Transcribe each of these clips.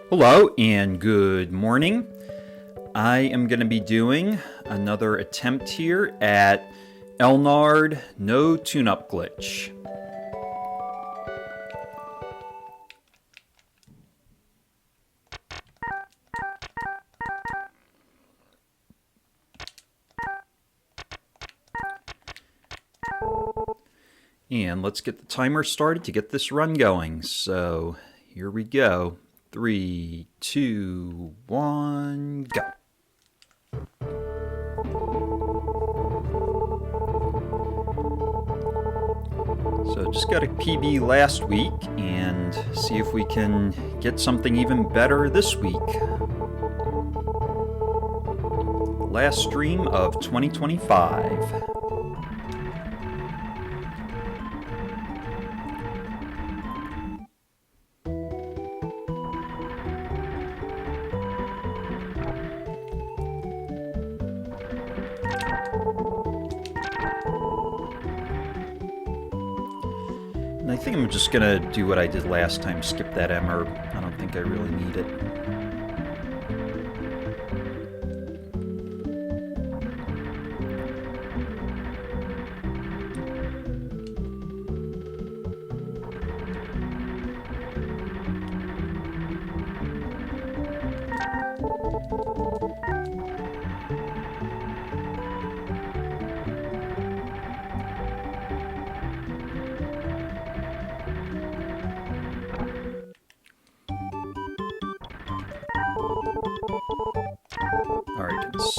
Hello and good morning. I am going to be doing another attempt here at Elnard No Tune-Up Glitch. And let's get the timer started to get this run going. So here we go. 3, 2, 1, go. So just got a PB last week and see if we can get something even better this week. Last stream of 2025. I think I'm just gonna do what I did last time, skip that Emmer. I don't think I really need it.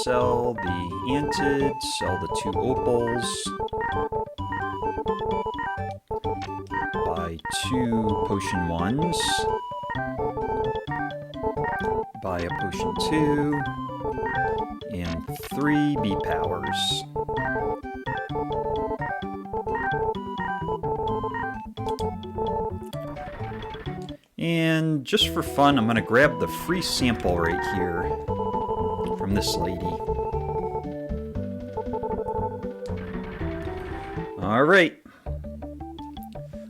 Sell the Antid, sell the 2 opals, buy 2 potion 1s, buy a potion 2, and 3 B powers. And just for fun, I'm going to grab the free sample right here from this lady. Alright.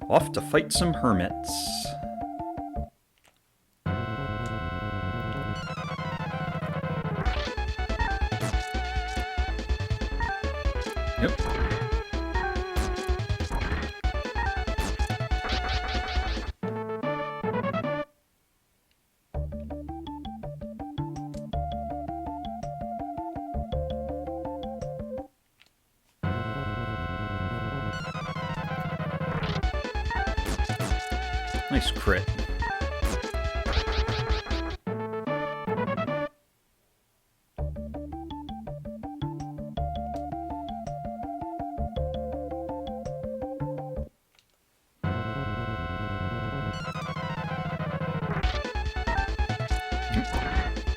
Off to fight some hermits. Yep. Nice crit.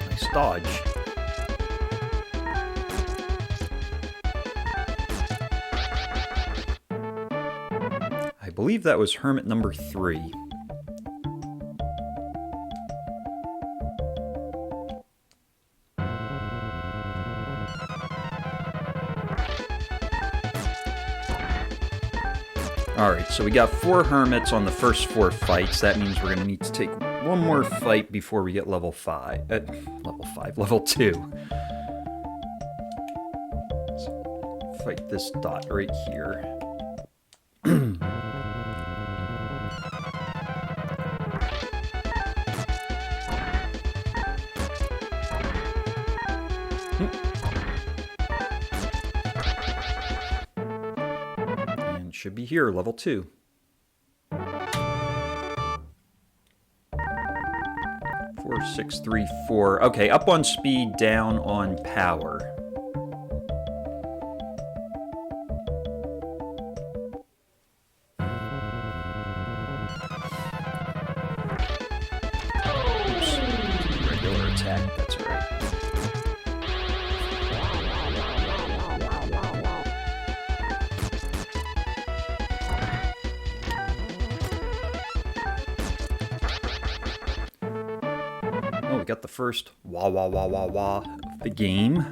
Nice dodge. I believe that was Hermit number 3. Alright, so we got 4 hermits on the first 4 fights. That means we're going to need to take one more fight before we get level 5. Level 2. So fight this dot right here. Should be here, level 2. 4, 6, 3, 4. Okay, up on speed, down on power. Oops. Regular attack, that's right. We got the first wah wah wah wah wah of the game.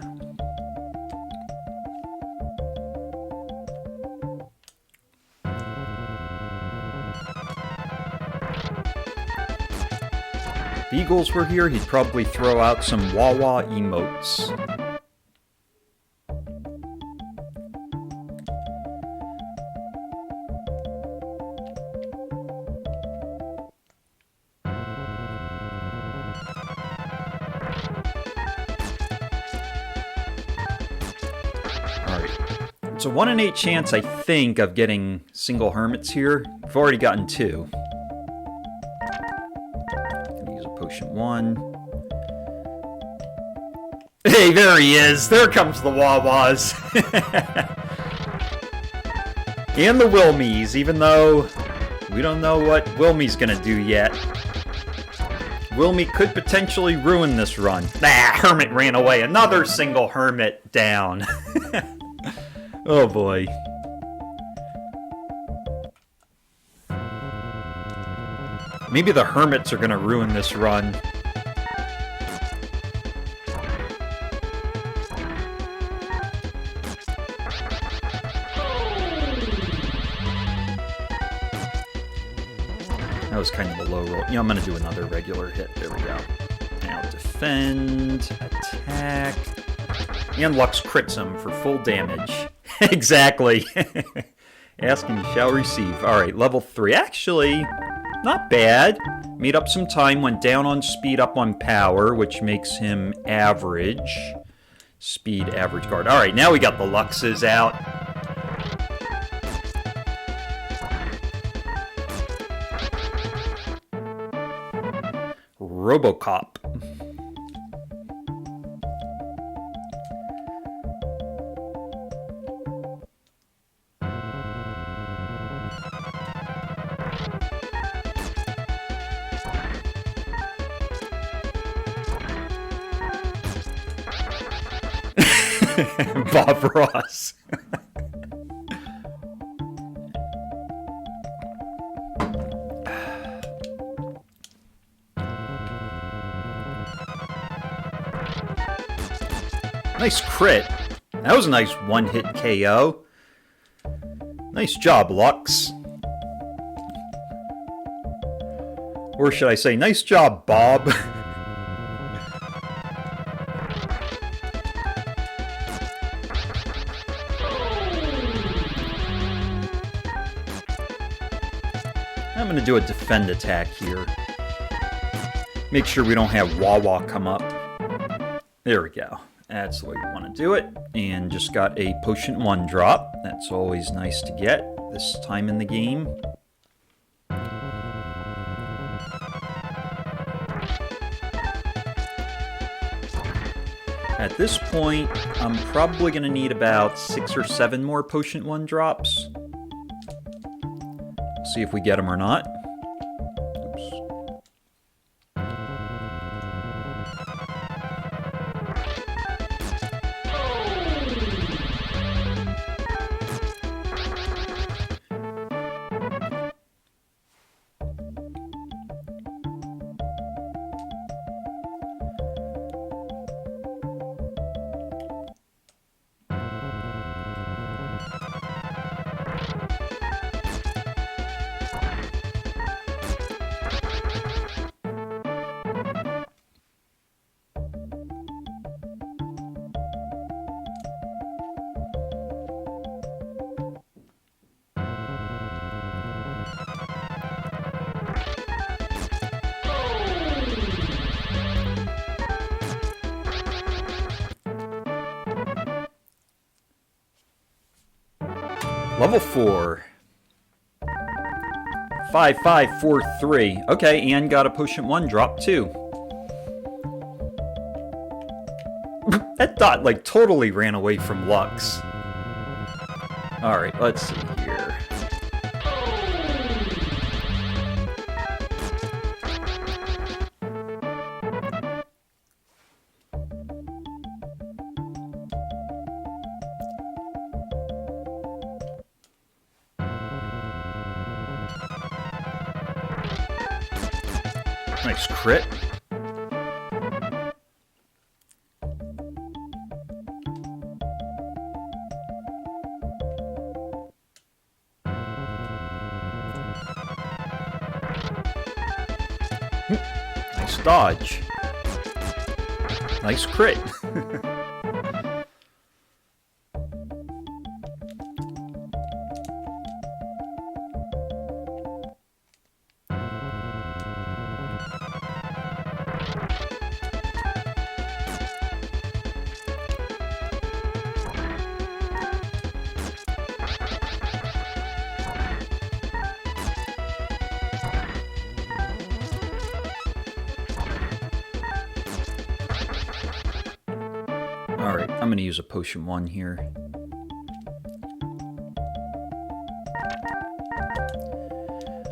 Eagles were here, he'd probably throw out some wah-wah emotes. It's a 1 in 8 chance, I think, of getting single hermits here. I've already gotten 2. Gonna use a potion 1. Hey, there he is! There comes the Wawas! And the Wilmes, even though we don't know what Wilme's gonna do yet. Wilme could potentially ruin this run. Ah, Hermit ran away. Another single Hermit down. Oh boy. Maybe the Hermits are gonna ruin this run. That was kind of a low roll. Yeah, I'm gonna do another regular hit. There we go. Now defend, attack, and Lux crits him for full damage. Exactly. Ask and you shall receive. Alright, level 3. Actually, not bad. Made up some time, went down on speed, up on power, which makes him average. Speed, average guard. Alright, now we got the Luxes out. Robocop. Bob Ross. Nice crit. That was a nice one-hit KO. Nice job, Lux. Or should I say, nice job, Bob. I'm going to do a defend attack here. Make sure we don't have Wawa come up. There we go. That's the way we want to do it. And just got a Potion 1 drop. That's always nice to get this time in the game. At this point, I'm probably going to need about 6 or 7 more Potion 1 drops. See if we get them or not. Oops. Level 4. 5543. Okay, and got a Potion 1 drop too. That dot like totally ran away from Lux. Alright, let's see here. Nice crit. Nice Nice dodge. Nice crit. Alright, I'm going to use a potion 1 here.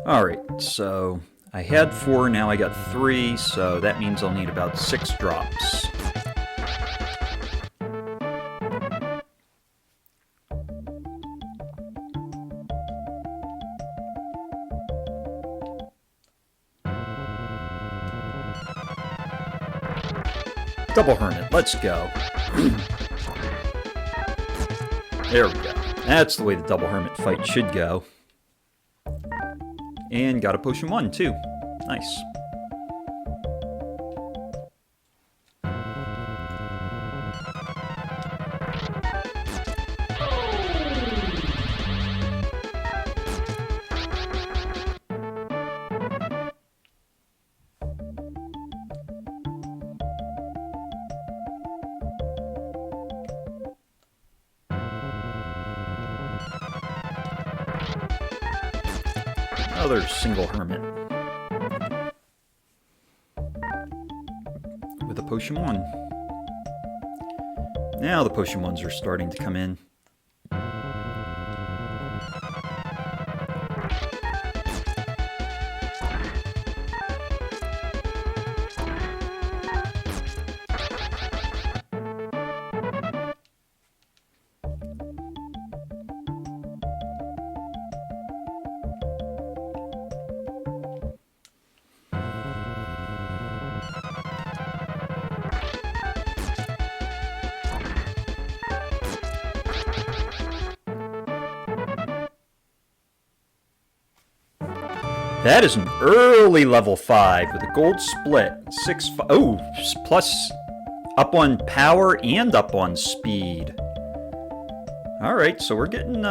Alright, so I had 4, now I got 3, so that means I'll need about 6 drops. Double Hermit, let's go. There we go. That's the way the Double Hermit fight should go. And got a potion 1 too. Nice. Another single hermit with a potion 1. Now the potion 1s are starting to come in. That is an early level 5 with a gold split. 6, oh, plus up on power and up on speed. Alright, so we're getting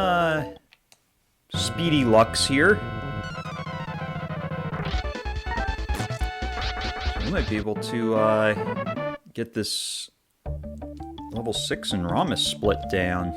speedy Lux here. So we might be able to get this level 6 and Romus split down.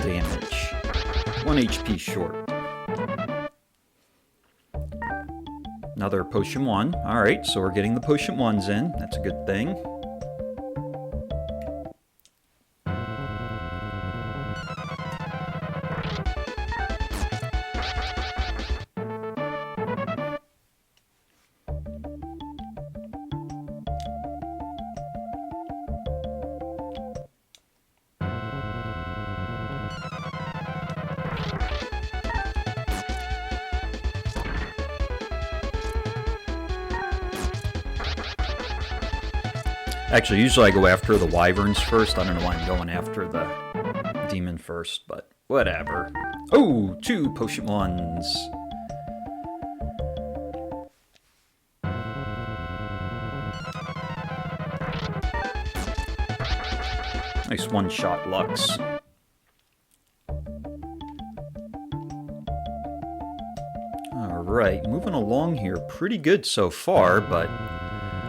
Damage. 1 HP short. Another potion 1. Alright, so we're getting the potion 1s in. That's a good thing. Actually, usually I go after the wyverns first. I don't know why I'm going after the demon first, but whatever. Oh, 2 potion 1s. Nice one-shot Lux. Alright, moving along here pretty good so far, but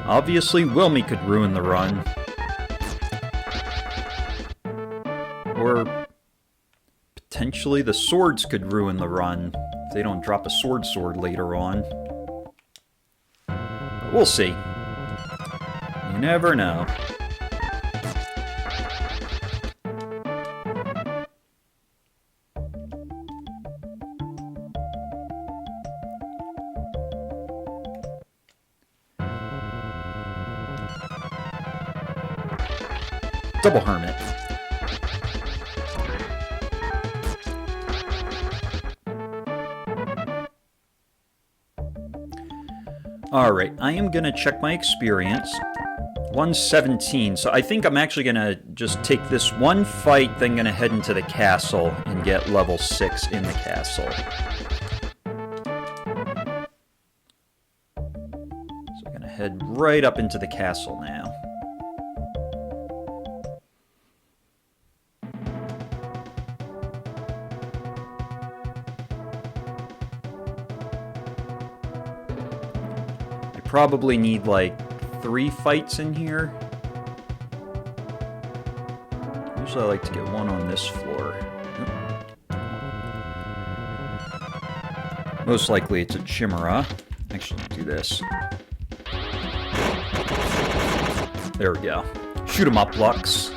obviously Wilme could ruin the run. Or potentially the swords could ruin the run if they don't drop a sword later on. But we'll see. You never know. Double Hermit. Alright, I am going to check my experience. 117, so I think I'm actually going to just take this one fight, then going to head into the castle and get level 6 in the castle. So I'm going to head right up into the castle now. Probably need like 3 fights in here. Usually I like to get one on this floor. Most likely it's a Chimera. Actually, do this. There we go. Shoot 'em up, Lux.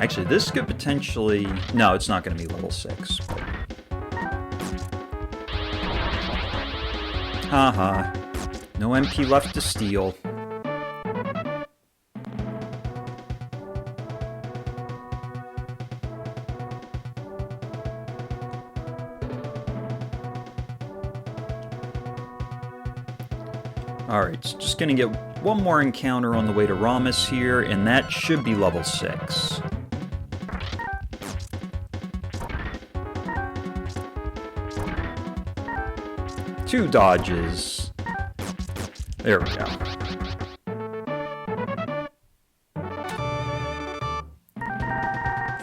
Actually, this could potentially... No, it's not going to be level 6. Haha. No MP left to steal. Alright, so just going to get one more encounter on the way to Romus here, and that should be level 6. Two dodges. There we go.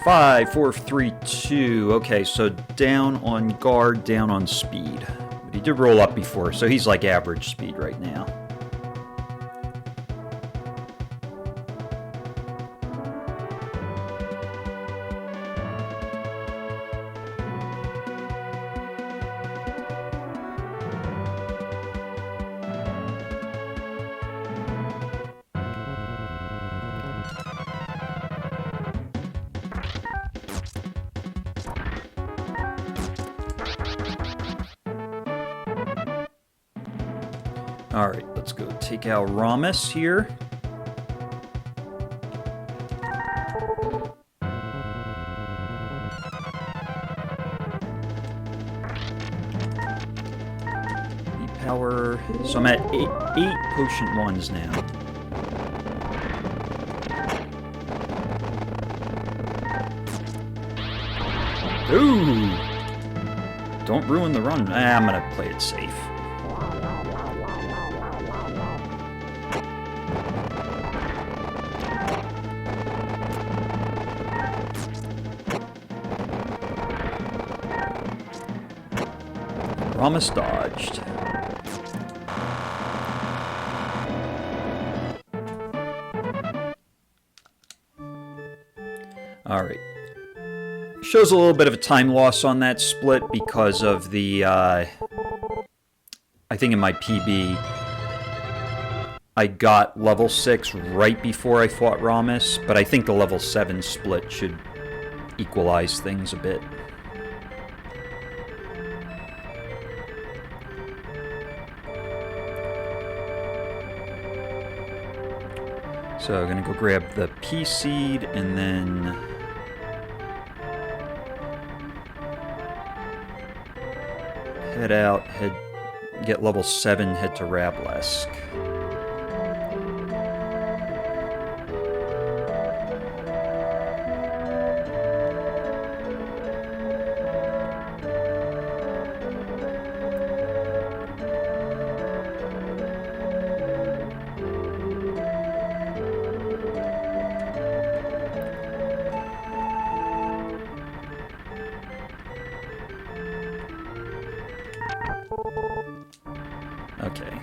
Five, 4, 3, 2. Okay, so down on guard, down on speed. But he did roll up before, so he's like average speed right now. Alright, let's go take out Romus here. E-power. So I'm at 8 potion 1s now. Ooh! Don't ruin the run. I'm gonna play it safe. Romus dodged. Alright. Shows a little bit of a time loss on that split because of the, I think in my PB, I got level 6 right before I fought Romus, but I think the level 7 split should equalize things a bit. So I'm going to go grab the P seed and then head out, get level 7, head to Rablesk. Okay.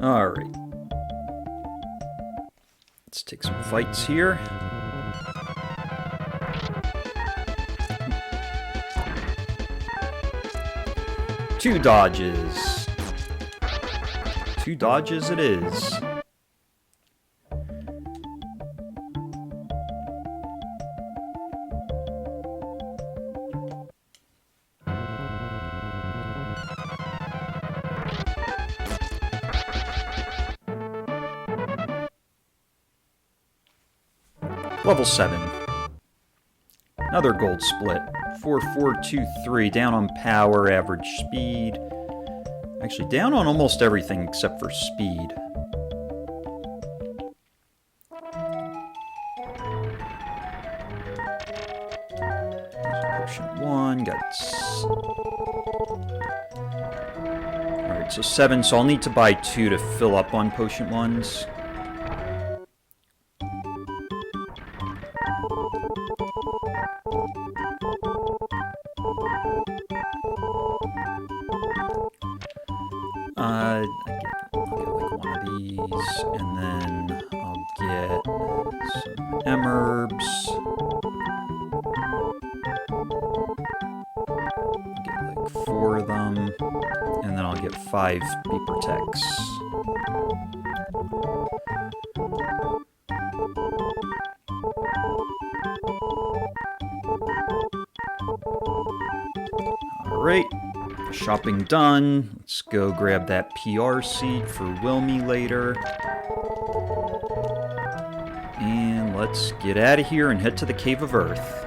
Alright. Let's take some fights here. Two dodges. Two dodges it is. Level 7. Another gold split. 4, 4, 2, 3. Down on power, average speed. Actually, down on almost everything except for speed. Potion 1. Got... Alright, so 7. So I'll need to buy 2 to fill up on potion 1s. I'll get like one of these, and then I'll get some emerbs. I'll get like 4 of them, and then I'll get 5 beeper techs. Alright. Shopping done. Let's go grab that PR seat for Wilme later. And let's get out of here and head to the Cave of Earth.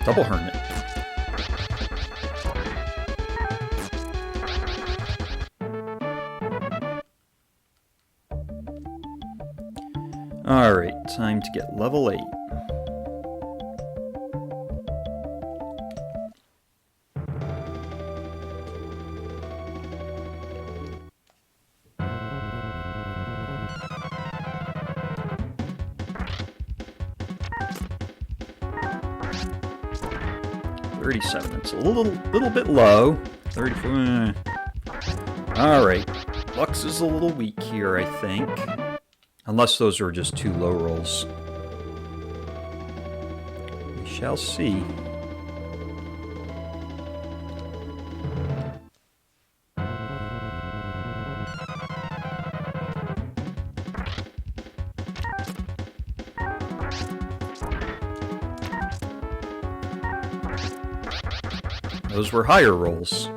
Double Hermit. Alright, time to get level 8. It's a little bit low. 34. Alright. Lux is a little weak here, I think. Unless those are just 2 low rolls. We shall see. Those were higher rolls.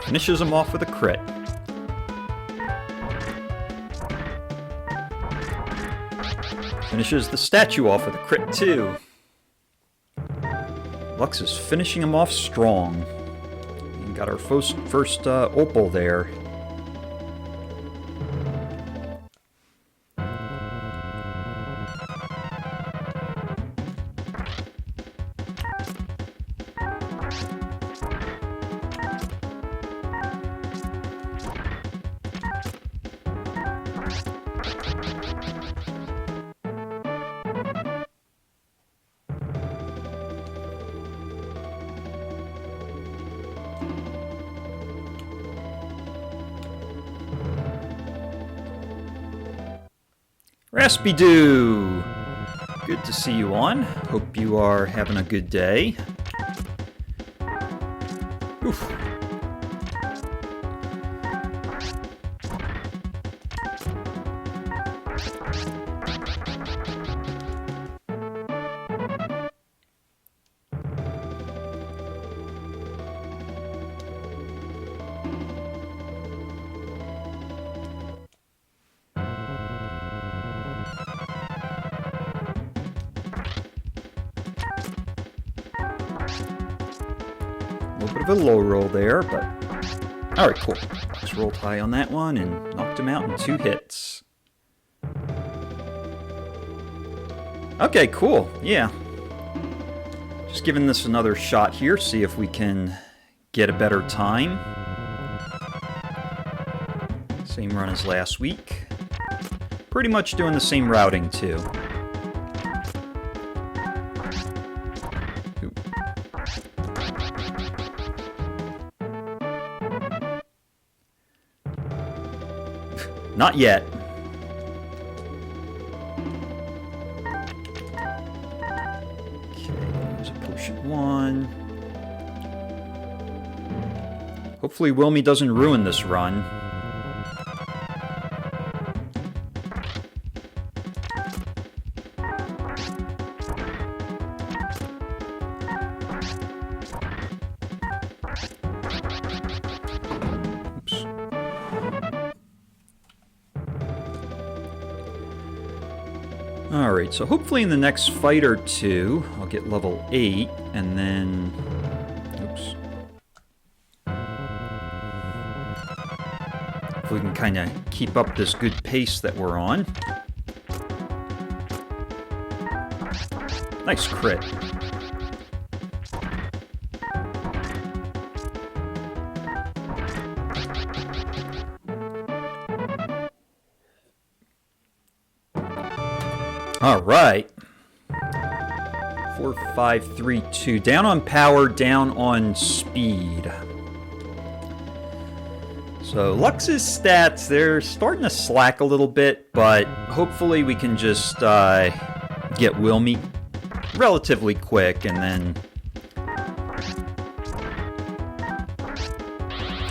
Finishes him off with a crit. Finishes the statue off with a crit too. Lux is finishing him off strong. We got our first opal there. Raspy-Doo! Good to see you on. Hope you are having a good day. Oof. of a low roll there, but... Alright, cool. Lux rolled high on that one and knocked him out in 2 hits. Okay, cool. Yeah. Just giving this another shot here, see if we can get a better time. Same run as last week. Pretty much doing the same routing, too. Not yet. Okay, use a potion 1. Hopefully Wilme doesn't ruin this run. Alright, so hopefully in the next fight or 2, I'll get level 8, and then... Oops. If we can kind of keep up this good pace that we're on. Nice crit. All right. 4, 5, 3, 2. Down on power, down on speed. So Lux's stats, they're starting to slack a little bit, but hopefully we can just get Wilme relatively quick, and then...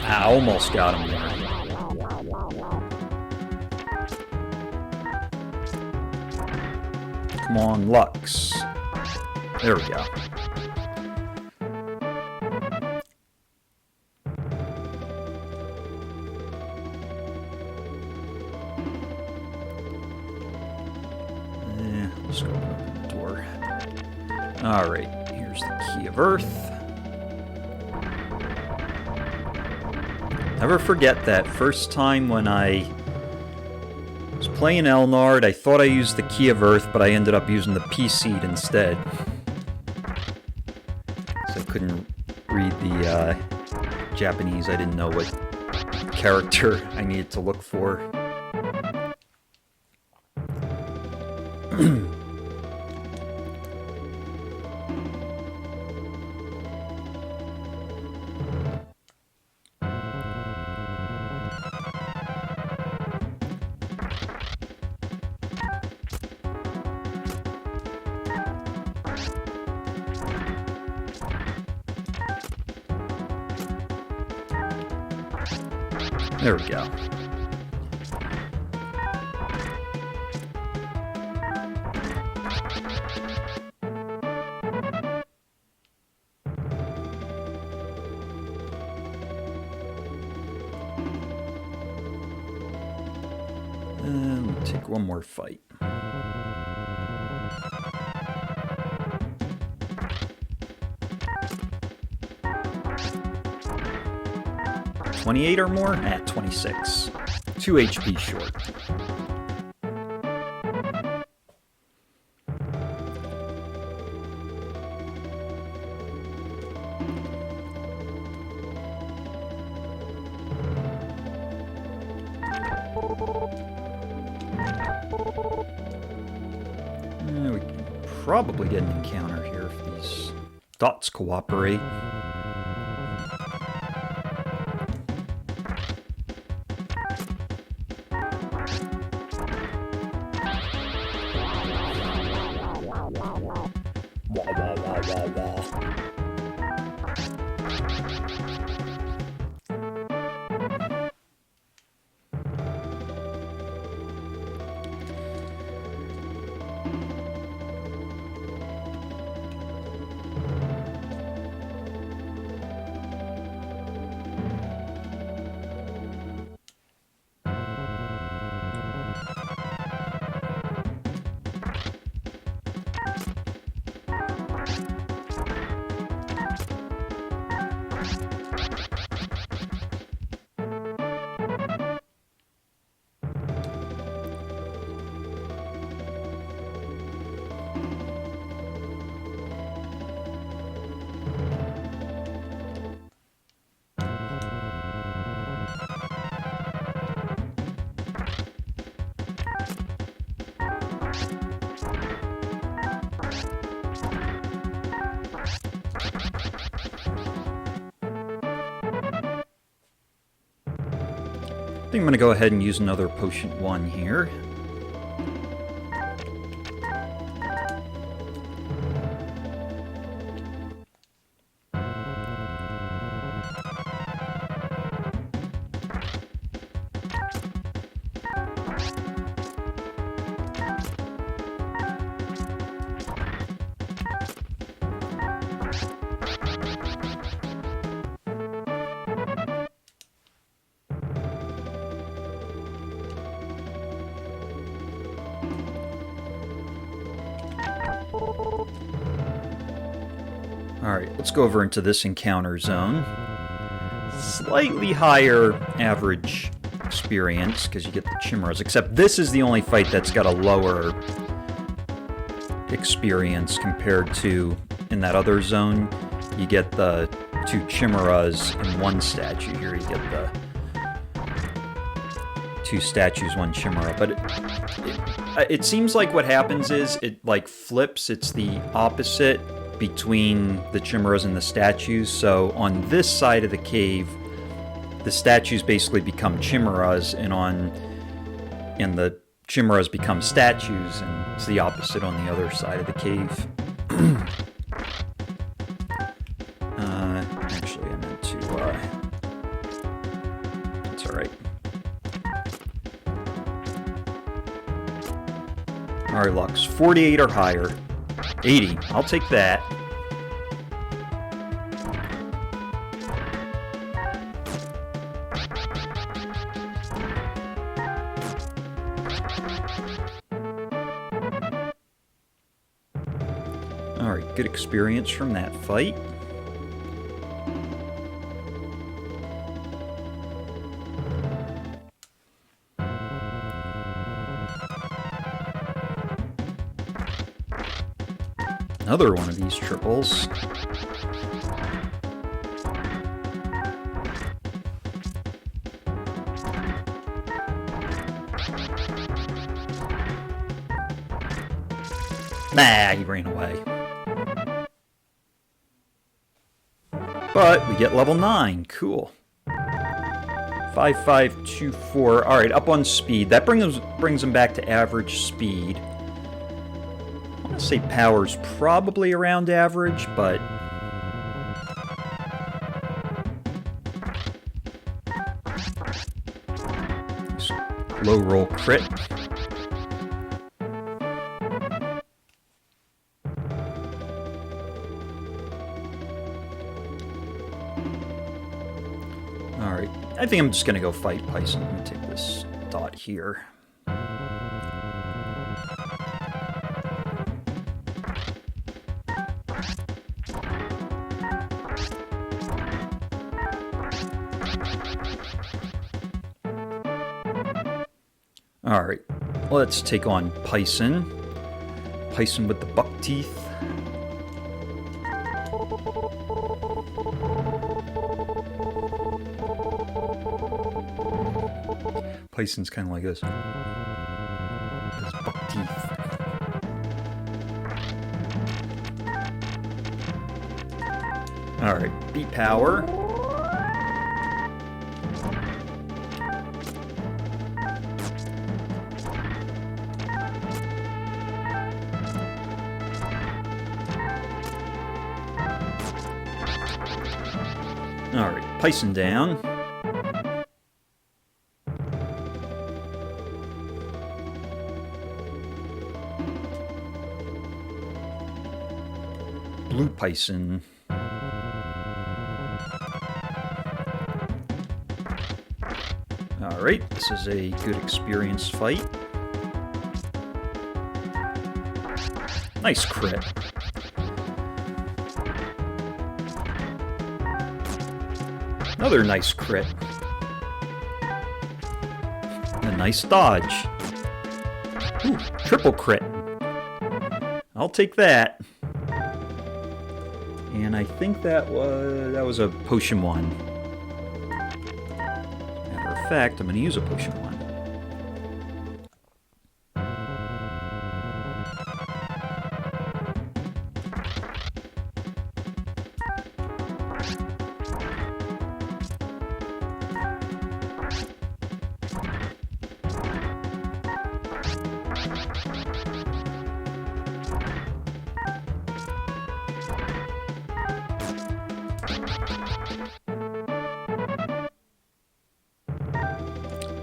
I almost got him there. Come on, Lux. There we go. Let's go open the door. Alright, here's the Key of Earth. Never forget that first time when I was playing Elnard, I thought I used the Key of Earth, but I ended up using the P-Seed instead. So I couldn't read the Japanese. I didn't know what character I needed to look for. There we go. We'll take one more fight. $28 or more? At 26. 2 HP short. We can probably get an encounter here if these dots cooperate. I think I'm going to go ahead and use another Potion 1 here. Alright, let's go over into this encounter zone. Slightly higher average experience, because you get the chimeras, except this is the only fight that's got a lower experience compared to in that other zone. You get the 2 chimeras in one statue. Here you get the 2 statues, 1 chimera. But it seems like what happens is it like flips. It's the opposite between the chimeras and the statues. So on this side of the cave, the statues basically become chimeras, and the chimeras become statues, and it's the opposite on the other side of the cave. Actually, I meant to, it's alright. Alright, Lux, 48 or higher. 80, I'll take that. Alright, good experience from that fight. Another one of these triples. Nah, he ran away. But we get level 9. Cool. 5524. Alright, up on speed. That brings him back to average speed. I want to say power's probably around average, but low roll crit. Alright, I think I'm just going to go fight Pison. Let me take this dot here. Alright, let's take on Pison. Pison with the buck teeth. Pison's kind of like this. His buck teeth. Alright, beat power. Alright, Pison down. Blue Pison. Alright, this is a good experience fight. Nice crit. Another nice crit. A nice dodge. Ooh, triple crit. I'll take that. And I think that was a Potion 1. Matter of fact, I'm going to use a Potion 1.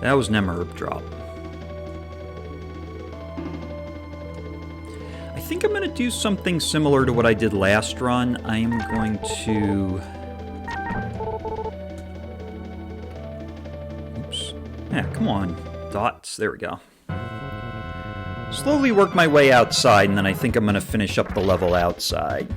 That was an herb drop. I think I'm going to do something similar to what I did last run. I am going to... Oops. Yeah, come on. Dots. There we go. Slowly work my way outside, and then I think I'm going to finish up the level outside.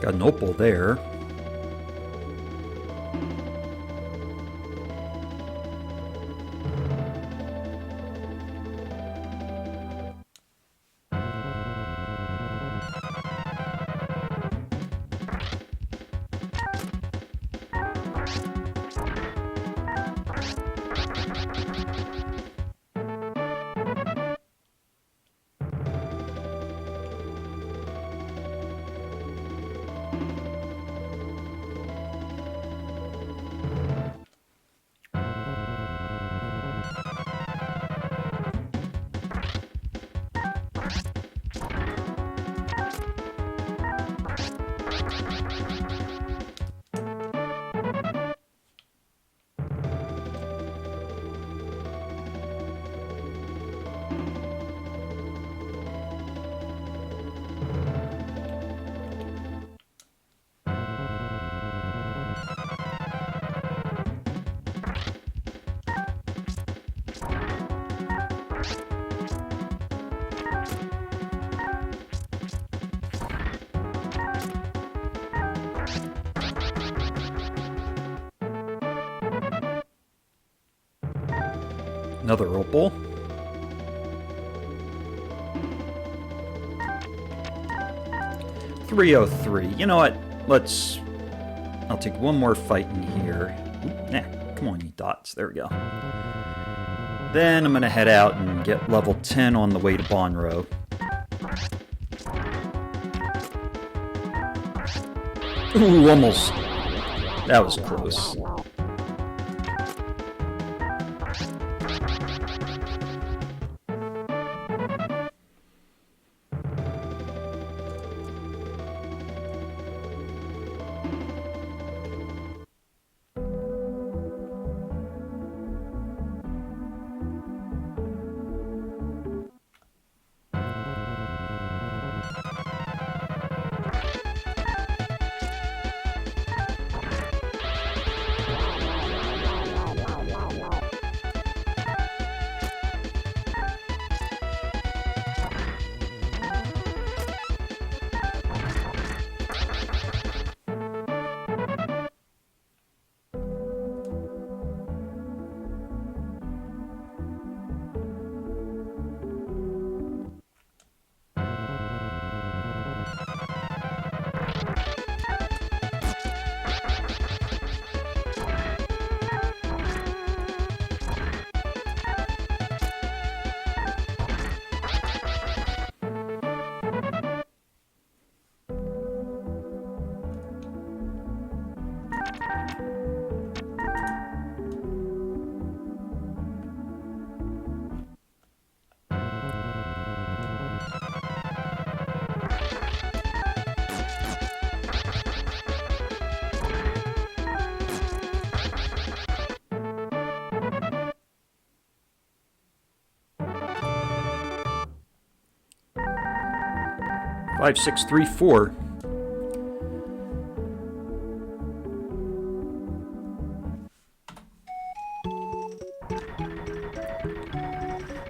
Got an opal there. Another opal. $303. You know what? I'll take one more fight in here. Oop, nah, come on, you dots. There we go. Then I'm gonna head out and get level 10 on the way to Bonro. Ooh, almost. That was close. Five, 6, 3, 4.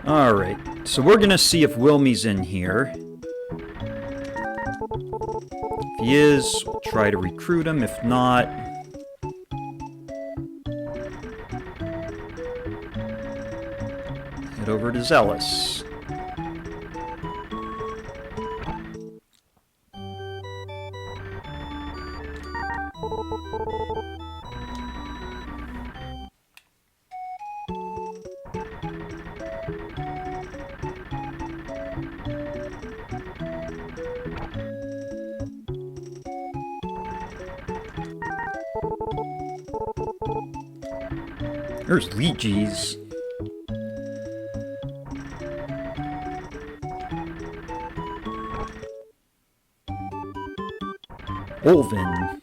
Alright, so we're gonna see if Wilme's in here. If he is, we'll try to recruit him. If not... head over to Zellis. There's Ligies. Olvin.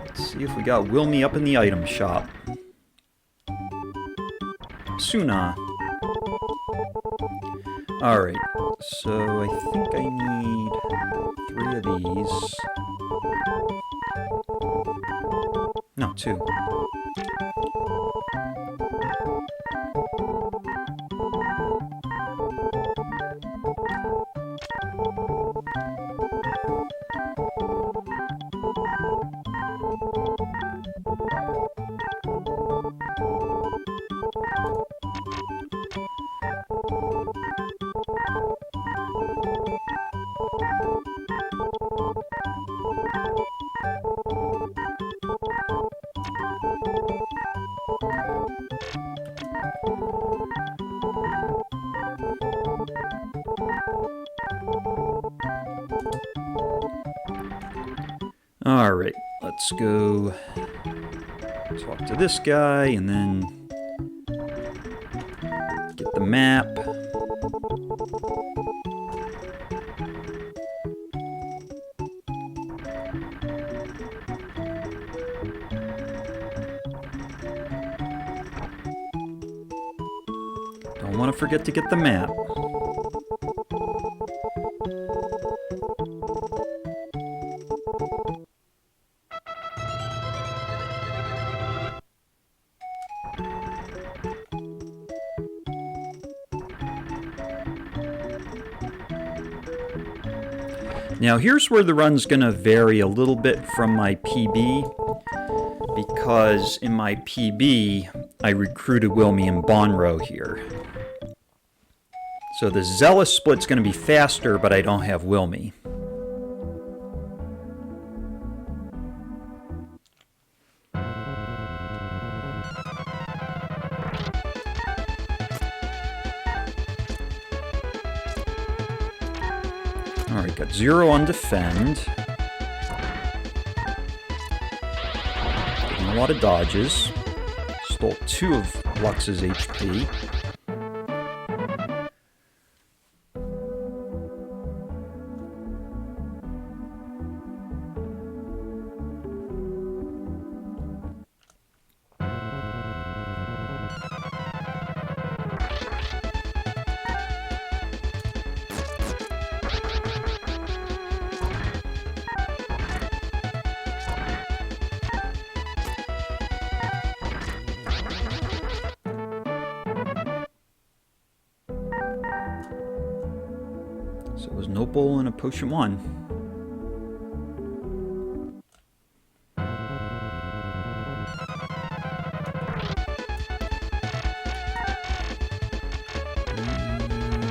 Let's see if we got Wilme up in the item shop. Esuna. Alright, so I think I need 3 of these. No, 2. Alright, let's go talk to this guy and then get the map. Don't want to forget to get the map. Now here's where the run's going to vary a little bit from my PB, because in my PB I recruited Wilme and Bonro here. So the Zellis split's going to be faster, but I don't have Wilme. Alright, got 0 on defend. Getting a lot of dodges. Stole 2 of Lux's HP. So it was no bowl and a potion 1.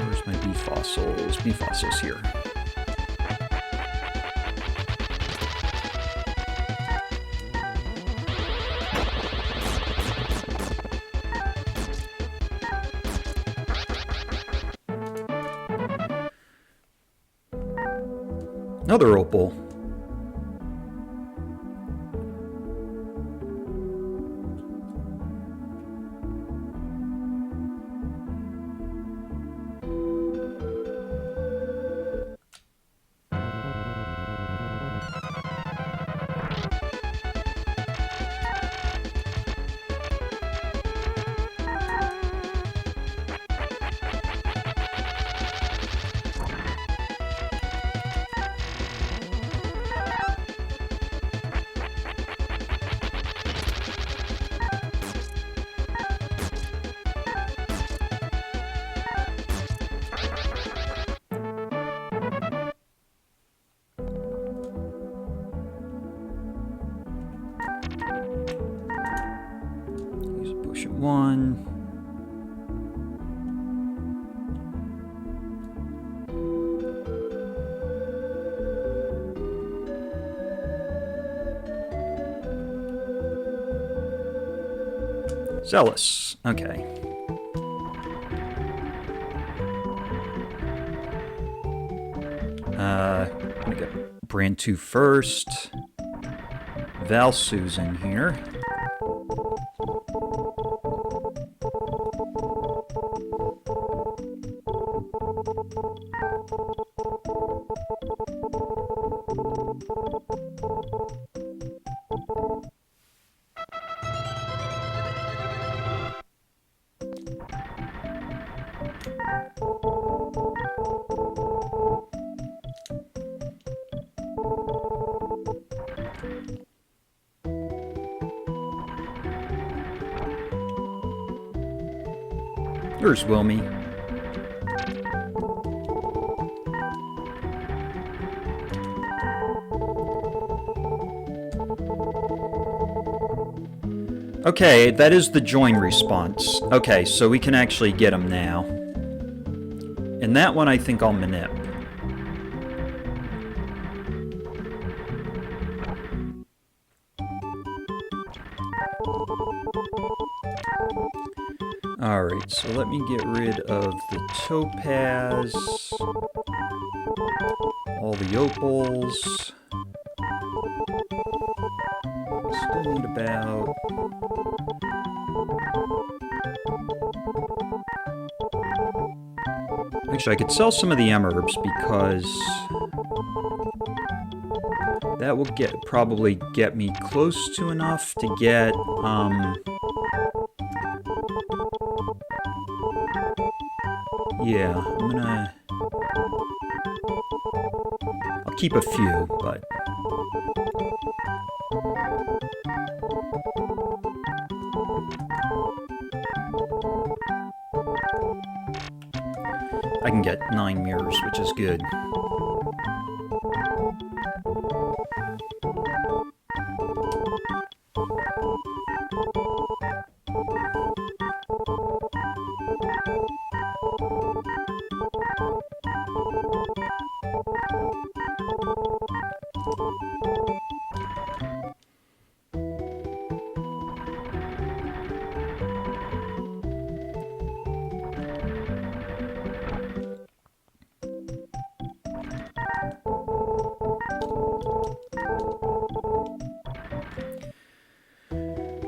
Where's my bee fossils? Bee fossils here. Another opal. One. Zellis. Okay. I'm gonna get Brand 2 first. Palsu's in here. There's Wilme. Okay, that is the join response. Okay, so we can actually get him now. And that one I think I'll manip. Alright, so let me get rid of the topaz, all the opals. Still need about... Actually, I could sell some of the emerbs because that will probably get me close to enough to get, yeah, I'll keep a few, but... I can get 9 mirrors, which is good.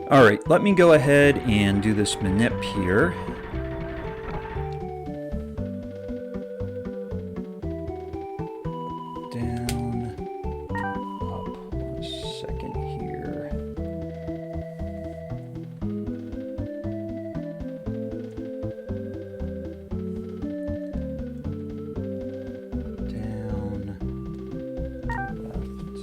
Alright, let me go ahead and do this manip here. Down, up, 1 second here. Down, left.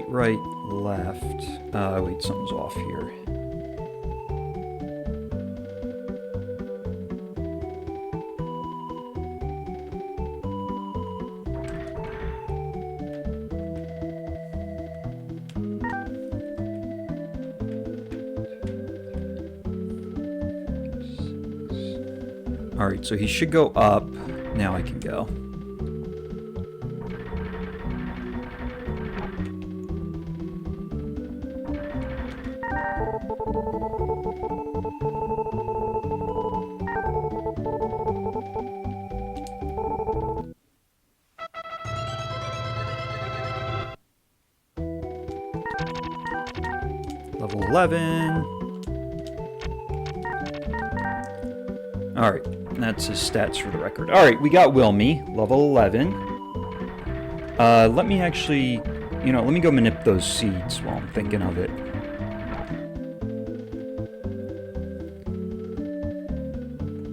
Right, left. Wait, something's off here. Alright, so he should go up. Now I can go. Level 11. Alright, that's his stats for the record. Alright, we got Wilme, level 11. Let me actually, let me go manip those seeds while I'm thinking of it.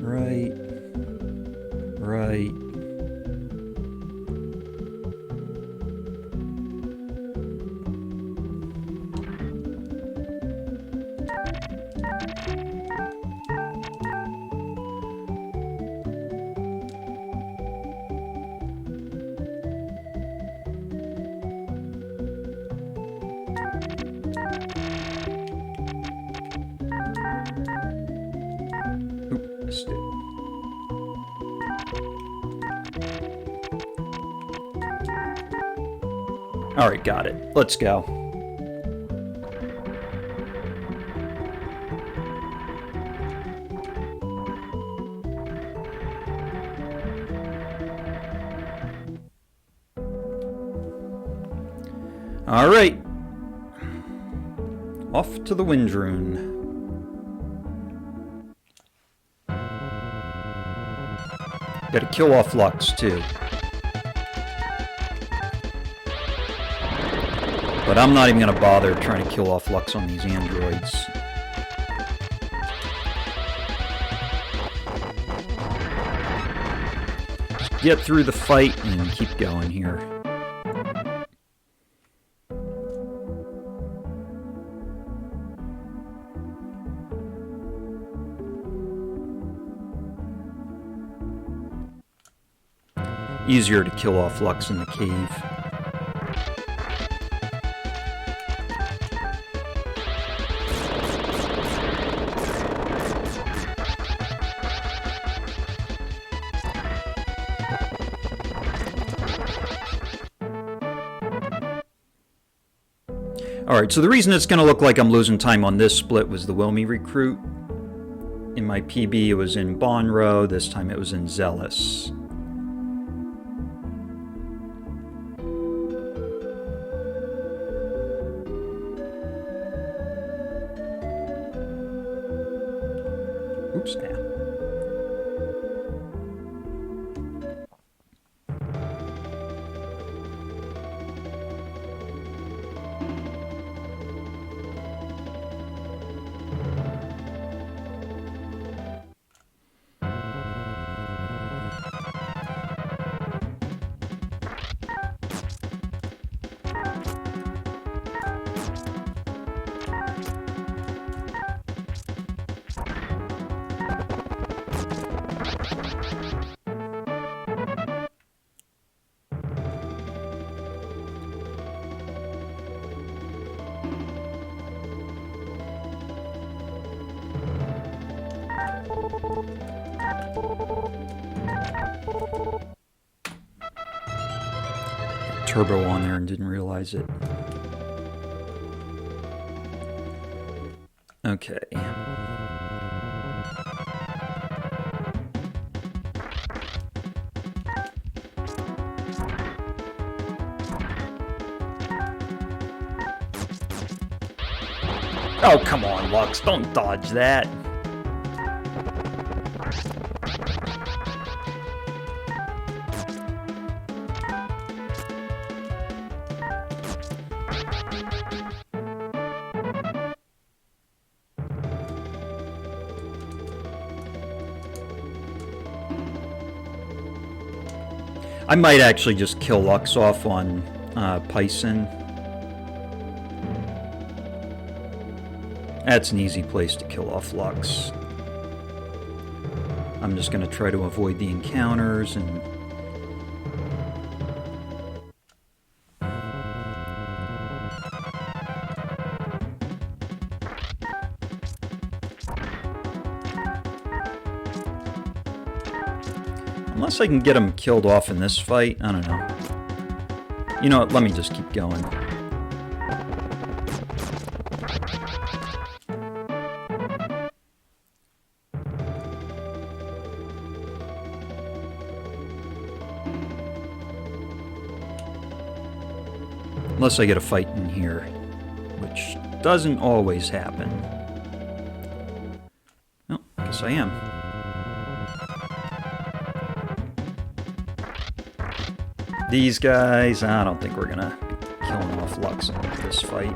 Right. Alright, got it. Let's go. Alright. Off to the Wind Rune. Gotta kill off Lux, too. But I'm not even gonna bother trying to kill off Lux on these androids. Just get through the fight and keep going here. Easier to kill off Lux in the cave. Alright, so the reason it's going to look like I'm losing time on this split was the Wilme recruit. In my PB it was in Bonro, this time it was in Zellis. Oops, now. Turbo on there and didn't realize it. Okay. Oh, come on, Lux, don't dodge that. I might actually just kill Lux off on Pison. That's an easy place to kill off Lux. I'm just going to try to avoid the encounters and... Unless I can get him killed off in this fight, I don't know. You know what, let me just keep going. Unless I get a fight in here, which doesn't always happen. Well, I guess I am. These guys, I don't think we're gonna kill them off Lux in this fight.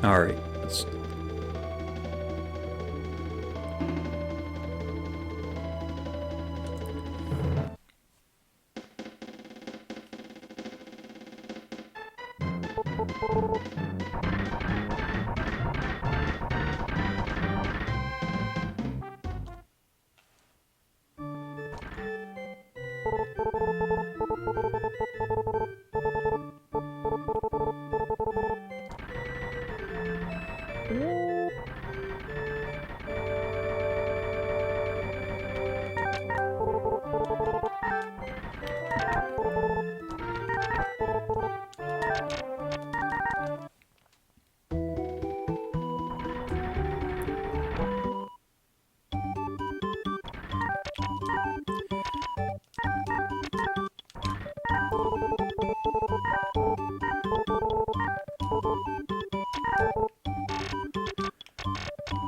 Alright, let's...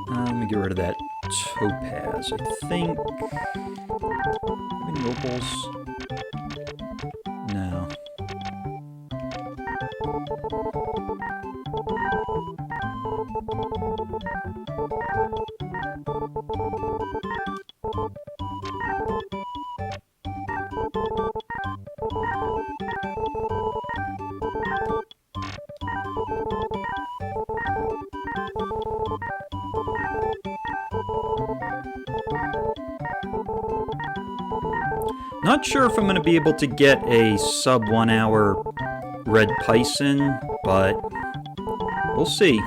Let me get rid of that topaz, I think. Any opals? No. Not sure if I'm going to be able to get a sub 1 hour red Pison, but we'll see.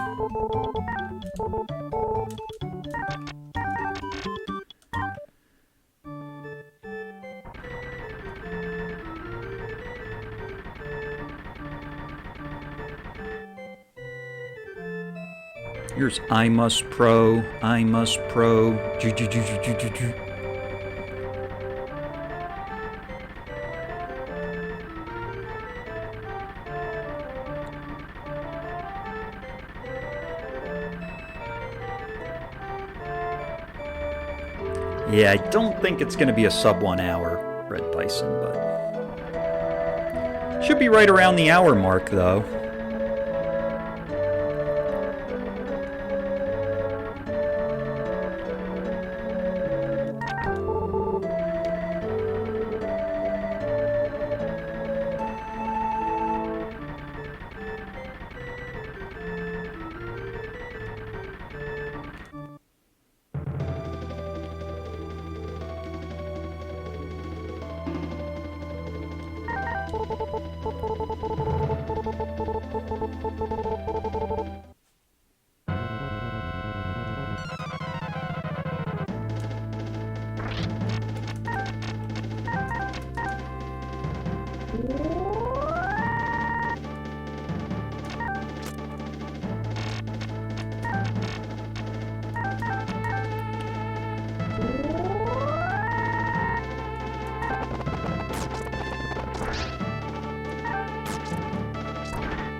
Here's I must pro. Yeah, I don't think it's going to be a sub 1 hour red Pison, but should be right around the hour mark, though.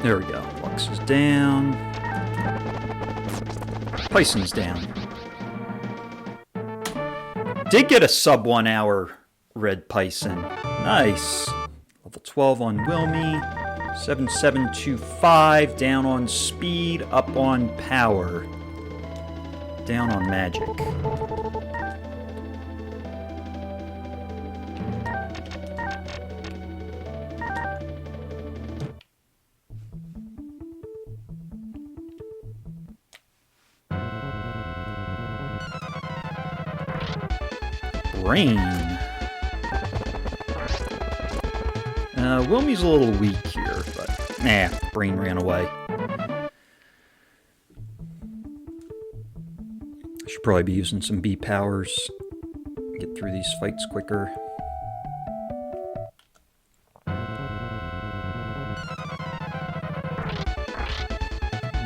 There we go. Lux is down. Pison's down. Did get a sub 1 hour red Pison. Nice. Level 12 on Wilme. 7725. Down on speed. Up on power. Down on magic. Brain. Wilme's a little weak here, but nah, Brain ran away. I should probably be using some B powers. Get through these fights quicker.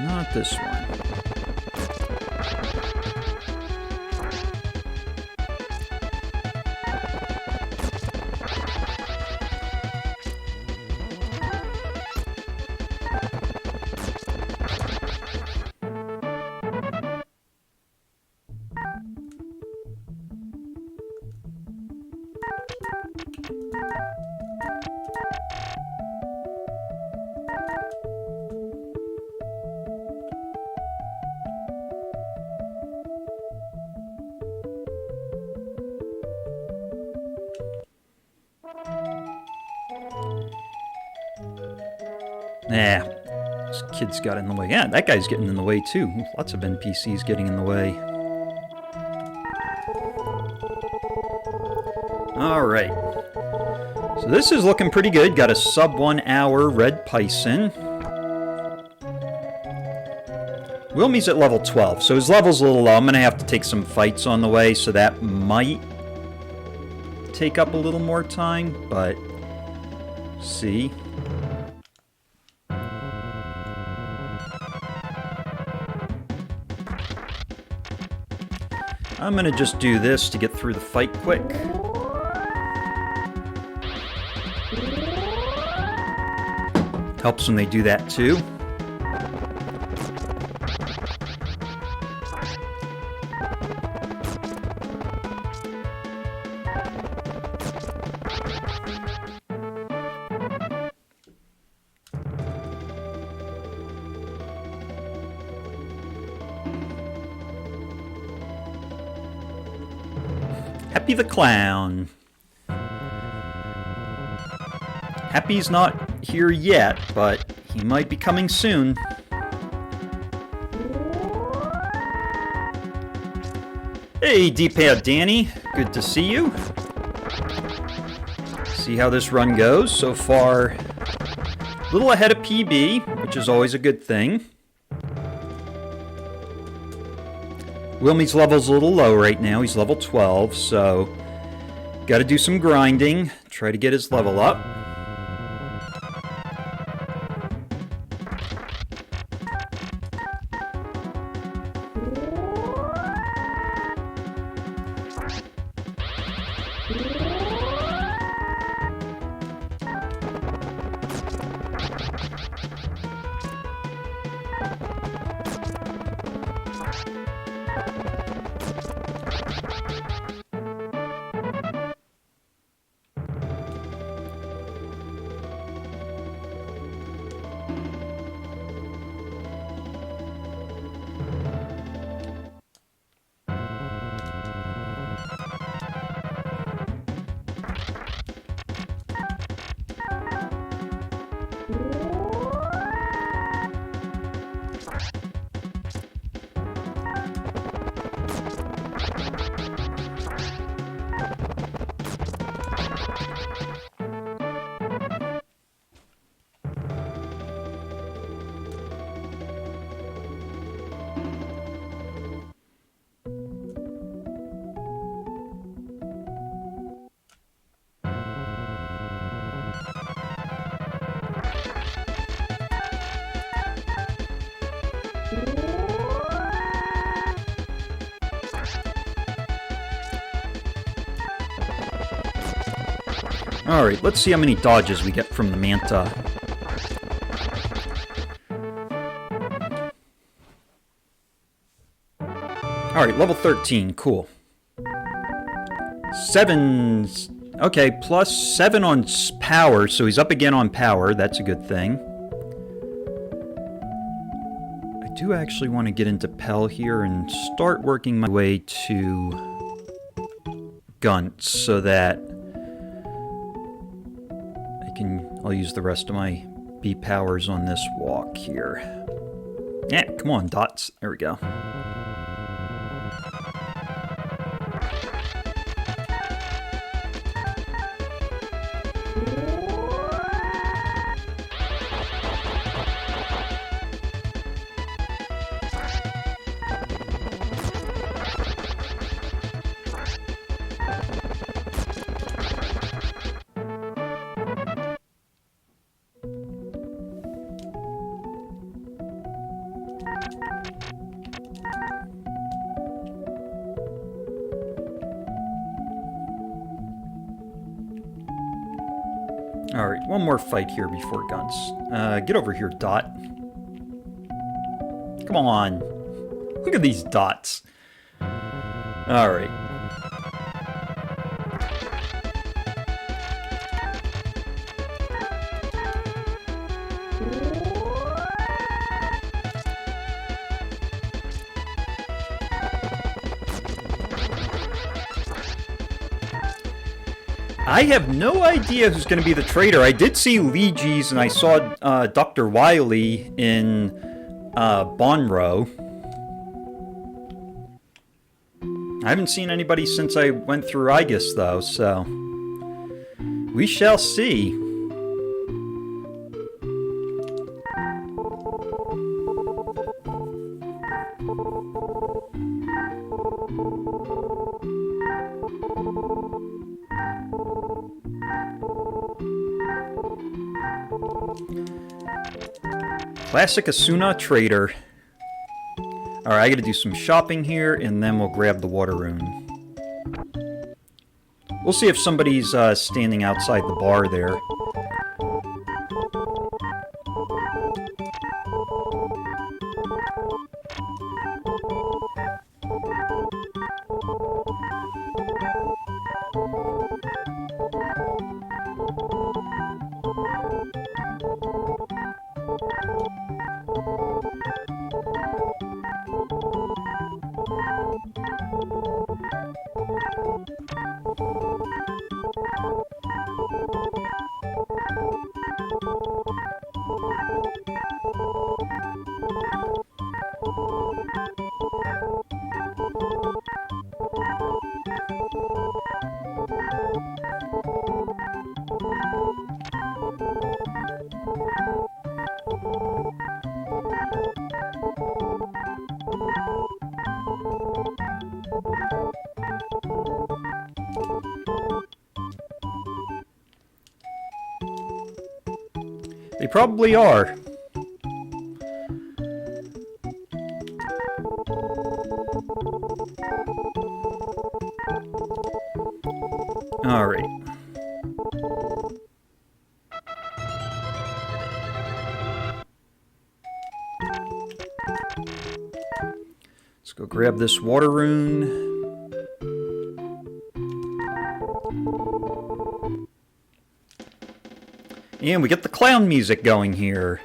Not this one. Nah, This kid's got in the way. Yeah, that guy's getting in the way too. Lots of NPCs getting in the way. Alright. So this is looking pretty good. Got a sub 1 hour red Pison. Wilme's at level 12, so his level's a little low. I'm going to have to take some fights on the way, so that might take up a little more time, but see. I'm going to just do this to get through the fight quick. Helps when they do that too. Happy the Clown. Happy's not here yet, but he might be coming soon. Hey, D-Pad Danny. Good to see you. See how this run goes. So far, a little ahead of PB, which is always a good thing. Wilme's level's a little low right now. He's level 12, so got to do some grinding. Try to get his level up. Alright, let's see how many dodges we get from the Manta. Alright, level 13, cool. 7... Okay, plus 7 on power, so he's up again on power, that's a good thing. I do actually want to get into Pell here and start working my way to Guntz, so that I'll use the rest of my B powers on this walk here. Yeah, come on, dots. There we go. Alright, one more fight here before Guntz. Get over here, Dot. Come on. Look at these dots. Alright. I have no idea who's going to be the traitor. I did see Ligies, and I saw Dr. Wily in Bonro. I haven't seen anybody since I went through Aegis, though, so we shall see. Classic Esuna traitor. Alright, I gotta do some shopping here, and then we'll grab the water rune. We'll see if somebody's standing outside the bar there. They probably are. All right. Let's go grab this water rune. And we get the clown music going here.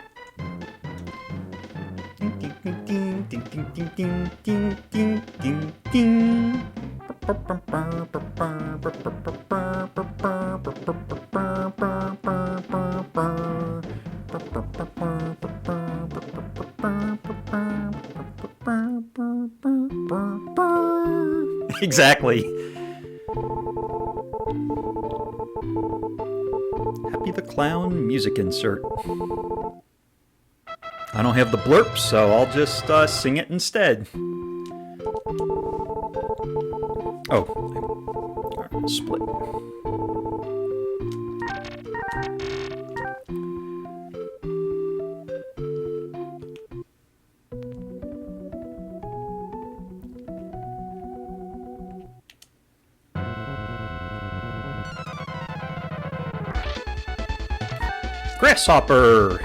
Exactly. Happy the Clown music insert. I don't have the blurp, so I'll just sing it instead. Oh. Alright, we'll split. Grasshopper!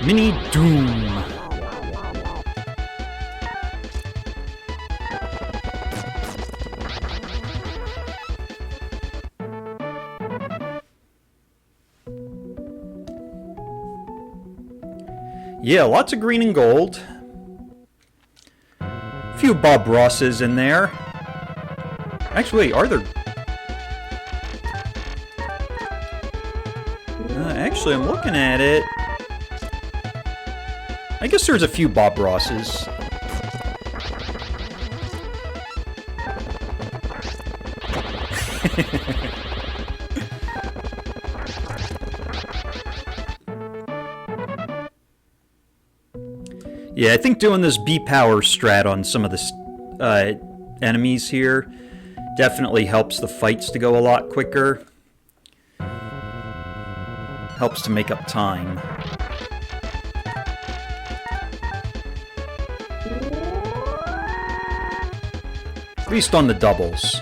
Mini Doom! Yeah, lots of green and gold. A few Bob Rosses in there. Actually, are there... Actually, I'm looking at it. I guess there's a few Bob Rosses. Yeah, I think doing this B-Power strat on some of the enemies here definitely helps the fights to go a lot quicker. Helps to make up time. At least on the doubles.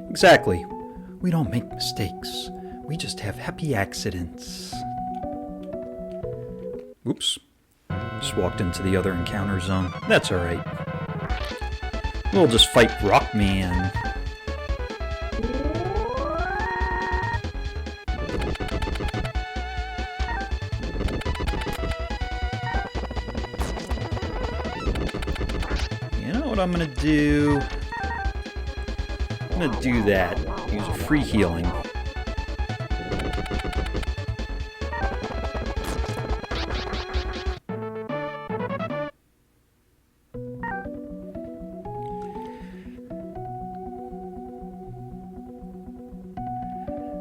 Exactly. We don't make mistakes. We just have happy accidents. Oops. Just walked into the other encounter zone. That's alright. We'll just fight Rockman. what I'm gonna do? I'm gonna do that. Use a free healing.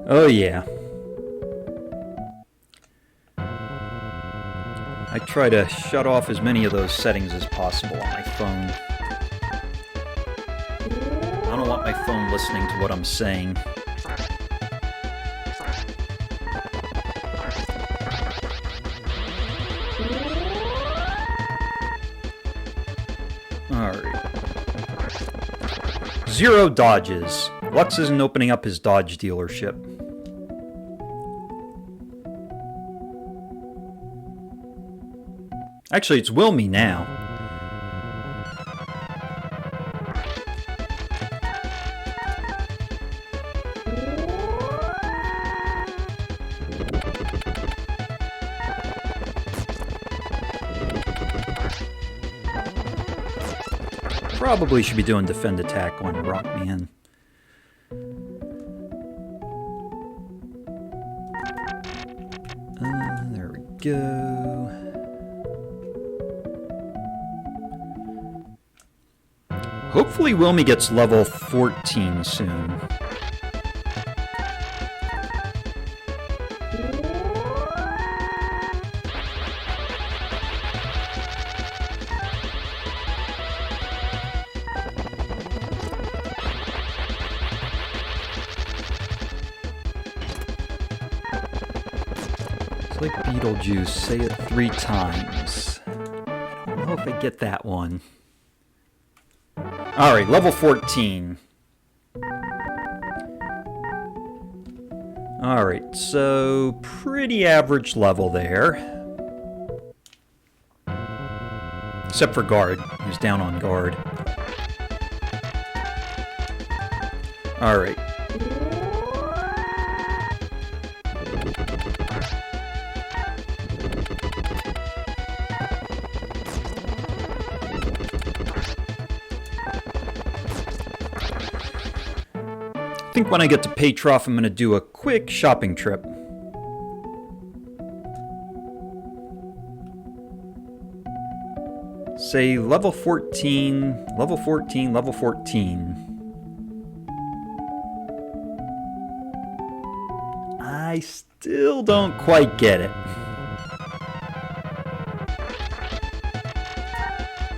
Oh yeah. I try to shut off as many of those settings as possible on my phone. I don't want my phone listening to what I'm saying. Alright. 0 dodges. Lux isn't opening up his dodge dealership. Actually, it's Wilme now. Probably should be doing defend attack on Rockman. There we go. Hopefully Wilme gets level 14 soon. It's like Beetlejuice, say it 3 times. I don't know if I get that one. Alright, level 14. Alright, so pretty average level there. Except for guard. He was down on guard. Alright. I think when I get to Patrof, I'm going to do a quick shopping trip. Say level 14, level 14, level 14. I still don't quite get it.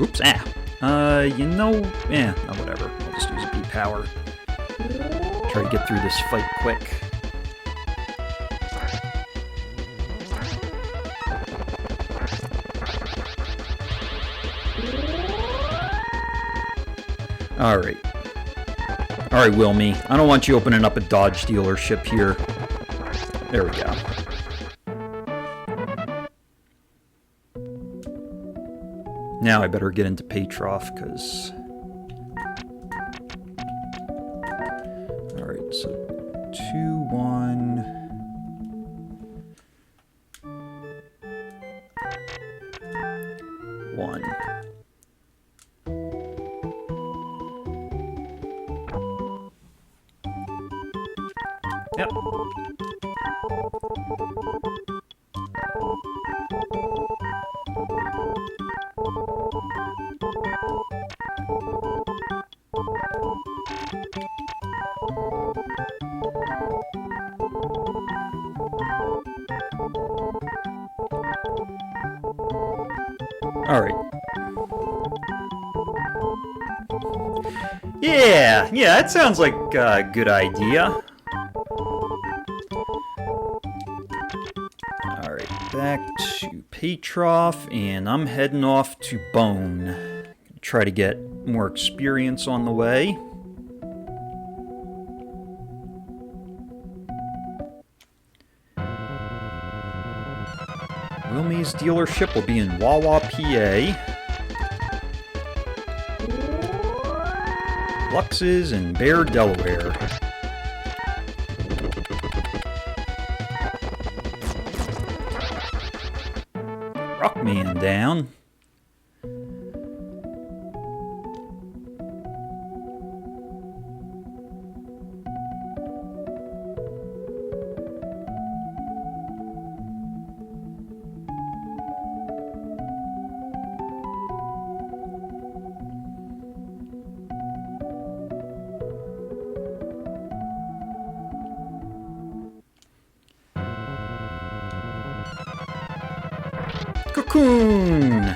Oops, you know, no, whatever. I'll just use a B power. Try to get through this fight quick. Alright. Alright, Wilme. I don't want you opening up a dodge dealership here. There we go. Now I better get into Patrof, because... Alright, so 2, 1... 1. Yep. Alright. Yeah, that sounds like a good idea. Alright, back to Patrof, and I'm heading off to Bone. Try to get more experience on the way. Wilme's dealership will be in Wawa, PA. Lux's in Bear, Delaware. Rockman down. Cocoon!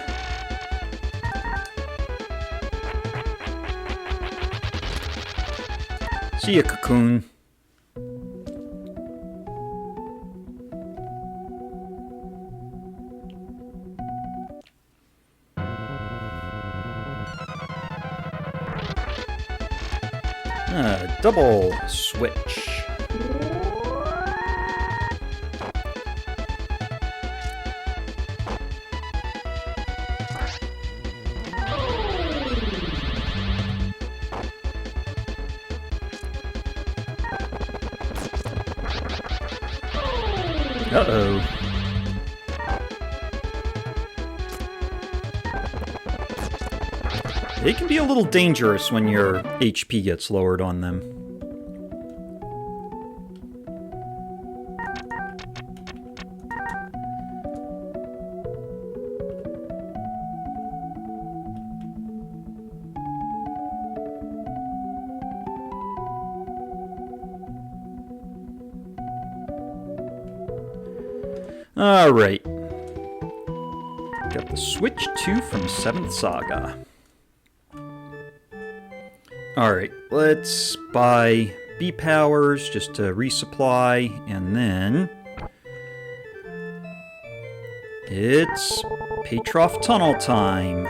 See ya, Cocoon. Double switch. Uh-oh. They can be a little dangerous when your HP gets lowered on them. Alright. Got the Switch 2 from 7th Saga. Alright, let's buy B-Powers just to resupply, and then it's Patrof Tunnel time.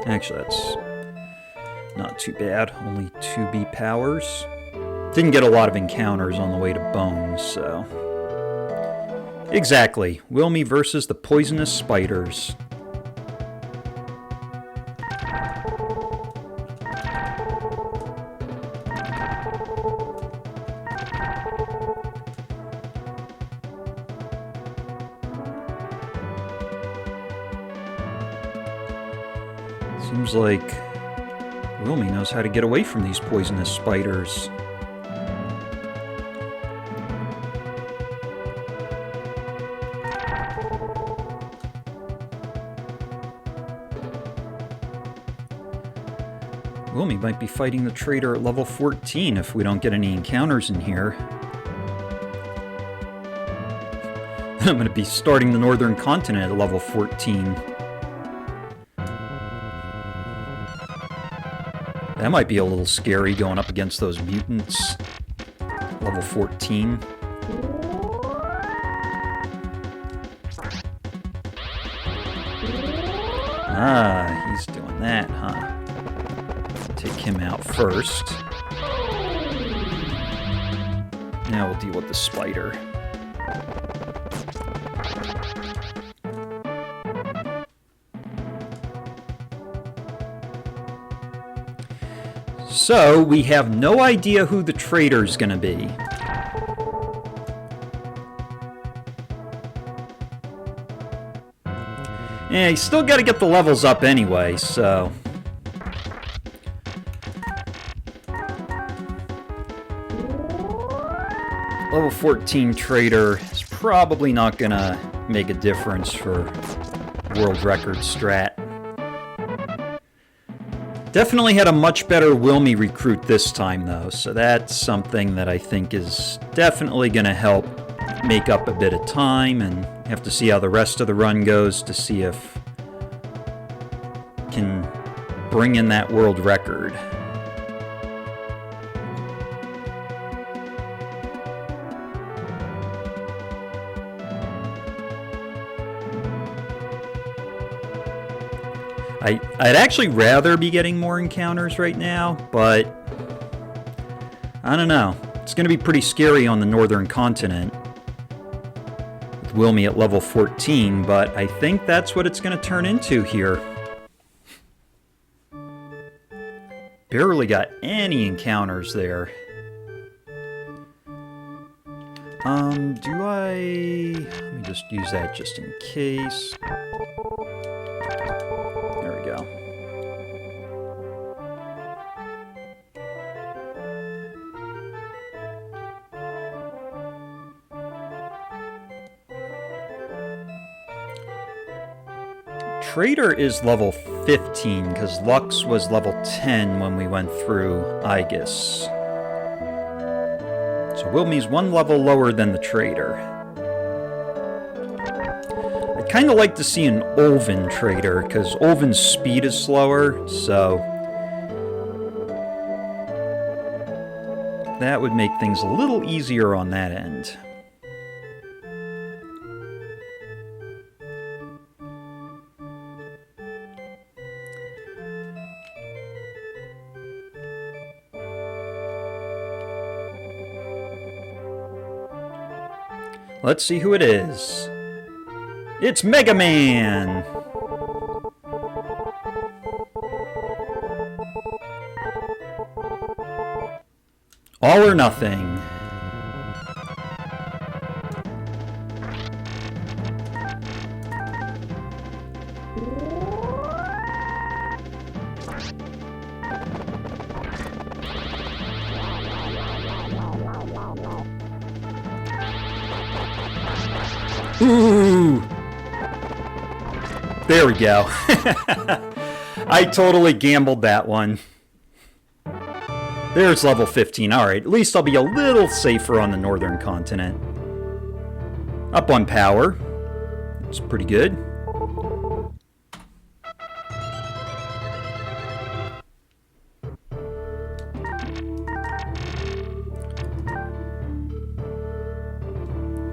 Actually, that's not too bad. Only 2 B-Powers. Didn't get a lot of encounters on the way to Bones, so... Exactly. Wilme versus the poisonous spiders. Seems like Wilme knows how to get away from these poisonous spiders. Wilme might be fighting the traitor at level 14 if we don't get any encounters in here. I'm going to be starting the Northern Continent at level 14. That might be a little scary going up against those mutants. Level 14. Ah, he's doing that, huh? Take him out first. Now we'll deal with the spider. So, we have no idea who the traitor's gonna be. Yeah, you still gotta get the levels up anyway, so... Level 14 traitor is probably not gonna make a difference for world record strat. Definitely had a much better Wilme recruit this time, though, so that's something that I think is definitely going to help make up a bit of time, and have to see how the rest of the run goes to see if can bring in that world record. I'd actually rather be getting more encounters right now, but I don't know. It's going to be pretty scary on the Northern Continent with Wilme at level 14, but I think that's what it's going to turn into here. Barely got any encounters there. Let me just use that just in case. traitor is level 15, because Lux was level 10 when we went through Aegis. So Wilme's one level lower than the traitor. I'd kind of like to see an Olven traitor, because Olven's speed is slower, so that would make things a little easier on that end. Let's see who it is. It's Mega Man! All or nothing. Ooh! There we go. I totally gambled that one. There's level 15. Alright, at least I'll be a little safer on the northern continent. Up on power. That's pretty good.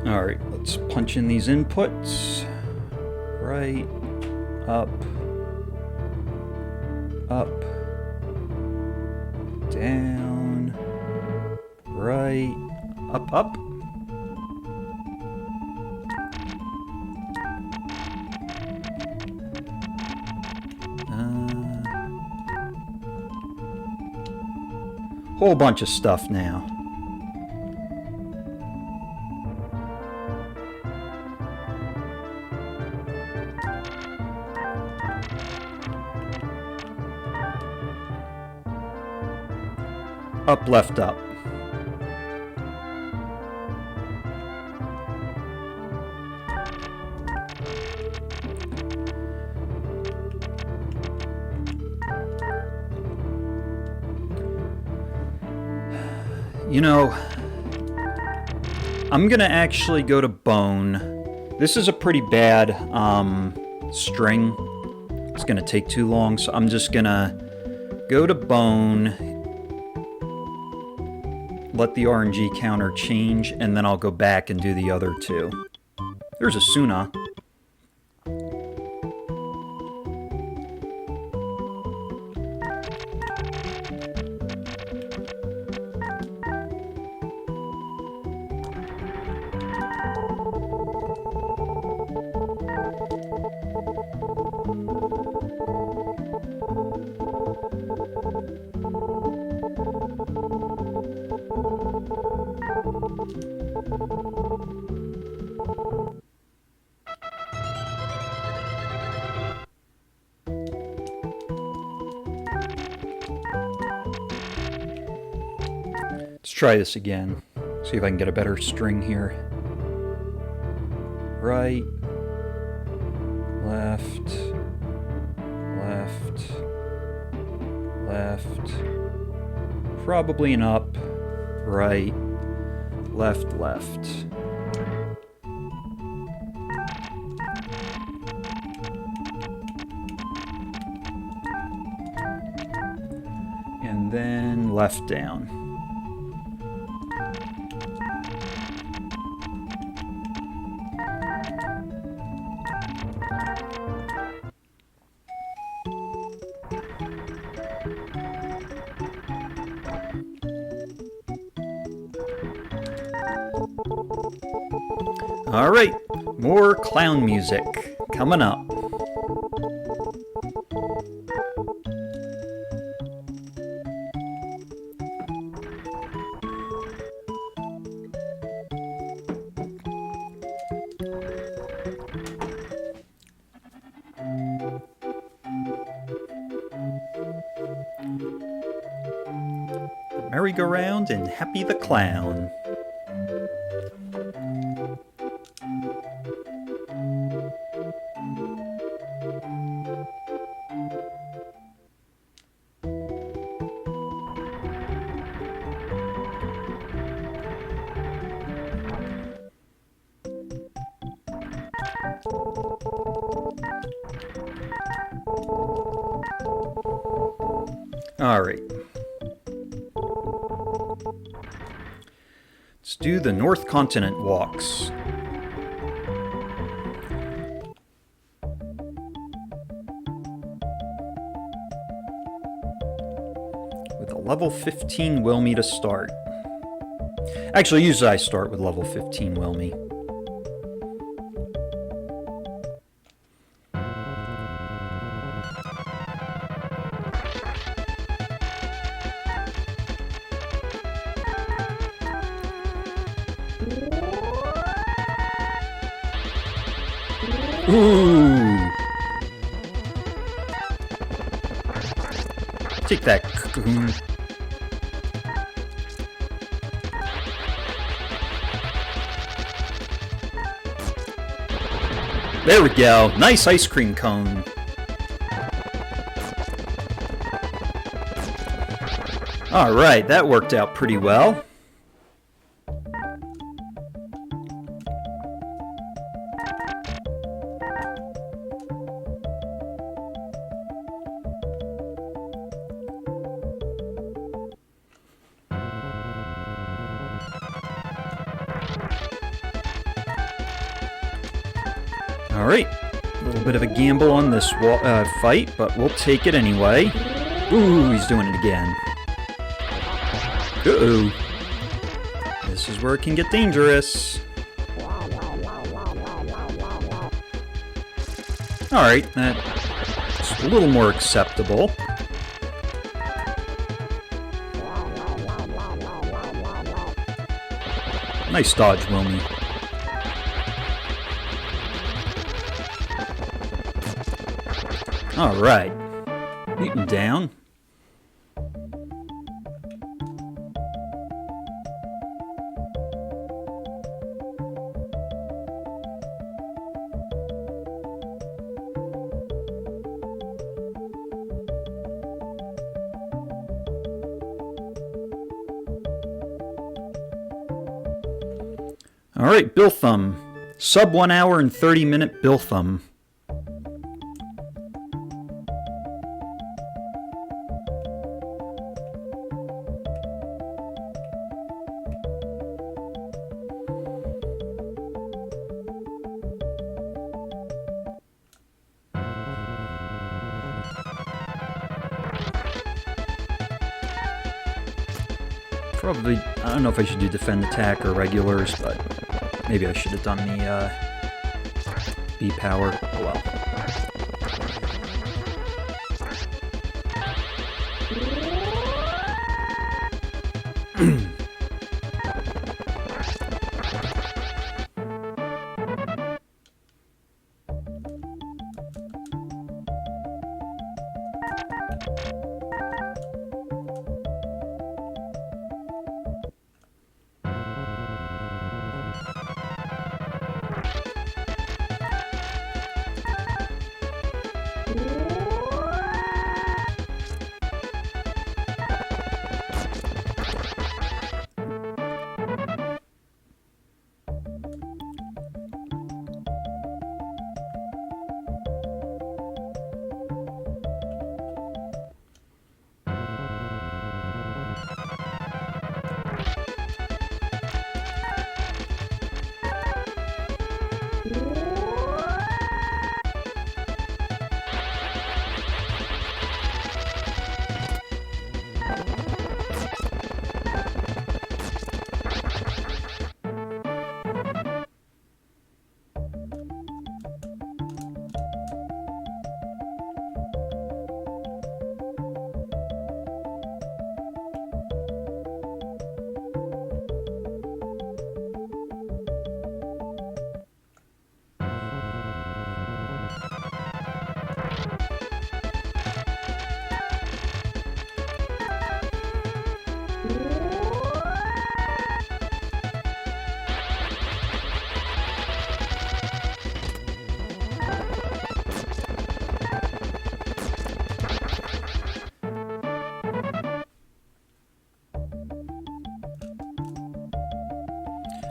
Alright, let's punch in these inputs. Right, up, down, right, up. Whole bunch of stuff now. Up, left, up. You know, I'm gonna actually go to bone. This is a pretty bad string. It's gonna take too long, so I'm just gonna go to bone, let the RNG counter change, and then I'll go back and do the other two. There's Esuna. Let's try this again. See if I can get a better string here. Right, left, left, left, probably an up, right, left, left. And then left down. Alright, more clown music coming up. Merry-go-round and Happy the Clown. Alright. Let's do the North Continent walks. With a level 15 Wilme to start. Actually, usually I start with level 15 Wilme. Ooh! Take that, cocoon. There we go. Nice ice cream cone. Alright, that worked out pretty well. Alright, a little bit of a gamble on this fight, but we'll take it anyway. Ooh, he's doing it again. Uh-oh. This is where it can get dangerous. Alright, that's a little more acceptable. Nice dodge, Wilme. Alright. Beaten down. Alright, Bill Thumb. Sub 1 hour and 30-minute Bill Thumb. Probably, I don't know if I should do defend attack or regulars, but maybe I should have done the B power. Oh well.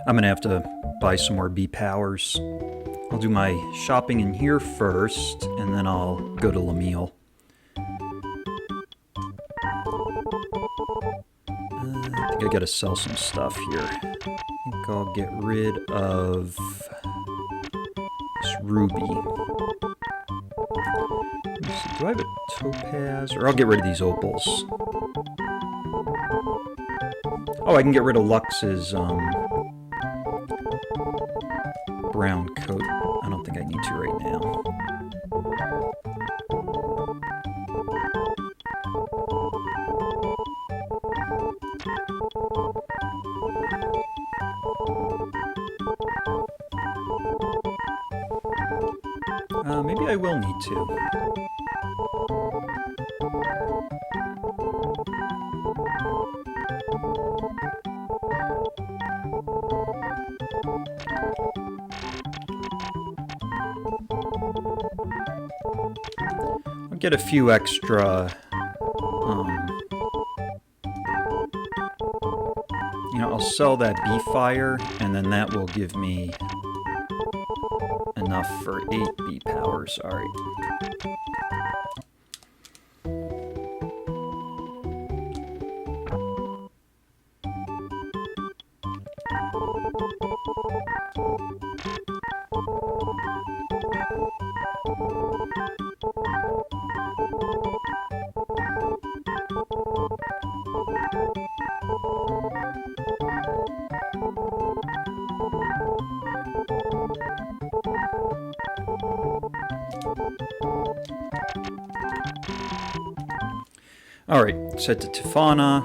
I'm gonna have to buy some more B powers. I'll do my shopping in here first, and then I'll go to Lamille. I think I gotta sell some stuff here. I think I'll get rid of this ruby. Let me see, do I have a topaz? Or I'll get rid of these opals. Oh, I can get rid of Lux's brown coat. I don't think I need to right now. Maybe I will need to. I'll get a few extra, you know, I'll sell that bee fire, and then that will give me enough for 8 bee powers. Alright. Alright, let's head to Tefana.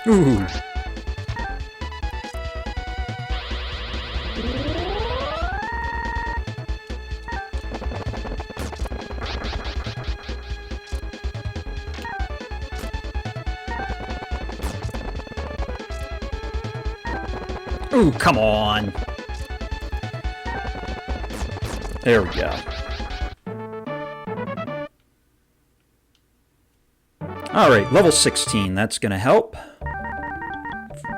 Ooh. Ooh, come on. There we go. Alright, level 16, that's gonna help.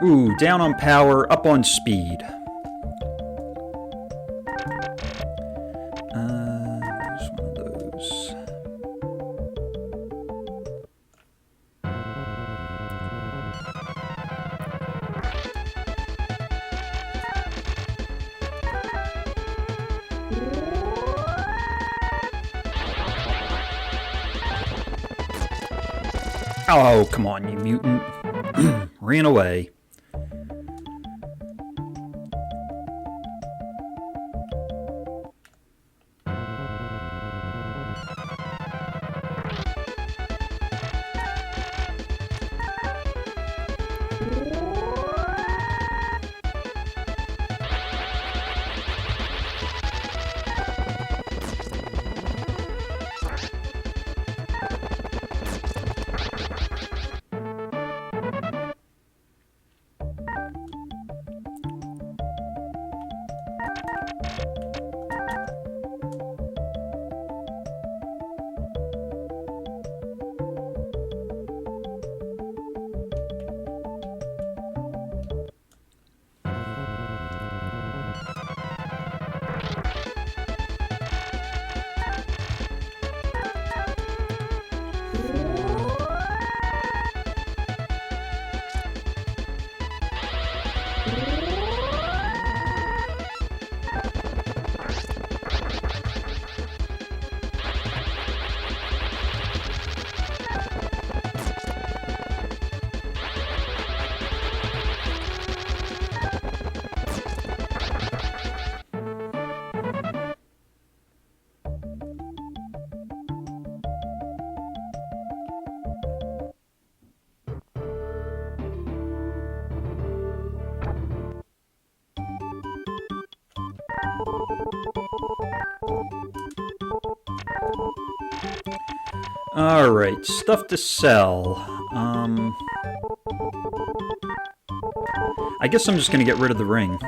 Ooh, down on power, up on speed. There's one of those. Oh, come on, you mutant. Ran away. Alright, stuff to sell. I guess I'm just gonna get rid of the ring.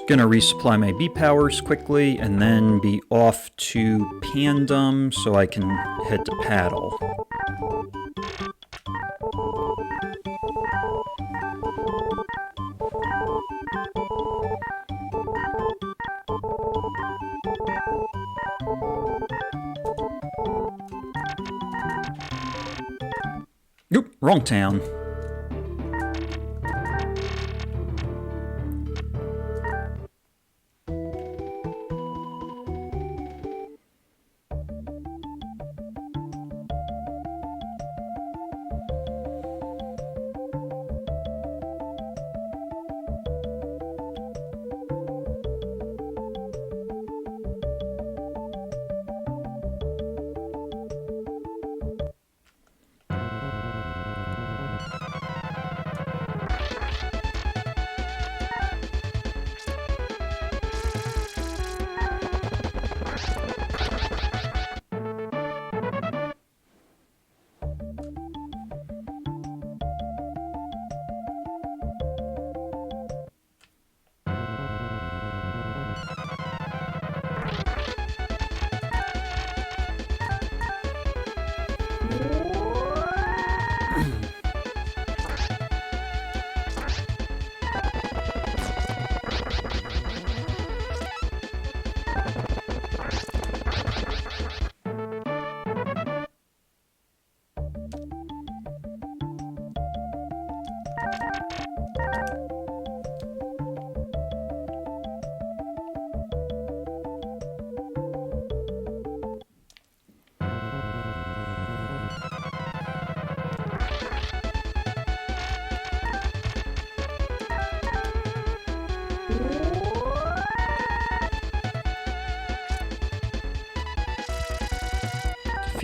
Gonna resupply my B powers quickly and then be off to Pandum so I can head to Paddle. Oop, wrong town.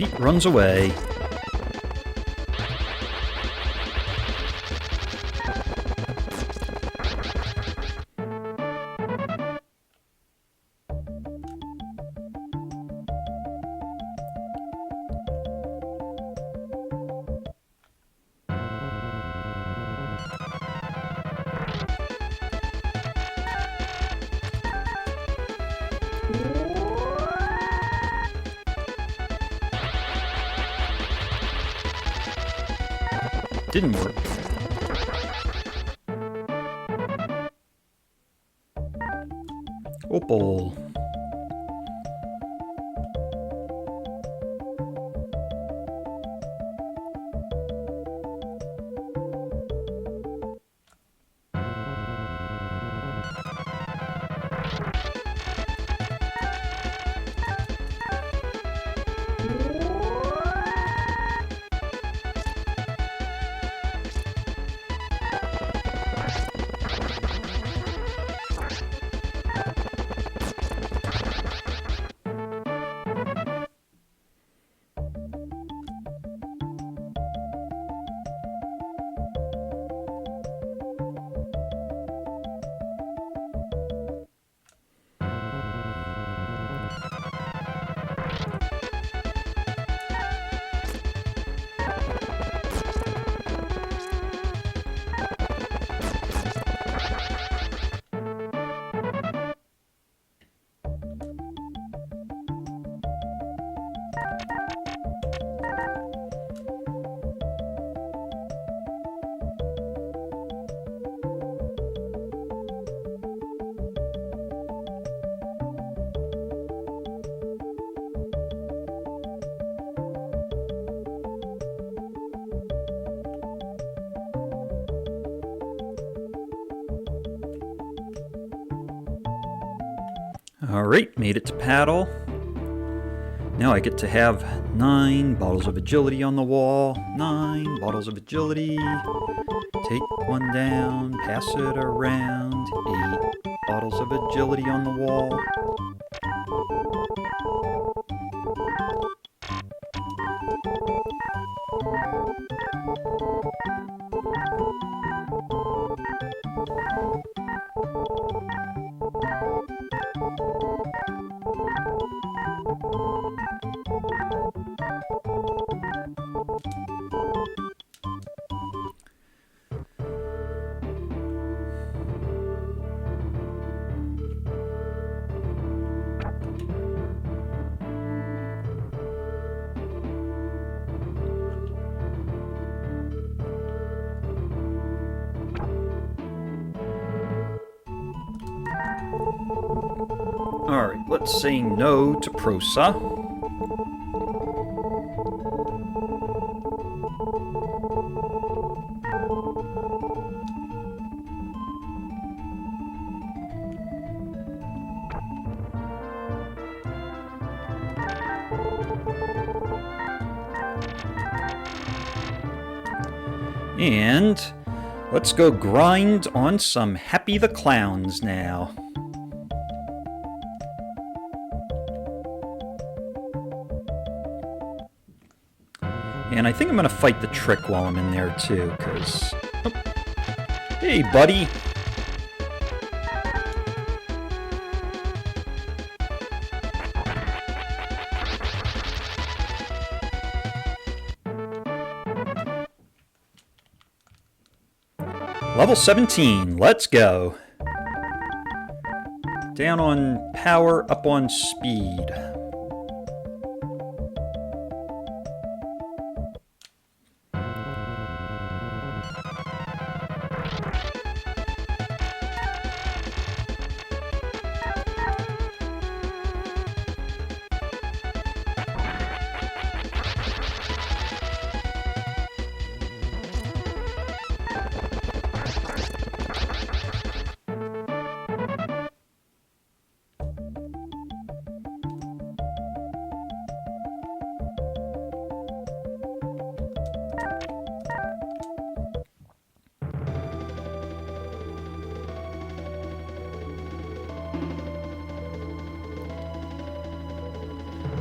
Feet runs away. Didn't work. Opal. Alright, made it to paddle. Now I get to have 9 bottles of agility on the wall. 9 bottles of agility. Take one down, pass it around. 8 bottles of agility on the wall. Alright, let's say no to Prosa. And let's go grind on some Happy the Clowns now. And I think I'm going to fight the trick while I'm in there too, because... Oh. Hey, buddy! Level 17, let's go! Down on power, up on speed.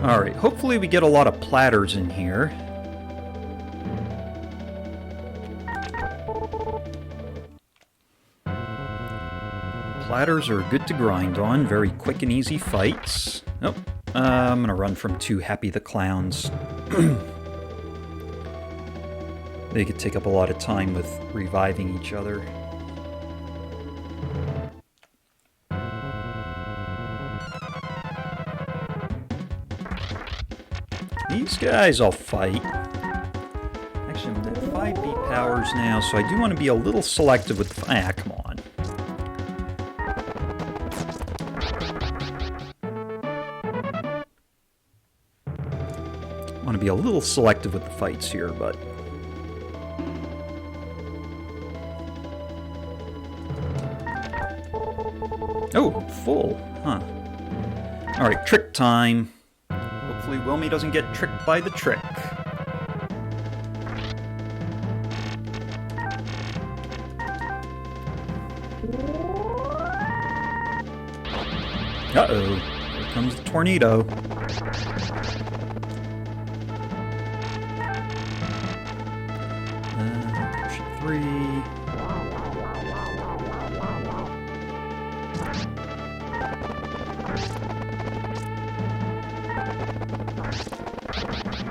Alright, hopefully we get a lot of platters in here. Platters are good to grind on, very quick and easy fights. Oh, I'm gonna run from 2 Happy the Clowns. They could take up a lot of time with reviving each other. These guys I'll fight. Actually, I'm at 5B powers now, so I do want to be a little selective with the... Ah, come on. I want to be a little selective with the fights here, but... Oh, full. Huh. Alright, trick time. Hopefully Wilme doesn't get tricked by the trick. Uh-oh. Here comes the tornado. Push it 3.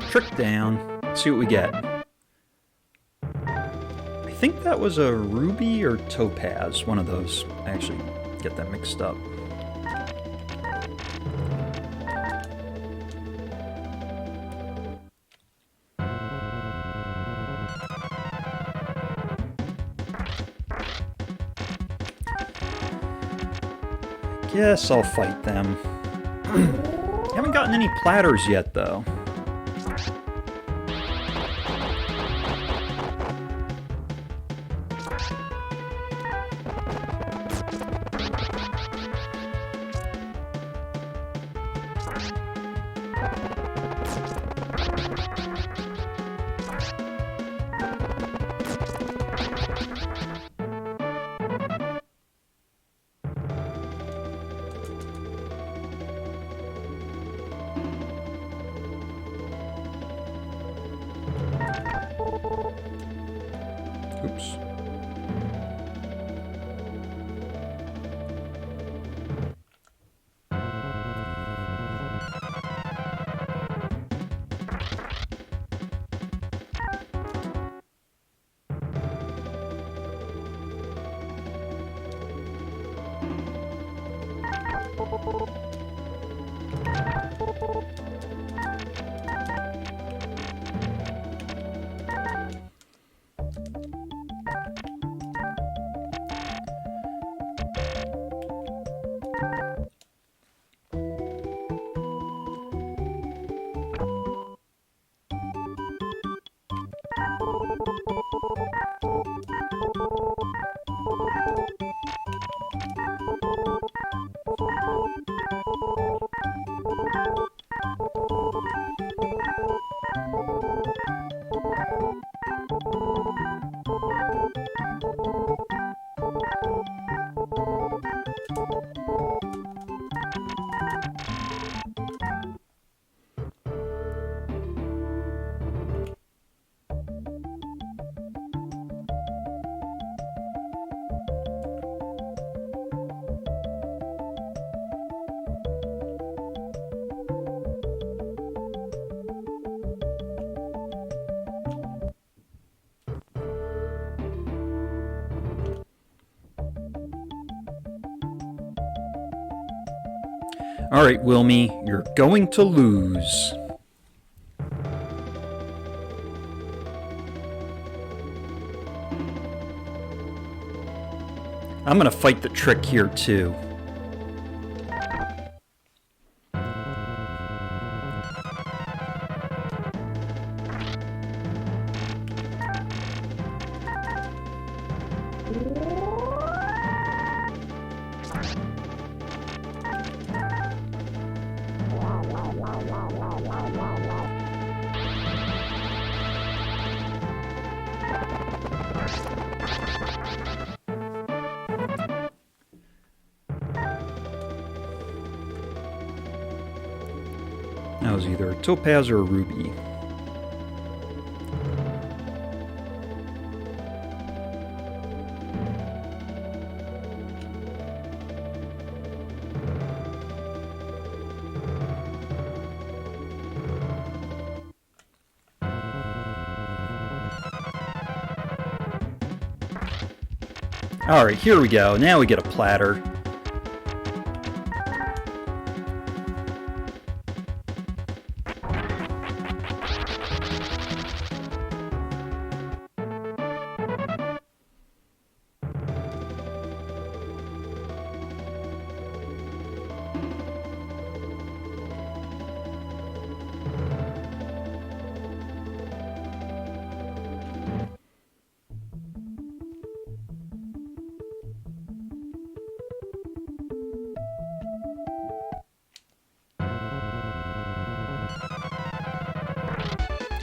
Trick down. Let's see what we get. I think that was a ruby or topaz. One of those. I actually get that mixed up. Guess I'll fight them. Haven't gotten any platters yet, though. Oops. All right, Wilme, you're going to lose. I'm going to fight the trick here, too. That was either a topaz or a ruby. Alright, here we go. Now we get a platter.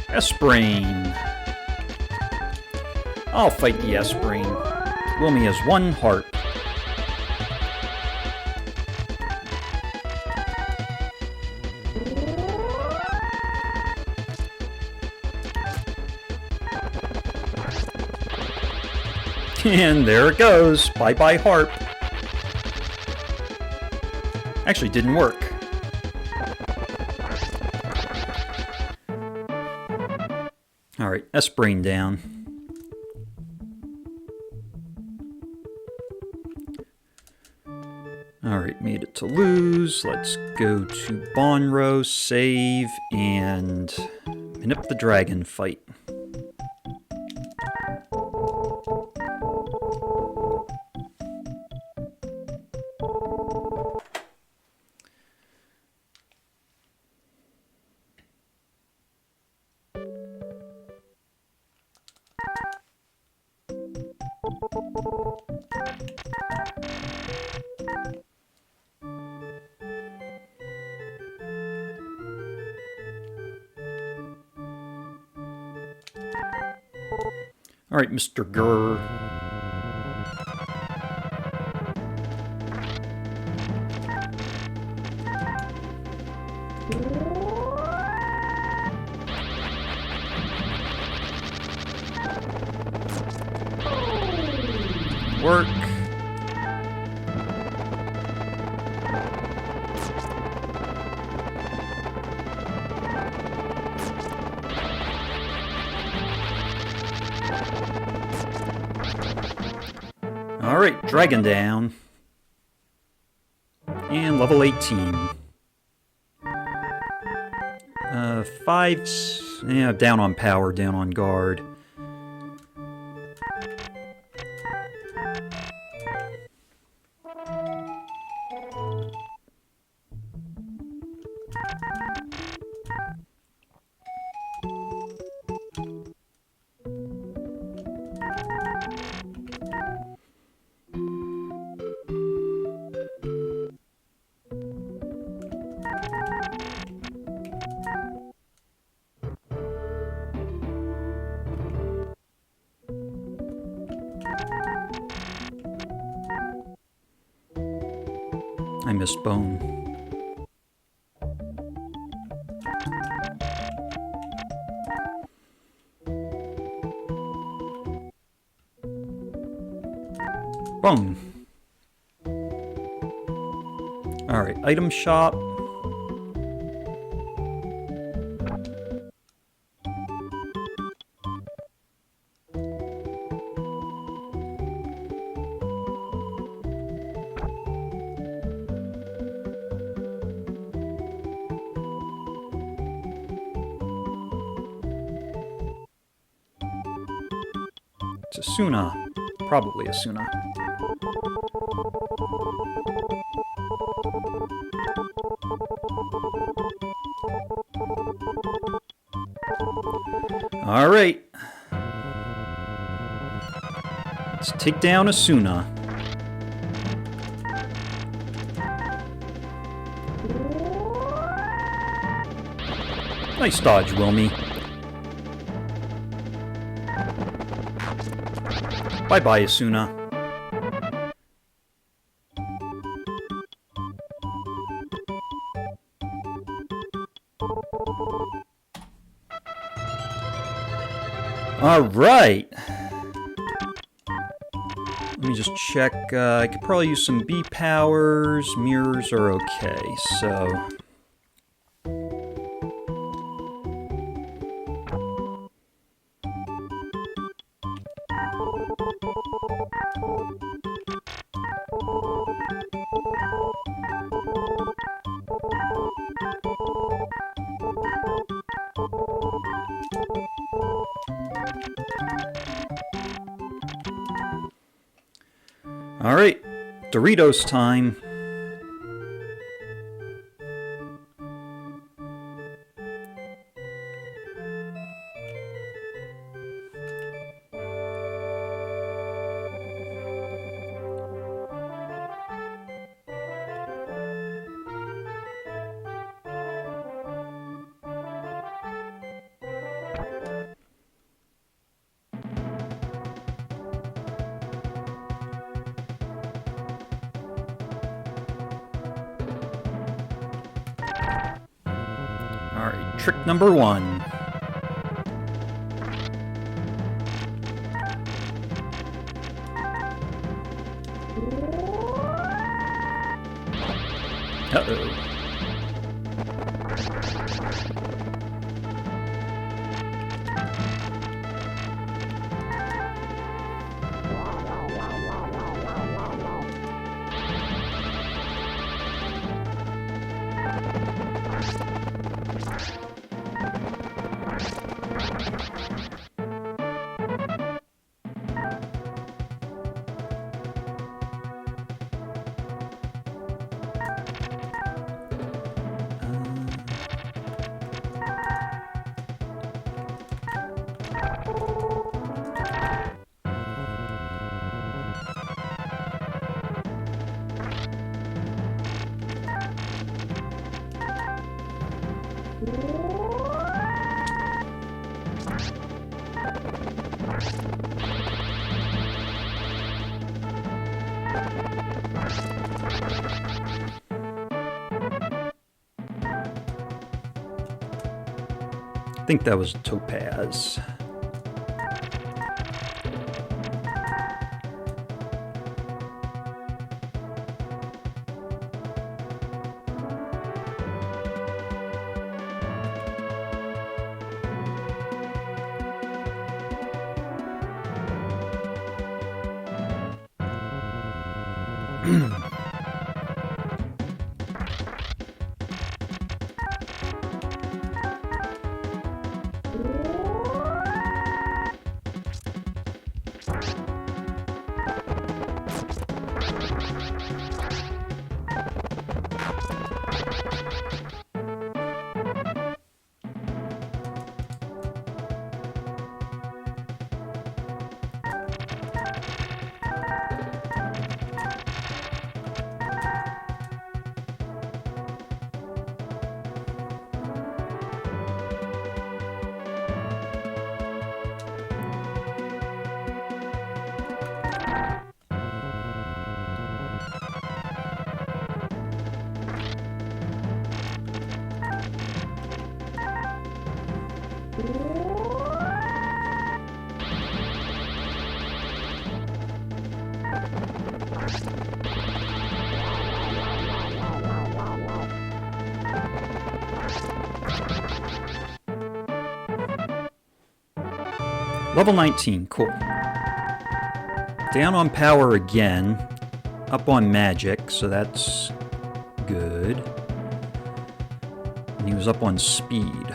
S-Brain. I'll fight the S-Brain. Wilme has 1 heart. And there it goes. Bye-bye harp. Actually, didn't work. Alright, S-Brain down. Alright, made it to lose. Let's go to Bonro, save, and manip the dragon fight. All right, Mr. Gurr. work. Alright, dragon down. And level 18. 5, yeah, down on power, down on guard. I missed Bone. Bone. Alright, item shop. It's Esuna. Probably Esuna. Alright. Let's take down Esuna. Nice dodge, Wilme. Bye-bye, Esuna. Alright. Let me just check. I could probably use some B powers. Mirrors are okay, so... Alright, Doritos time. Trick number 1. Uh-oh. I think that was Topaz. Level 19, cool. Down on power again. Up on magic, so that's good. And he was up on speed.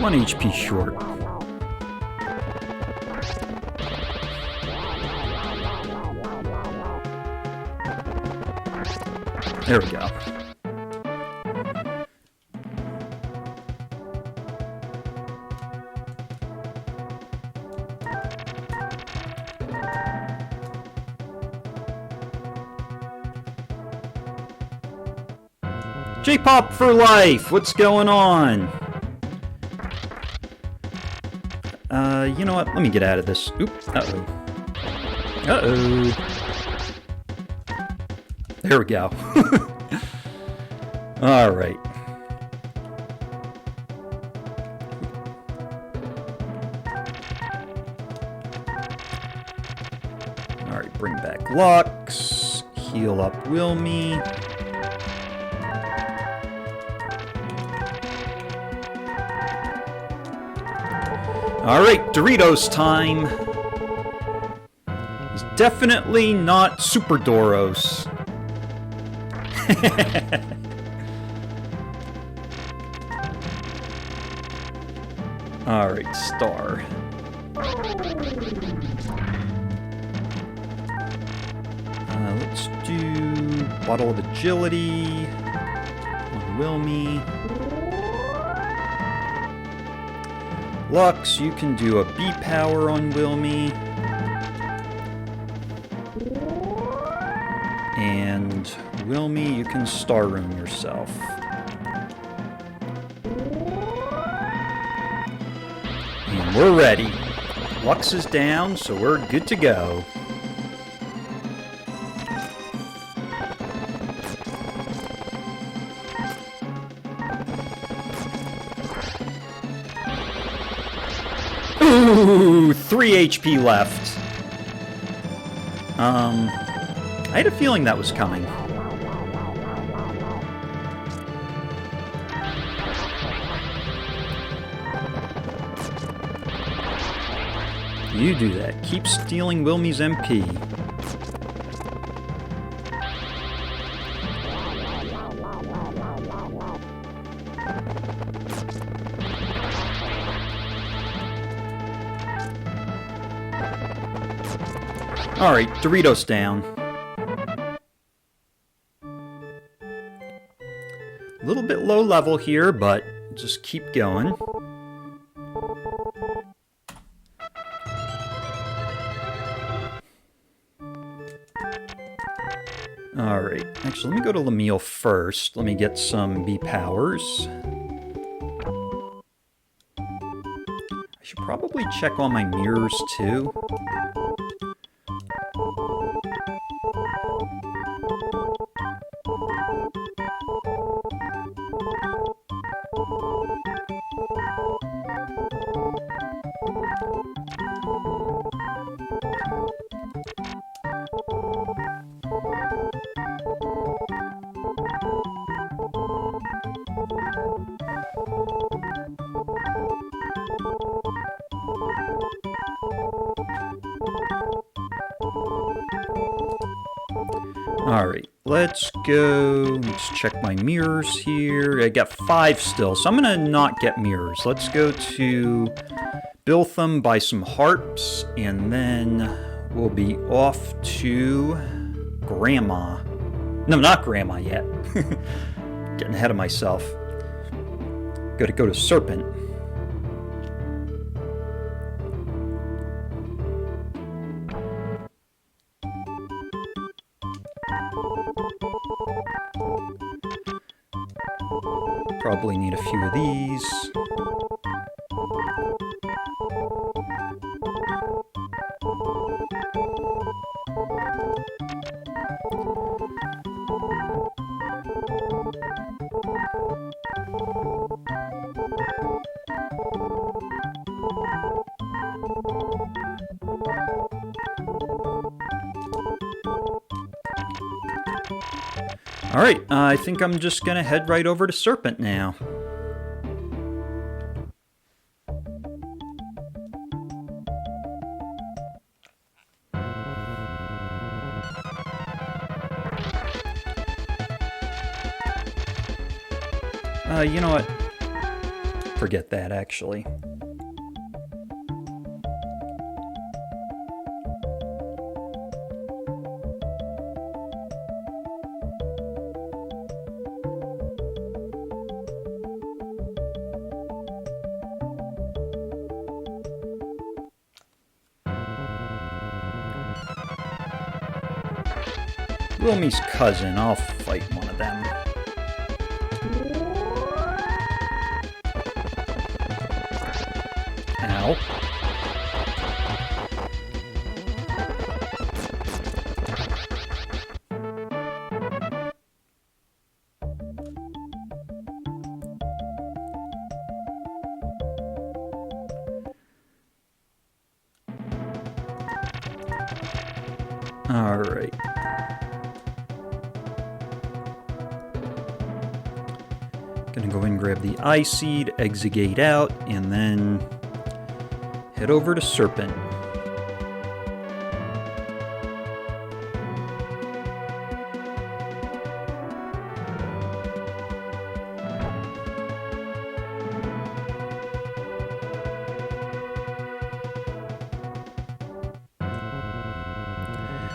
One HP short. There we go. J-pop for life! What's going on? You know what? Let me get out of this. Oop. Uh-oh. Uh-oh. There we go. All right. All right, bring back Lux. Heal up Wilme. Alright, Doritos time. He's definitely not Super Doros. Alright, star. Let's do Bottle of Agility on Wilme. Lux, you can do a B power on Wilme. And Wilme, you can Star Rune yourself. And we're ready. Lux is down, so we're good to go. Ooh, 3 HP left. I had a feeling that was coming. You do that. Keep stealing Wilme's MP. Alright, Doritos down. A little bit low level here, but just keep going. Alright, actually let me go to Lamille first. Let me get some B powers. I should probably check on my mirrors too. Alright, let's go. Let's check my mirrors here. I got 5 still, so I'm gonna not get mirrors. Let's go to Biltham, buy some harps, and then we'll be off to Grandma. No, not Grandma yet. Getting ahead of myself. Gotta go to Serpent. Probably need a few of these. Alright, I think I'm just gonna head right over to Serpent now. You know what? Forget that, actually. Wilme's cousin, I'll fight one of them. Ow. All right. Gonna go in and grab the eye seed, exegate out, and then head over to Serpent.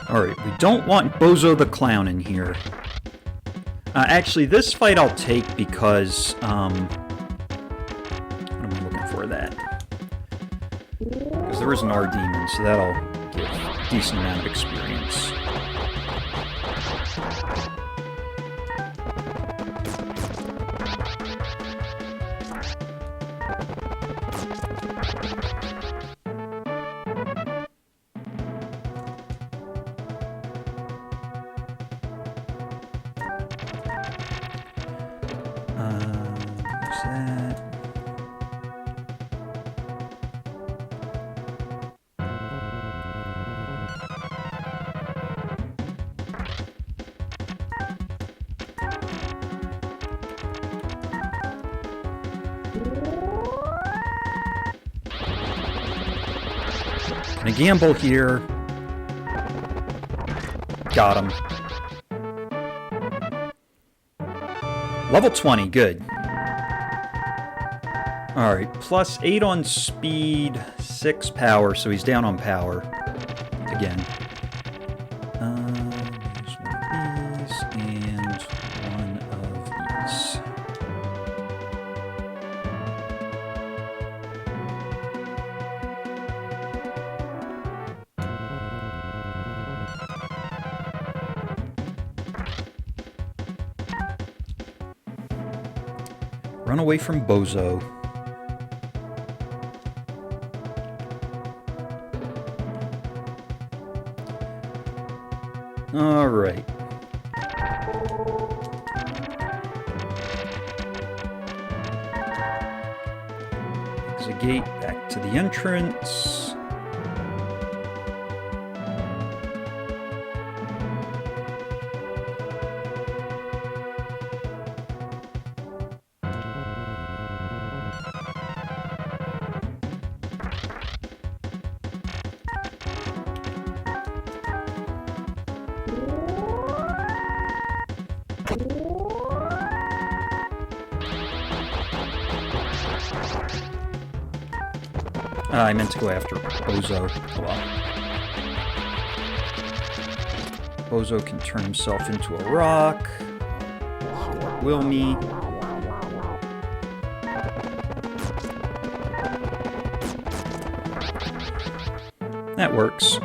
Alright, we don't want Bozo the Clown in here. Actually, this fight I'll take because, what am I looking for that? Because there is an R-Demon, so that'll give a decent amount of experience. Gonna gamble here. Got him. Level 20, good. Alright, plus 8 on speed, 6 power, so he's down on power. Again. There's one of these, and one of these. Run away from Bozo. All right. Exit gate back to the entrance. I meant to go after Bozo. Oh well. Bozo can turn himself into a rock. Wilme. That works.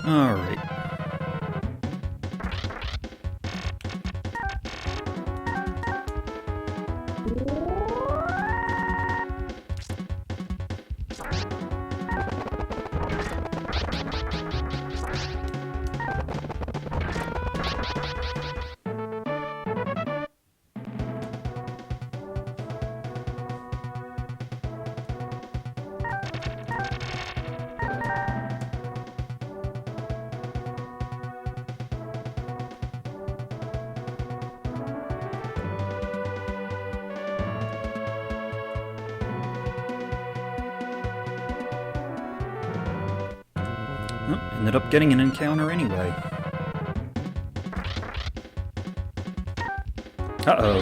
All right. Ended up getting an encounter anyway. Uh-oh.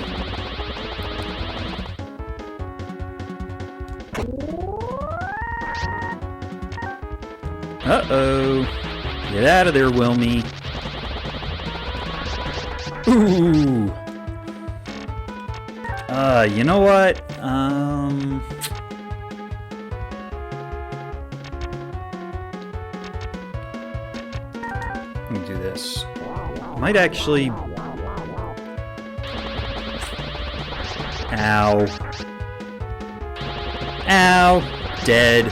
Uh-oh. Get out of there, Wilme. Ooh. You know what? Let me do this. Might actually... Ow. Ow! Dead.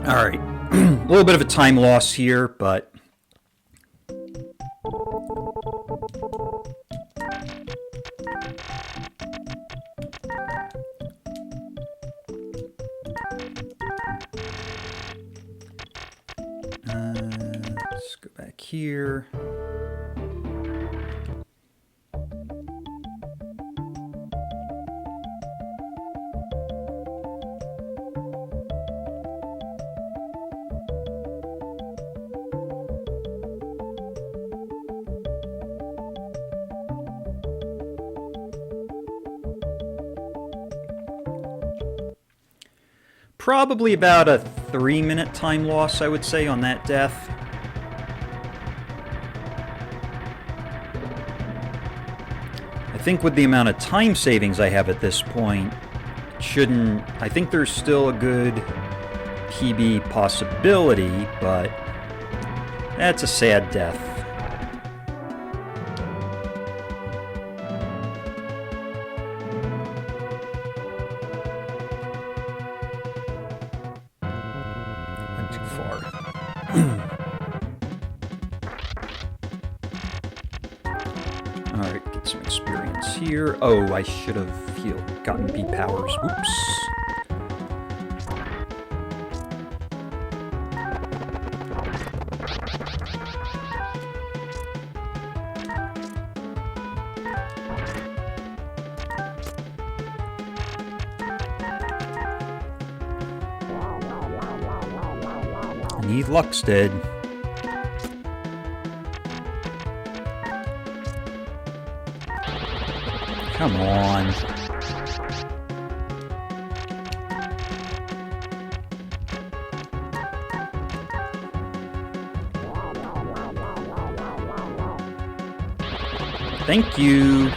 Alright. A little bit of a time loss here, but... let's go back here. Probably about a 3-minute time loss, I would say, on that death. I think with the amount of time savings I have at this point, I think there's still a good PB possibility, but that's a sad death. Alright, get some experience here. Oh, I should have gotten B powers. Oops. I need Luck's dead. Come on. Thank you.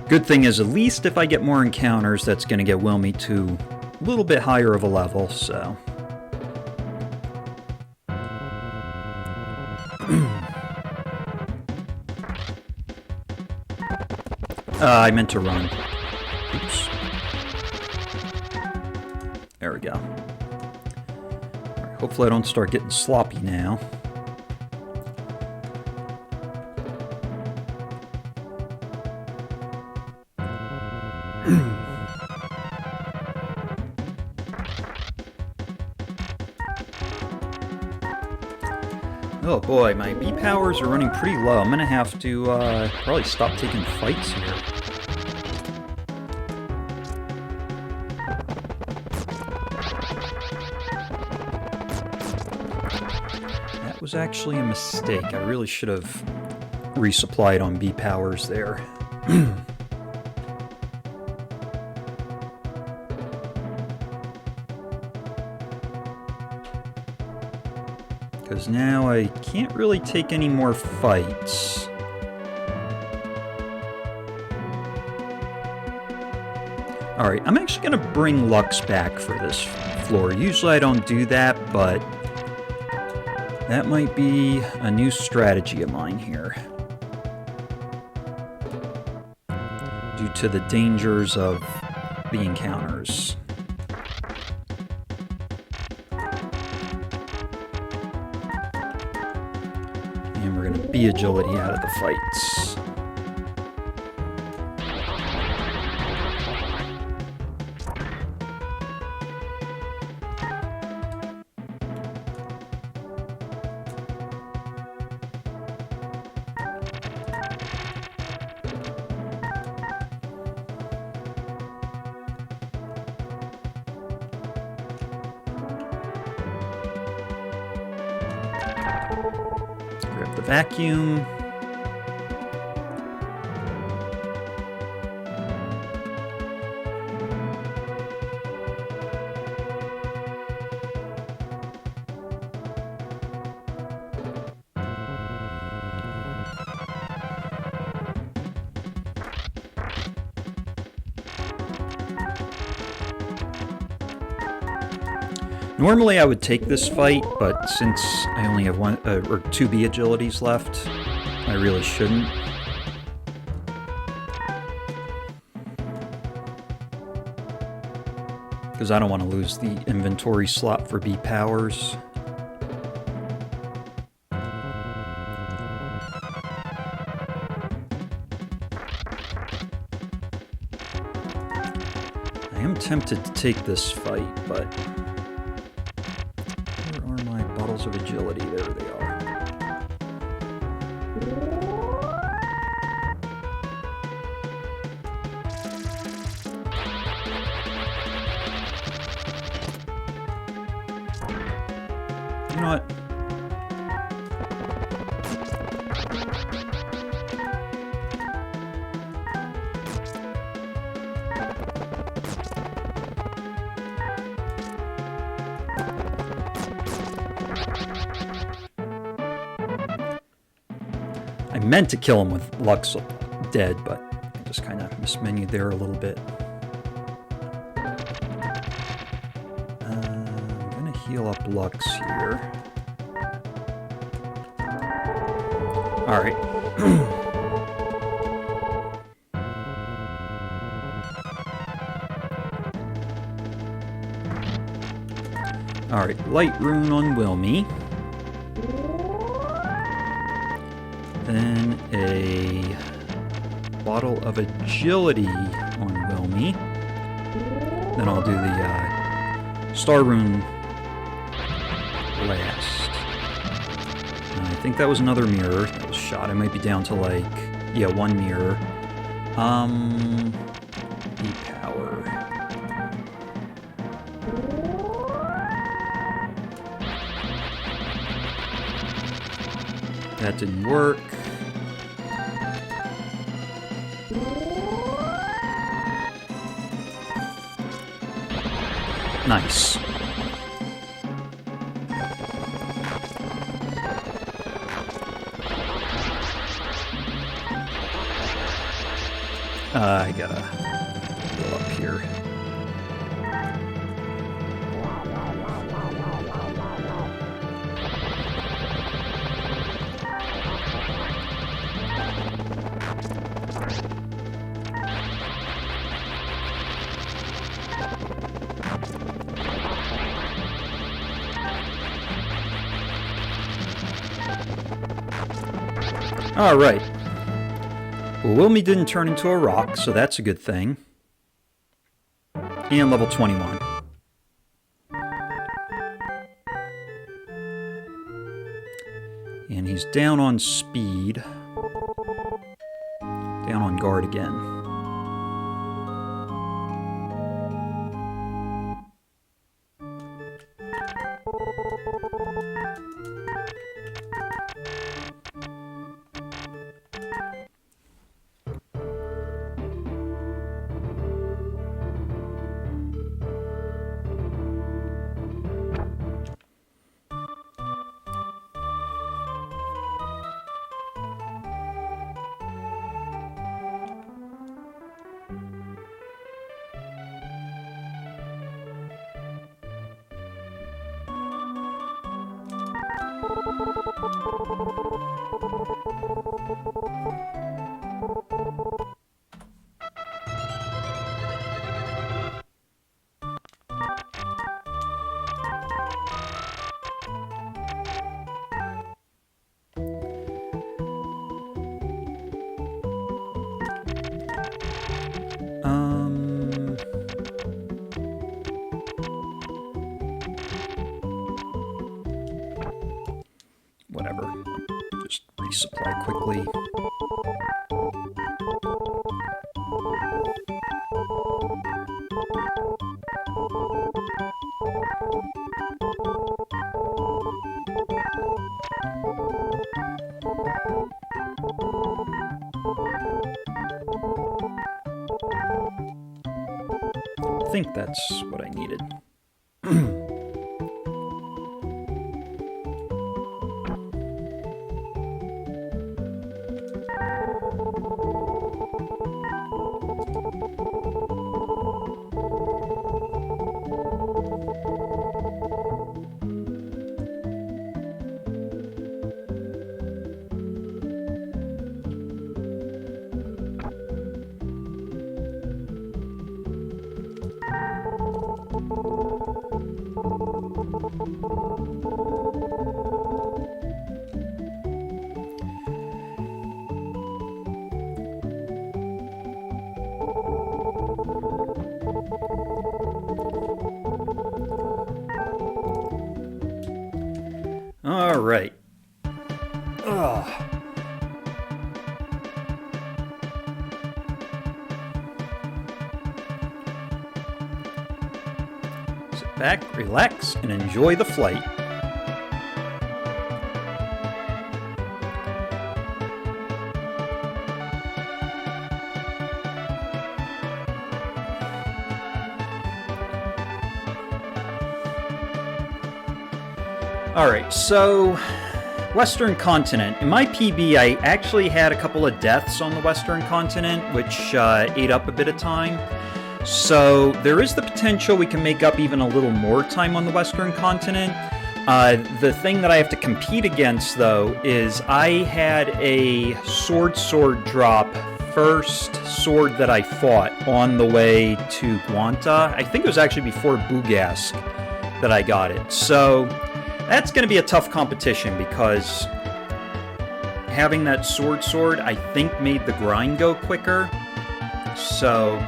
Good thing is, at least if I get more encounters, that's going to get Wilme to a little bit higher of a level, so... I meant to run. Oops. There we go. Right, hopefully I don't start getting sloppy now. Oh boy, my B powers are running pretty low. I'm gonna have to probably stop taking fights here. That was actually a mistake. I really should have resupplied on B powers there. Because now I can't really take any more fights. Alright, I'm actually going to bring Lux back for this floor. Usually I don't do that, but that might be a new strategy of mine here. Due to the dangers of the encounters. And we're going to be agility out of the fights. Grab the vacuum. Normally I would take this fight, but since I only have one or 2B agilities left, I really shouldn't. Because I don't want to lose the inventory slot for B powers. I am tempted to take this fight, but where are my bottles of agility? There they are. You know what? I meant to kill him with Lux dead, but I just kind of mismenued there a little bit. I'm going to heal up Lux here. Alright. Alright, Light Rune on Wilme. Then a bottle of agility on Wilme. Then I'll do the Star Rune last. And I think that was another mirror that was shot. I might be down to like, yeah, 1 mirror. E-power. That didn't work. Nice. I gotta go up here. All right. Well, Wilme didn't turn into a rock, so that's a good thing. And level 21. And he's down on speed. Down on guard again. Whatever. Just resupply quickly. I think that's what I needed. Ugh. Sit back, relax, and enjoy the flight. Alright, so Western Continent. In my PB, I actually had a couple of deaths on the Western Continent, which ate up a bit of time. So there is the potential we can make up even a little more time on the Western Continent. The thing that I have to compete against, though, is I had a sword drop first sword that I fought on the way to Guanta. I think it was actually before Bugask that I got it. So that's going to be a tough competition because having that sword, I think, made the grind go quicker. So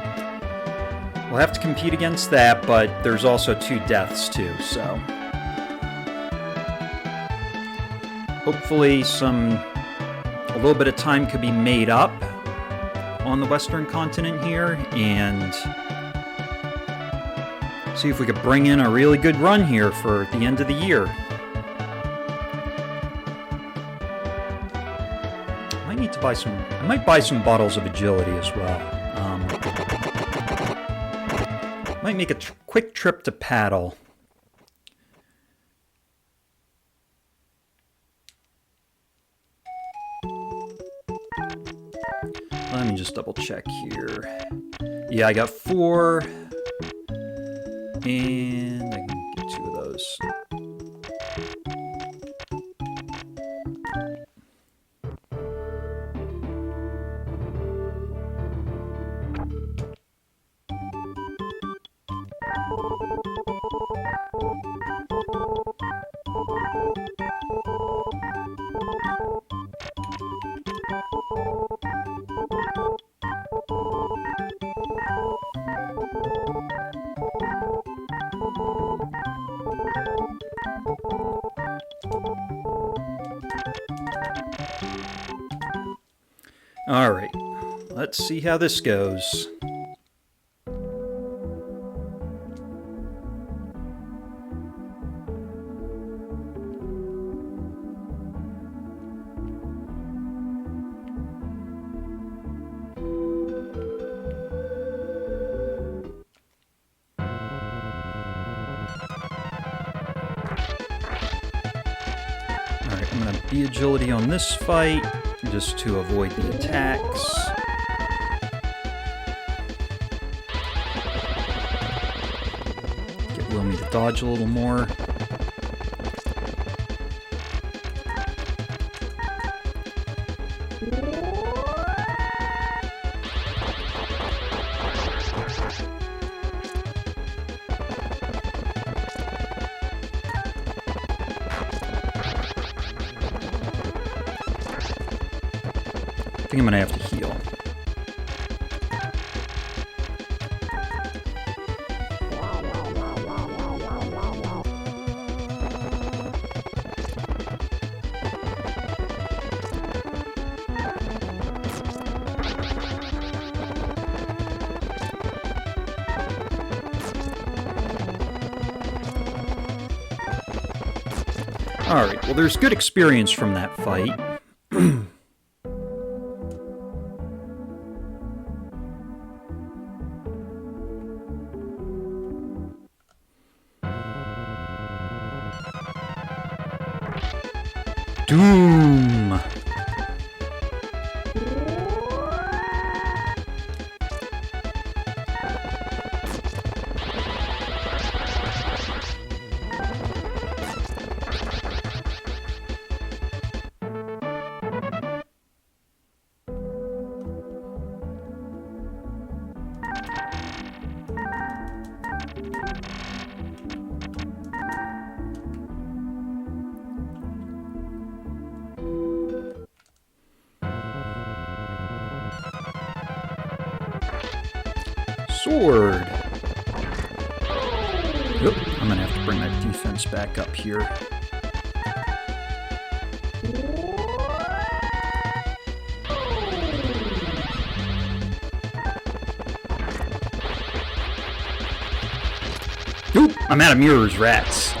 we'll have to compete against that, but there's also 2 deaths too, so hopefully a little bit of time could be made up on the Western Continent here and see if we could bring in a really good run here for the end of the year. I might buy some bottles of agility as well. Might make a quick trip to paddle. Let me just double check here. Yeah, I got 4. And I can get 2 of those. Alright, let's see how this goes. Alright, I'm going to be agility on this fight, just to avoid the attacks. Get Wilme to dodge a little more. I think I'm gonna have to heal. Alright, well there's good experience from that fight. Doom! Sword. Yep, I'm gonna have to bring that defense back up here. I'm out of mirrors, rats.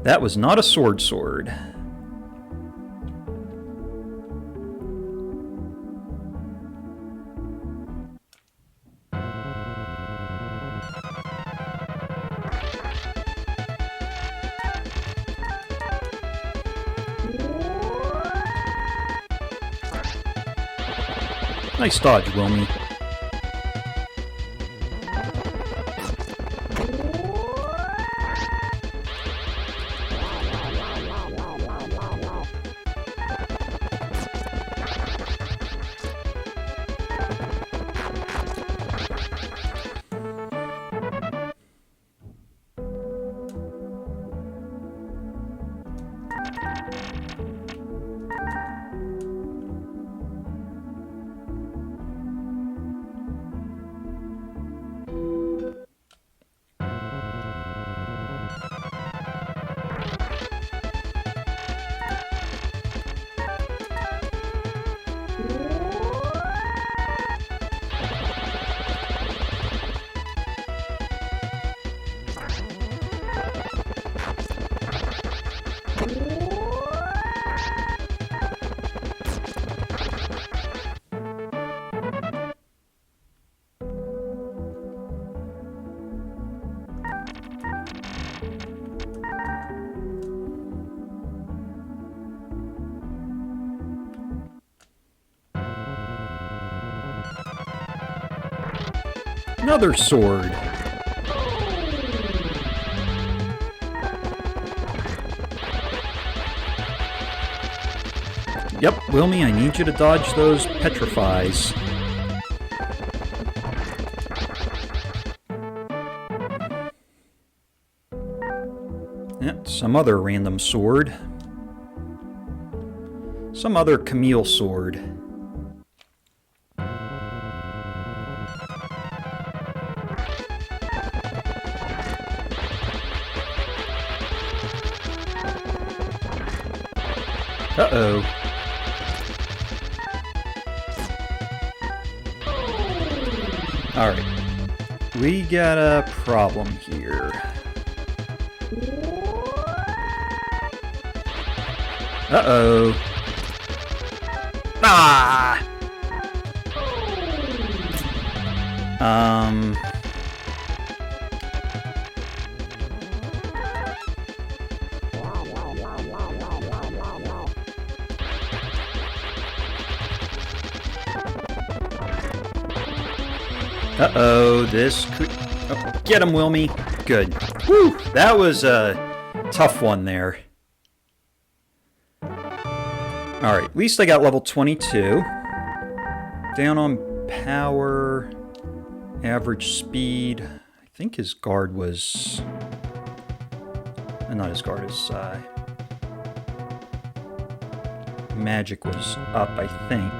That was not a sword. Nice dodge, Wilme. Another sword. Yep, Wilme, I need you to dodge those petrifies. Yep, some other random sword. Some other Kamil sword. Uh-oh. Alright. We got a problem here. Uh-oh. Ah! Uh-oh, this could... Oh, get him, Wilme. Good. Whew, that was a tough one there. Alright, at least I got level 22. Down on power, average speed. I think his guard was... not his guard, his magic was up, I think.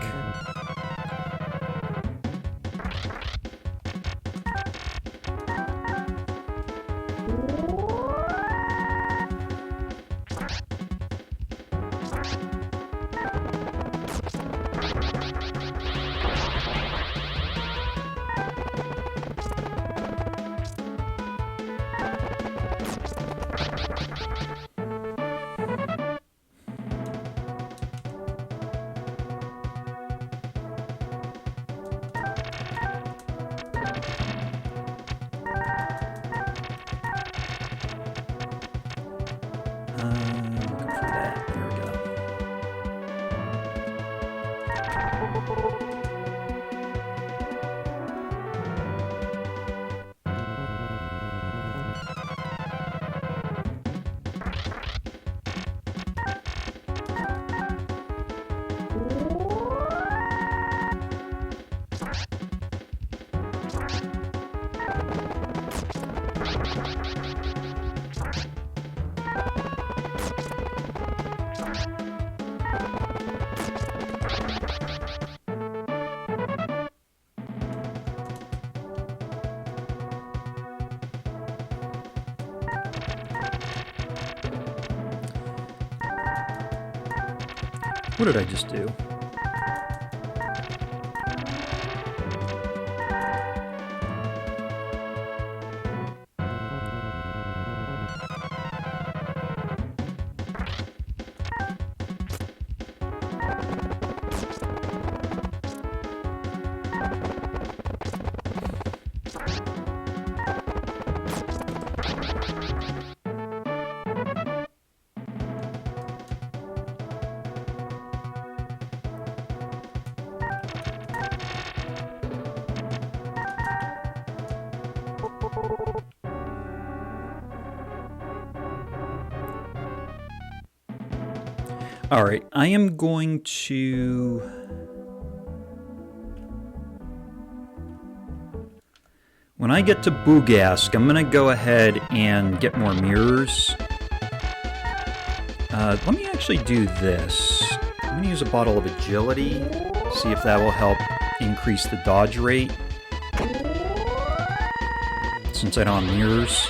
What did I just do? Alright, I am going to... When I get to Bugask, I'm going to go ahead and get more mirrors. Let me actually do this. I'm going to use a bottle of agility, see if that will help increase the dodge rate. Since I don't have mirrors.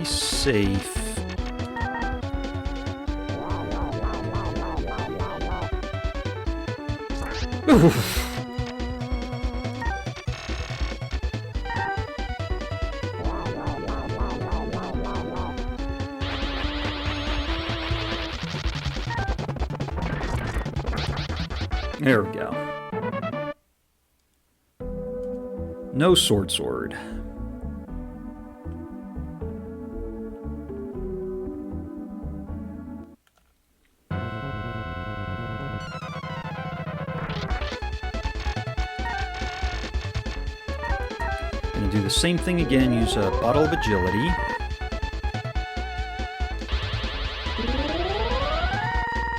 Safe. Oof. There we go. No sword. Do the same thing again, use a bottle of agility.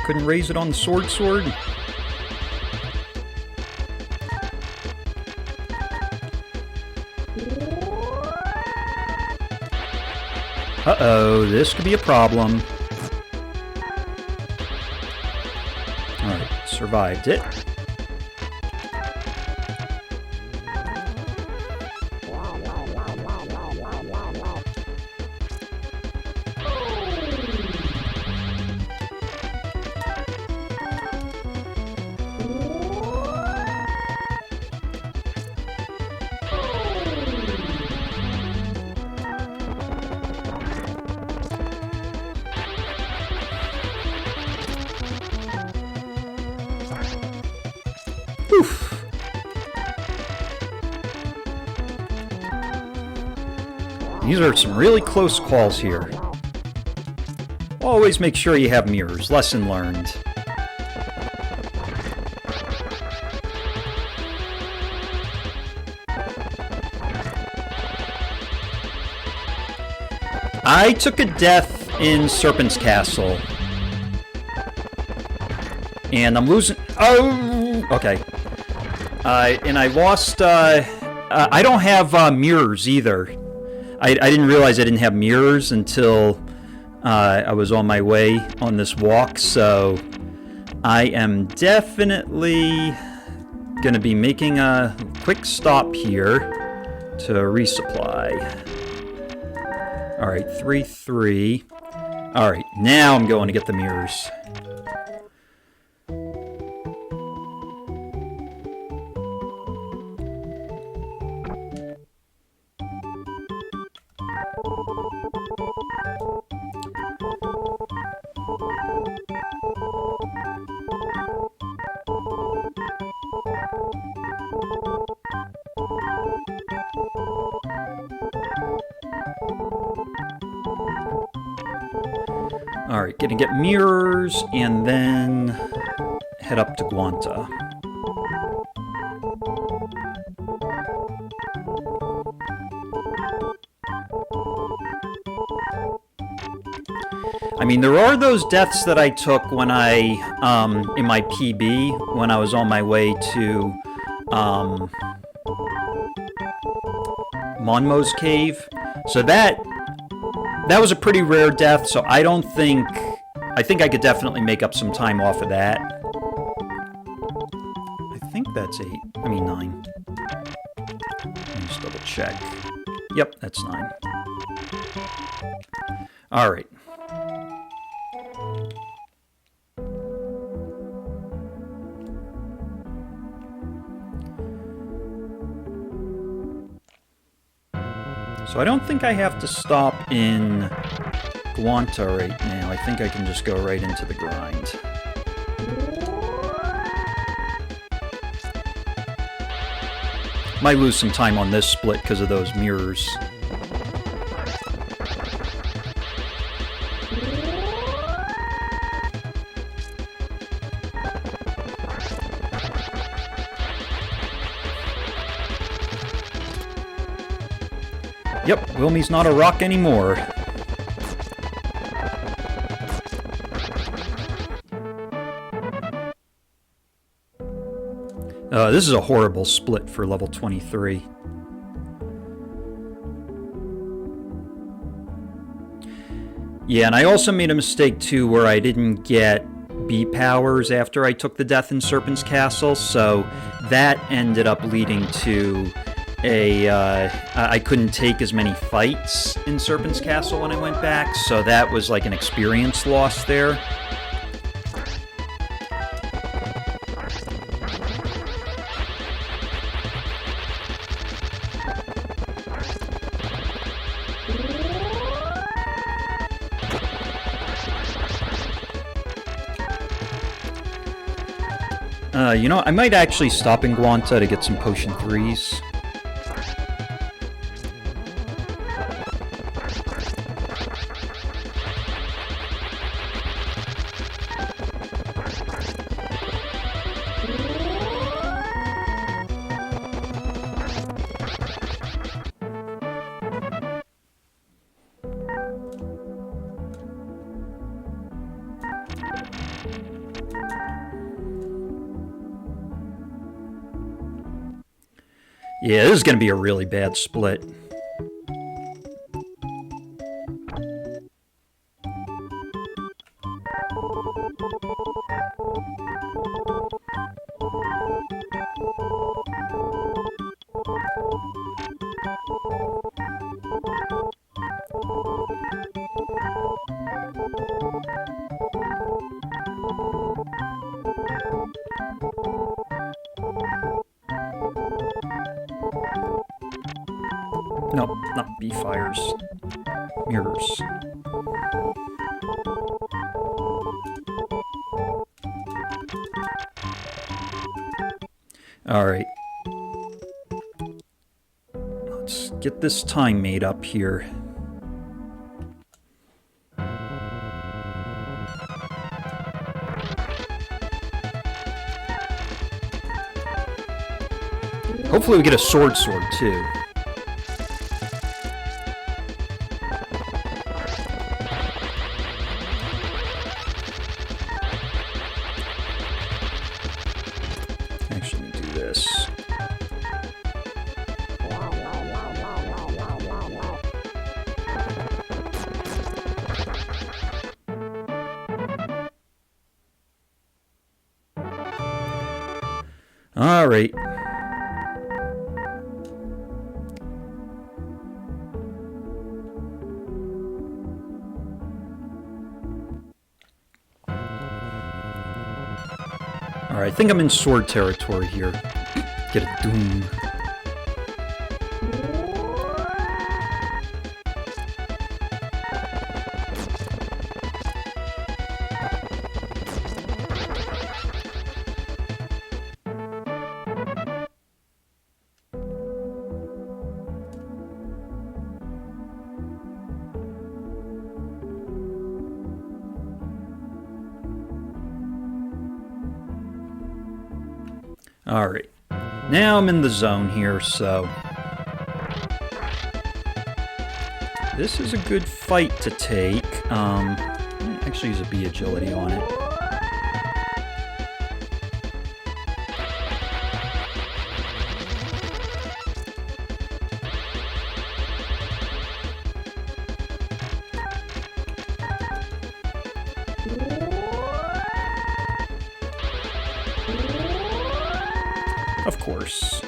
Couldn't raise it on the sword. Uh-oh, this could be a problem. Alright, survived it. Oof. These are some really close calls here. Always make sure you have mirrors. Lesson learned. I took a death in Serpent's Castle. And I'm losing... Oh! Okay. And I lost... I don't have mirrors either. I didn't realize I didn't have mirrors until I was on my way on this walk, so I am definitely going to be making a quick stop here to resupply. Alright, 3-3. Alright, now I'm going to get the mirrors. Alright, gonna get mirrors and then head up to Guanta. I mean, there are those deaths that I took when I, in my PB, when I was on my way to, Monmo's cave. So that was a pretty rare death, so I think I could definitely make up some time off of that. I think that's 8. I mean 9. Let me just double check. Yep, that's 9. Alright. So I don't think I have to stop in Guanta right now. I think I can just go right into the grind. Might lose some time on this split because of those mirrors. Yep, Wilme's not a rock anymore. This is a horrible split for level 23. Yeah, and I also made a mistake too where I didn't get B powers after I took the death in Serpent's Castle, so that ended up leading to I couldn't take as many fights in Serpent's Castle when I went back, so that was like an experience loss there. You know, I might actually stop in Guanta to get some Potion 3s. Yeah, this is going to be a really bad split. No, not B-fires. Mirrors. Alright. Let's get this time made up here. Hopefully we get a sword too. All right. All right, I think I'm in sword territory here. Get a doom. Alright, now I'm in the zone here, so this is a good fight to take. I actually use a B agility on it. Of course.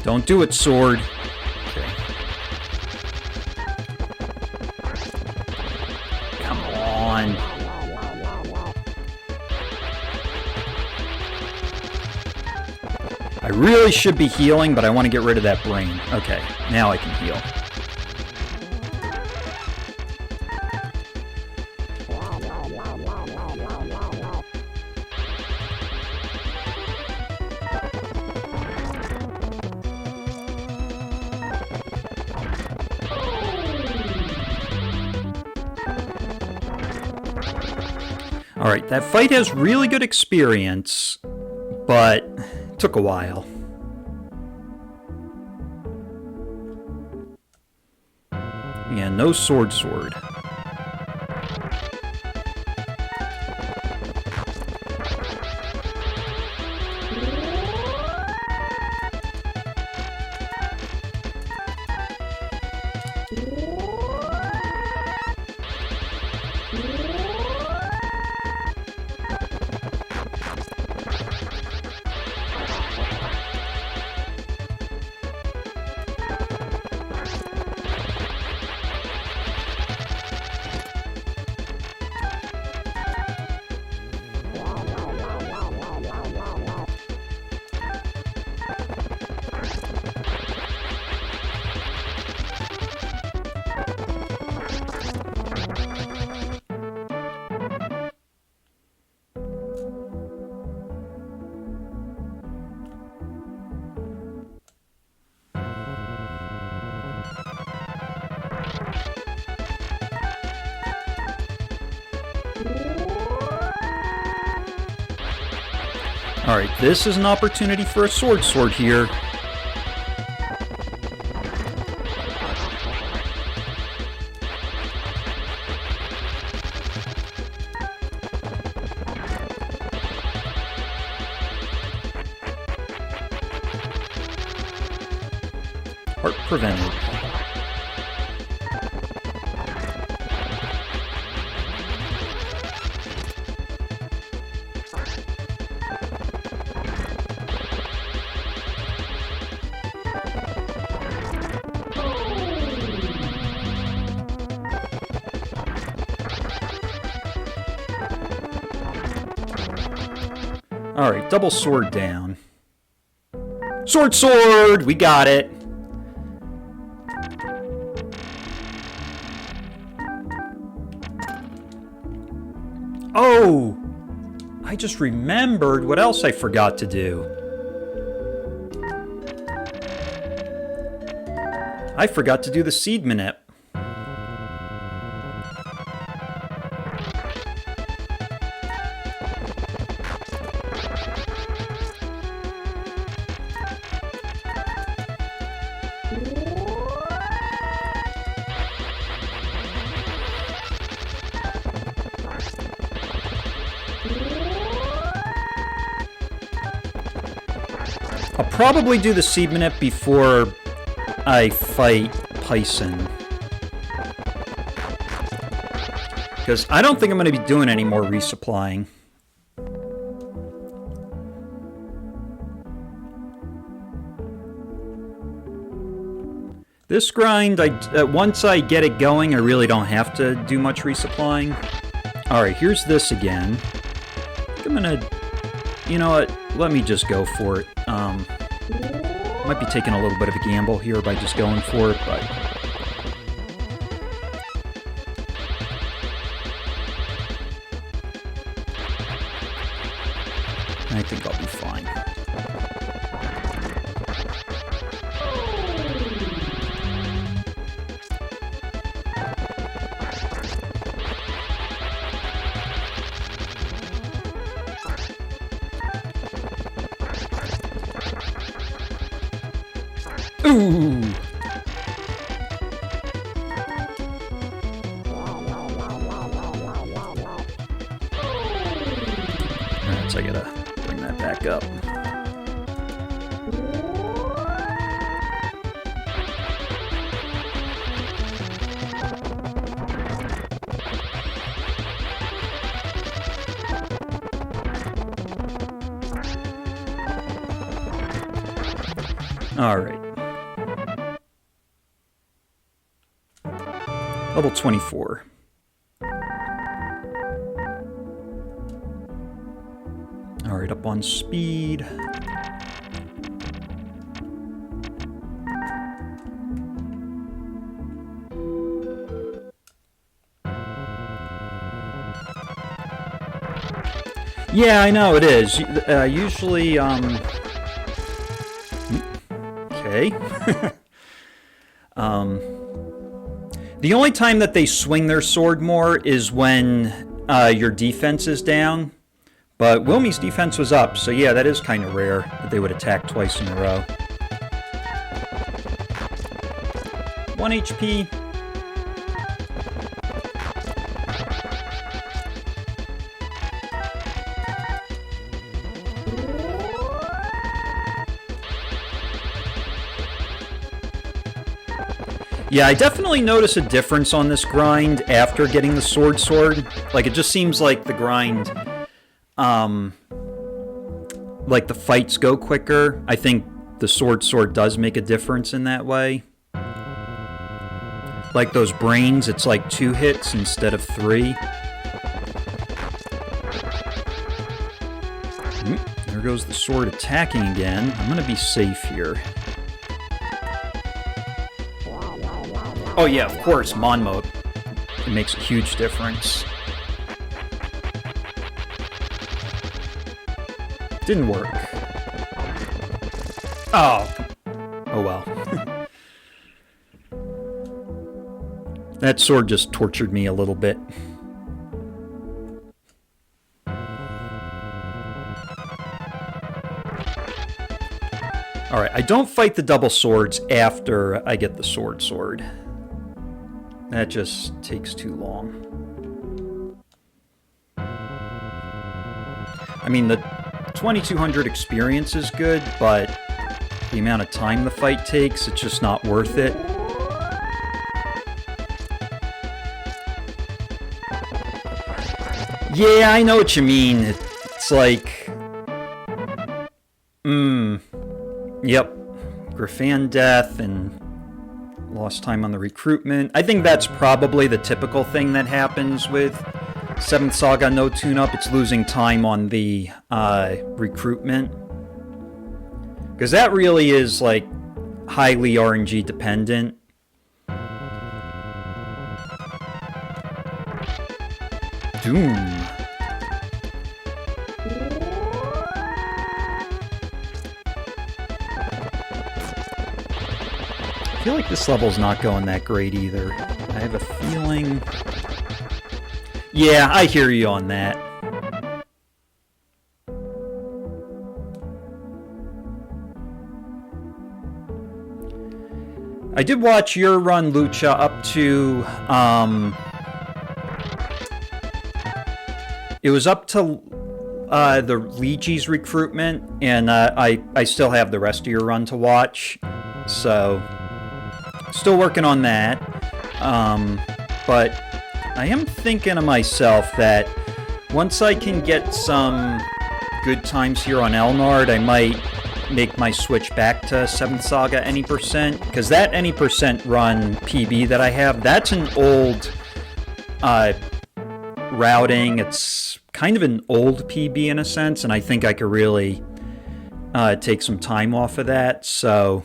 Don't do it, sword. Okay. Come on. I really should be healing, but I want to get rid of that brain. Okay, now I can heal. Alright, that fight has really good experience, but it took a while. Yeah, no sword. Alright, this is an opportunity for a sword here. Heart prevented. Alright, double sword down. Sword! We got it! Oh! I just remembered what else I forgot to do. I forgot to do the seed manip. I'll probably do the seed manip before I fight Pison. Because I don't think I'm going to be doing any more resupplying. This grind, once I get it going, I really don't have to do much resupplying. Alright, here's this again. I'm gonna... You know what? Let me just go for it. Might be taking a little bit of a gamble here by just going for it, but... I think I'll be fine. Ooh! Alright, so I gotta bring that back up. Alright. Level 24. Alright, up on speed. Yeah, I know, it is. Usually, okay. The only time that they swing their sword more is when your defense is down. But Wilme's defense was up, so yeah, that is kind of rare that they would attack twice in a row. 1 HP. Yeah, I definitely notice a difference on this grind after getting the sword. Like, it just seems like the grind, like the fights go quicker. I think the sword does make a difference in that way. Like those brains, it's like 2 hits instead of 3. There goes the sword attacking again. I'm gonna be safe here. Oh yeah, of course, Monmo. It makes a huge difference. Didn't work. Oh. Oh well. That sword just tortured me a little bit. Alright, I don't fight the double swords after I get the sword. That just takes too long. I mean, the 2200 experience is good, but the amount of time the fight takes, it's just not worth it. Yeah, I know what you mean. It's like... Yep. Griffan death and lost time on the recruitment. I think that's probably the typical thing that happens with 7th Saga no tune-up. It's losing time on the recruitment. Because that really is, like, highly RNG dependent. Doom. I feel like this level's not going that great either. I have a feeling... Yeah, I hear you on that. I did watch your run, Lucha, up to... It was up to the Ligi's recruitment, and I still have the rest of your run to watch. So... Still working on that, but I am thinking to myself that once I can get some good times here on Elnard, I might make my switch back to 7th Saga any percent, because that any percent run PB that I have, that's an old routing. It's kind of an old PB in a sense, and I think I could really take some time off of that, so...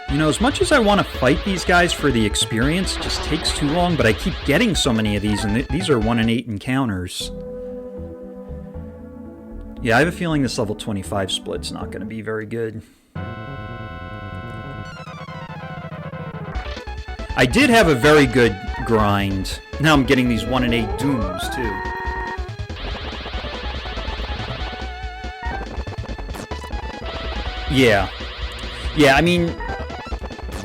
You know, as much as I want to fight these guys for the experience, it just takes too long, but I keep getting so many of these, and these are 1 in 8 encounters. Yeah, I have a feeling this level 25 split's not going to be very good. I did have a very good grind. Now I'm getting these 1 in 8 dooms, too. Yeah. Yeah, I mean...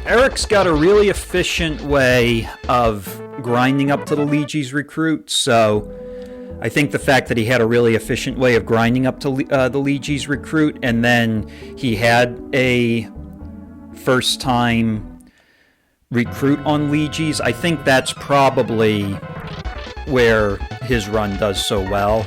Eric's got a really efficient way of grinding up to the Ligi's recruit, so I think the fact that he had a really efficient way of grinding up to the Ligi's recruit, and then he had a first-time recruit on Ligi's, I think that's probably where his run does so well.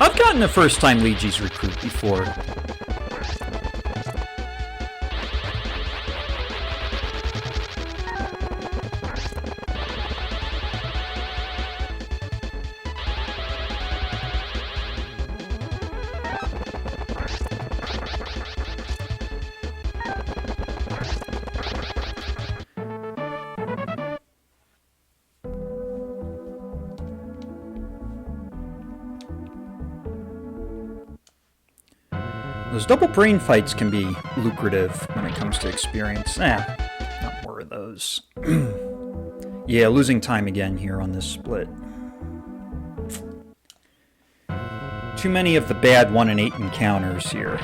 I've gotten a first-time Legis recruit before. Those double brain fights can be lucrative when it comes to experience. Not more of those. Yeah, losing time again here on this split. Too many of the bad 1 in 8 encounters here.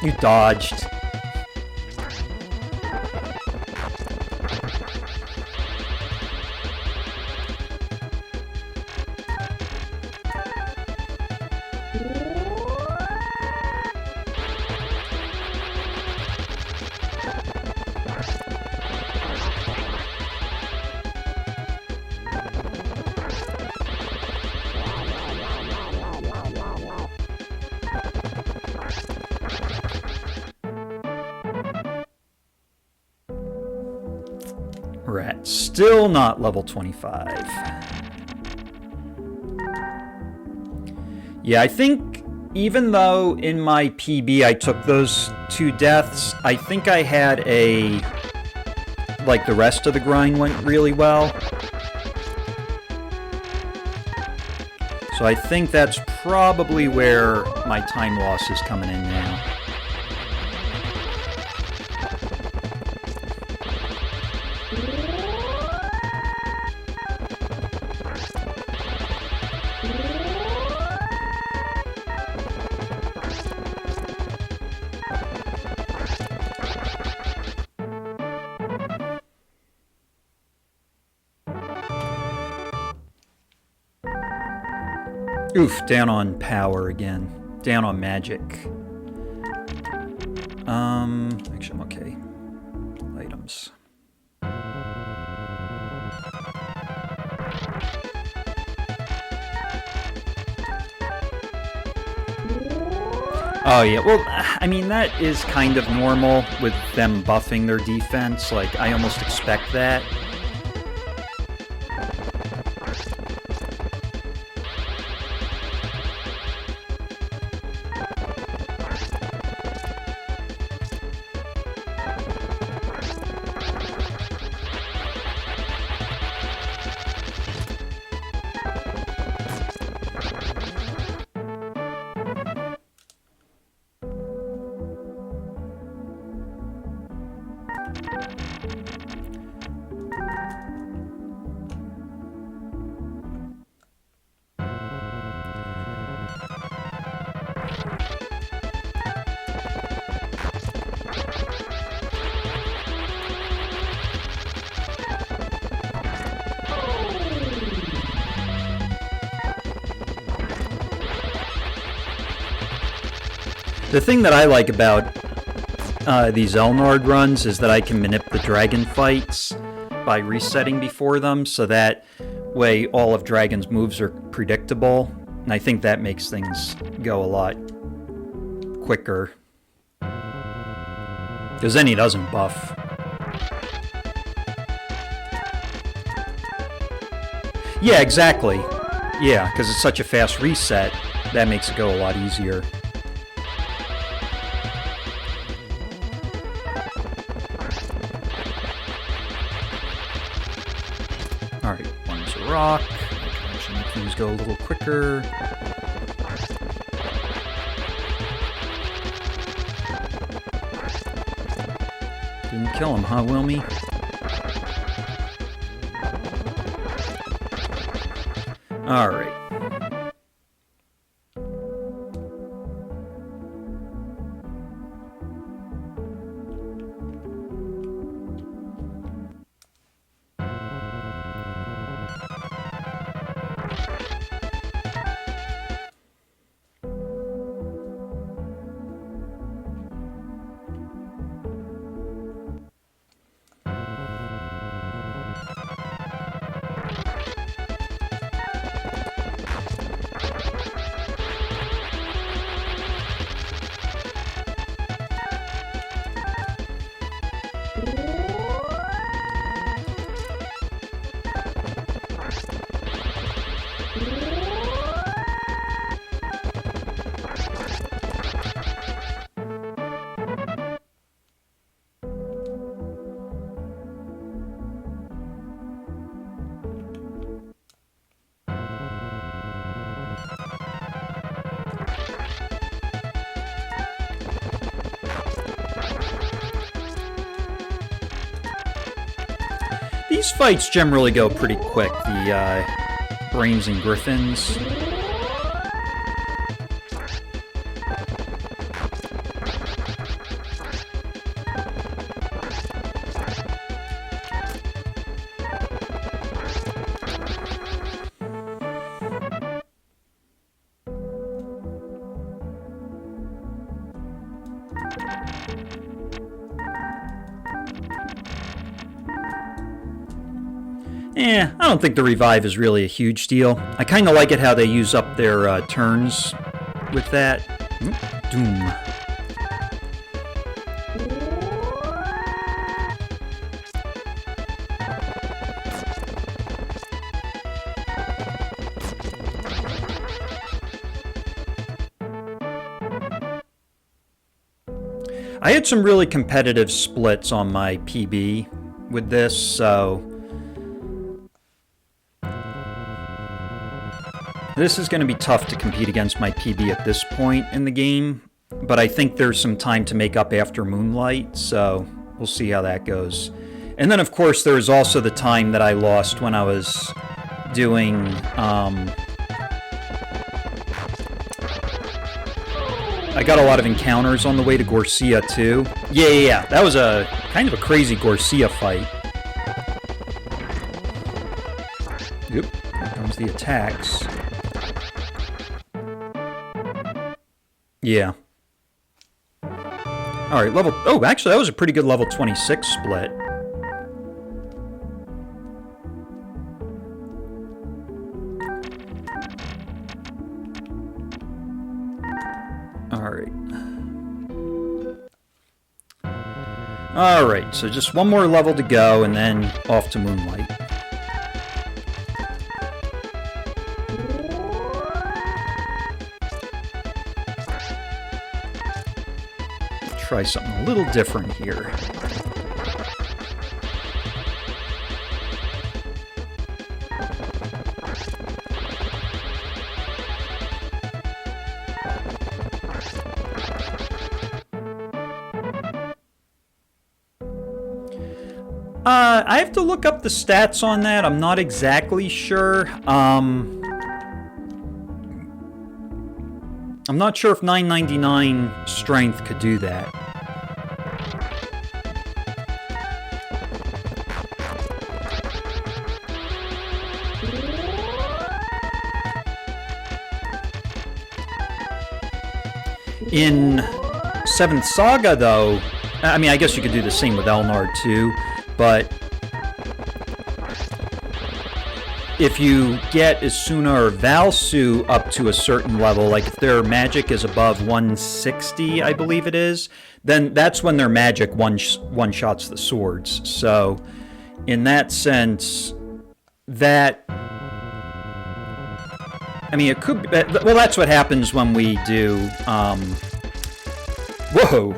You dodged. Rat, still not level 25. Yeah, I think even though in my PB I took those 2 deaths, I think I had a... like the rest of the grind went really well. So I think that's probably where my time loss is coming in now. Oof, down on power again. Down on magic. Actually, I'm okay. Items. Oh yeah, well, I mean, that is kind of normal with them buffing their defense. Like, I almost expect that. The thing that I like about these Elnard runs is that I can manip the dragon fights by resetting before them, so that way all of Dragon's moves are predictable, and I think that makes things go a lot quicker. Because then he doesn't buff. Yeah, exactly. Yeah, because it's such a fast reset, that makes it go a lot easier. Alright, one's a rock. Actually make things go a little quicker. Didn't kill him, huh, Wilme? Alright. These fights generally go pretty quick, the Brains and Griffins. I don't think the revive is really a huge deal. I kind of like it how they use up their turns with that. Doom. I had some really competitive splits on my PB with this, so this is going to be tough to compete against my PB at this point in the game, but I think there's some time to make up after Moonlight, so we'll see how that goes. And then, of course, there was also the time that I lost when I was doing I got a lot of encounters on the way to Gorsia, too. Yeah. That was a kind of a crazy Gorsia fight. Yep, here comes the attacks. Yeah. Alright, level... Oh, actually, that was a pretty good level 26 split. Alright, so just one more level to go, and then off to Moonlight. Try something a little different here. I have to look up the stats on that. I'm not exactly sure. I'm not sure if 999 strength could do that. In 7th Saga, though, I mean, I guess you could do the same with Elnard, too, but if you get Esuna or Palsu up to a certain level, like if their magic is above 160, I believe it is, then that's when their magic one-shots the swords. So, in that sense, that... I mean, it could be... Well, that's what happens when we do... Whoa!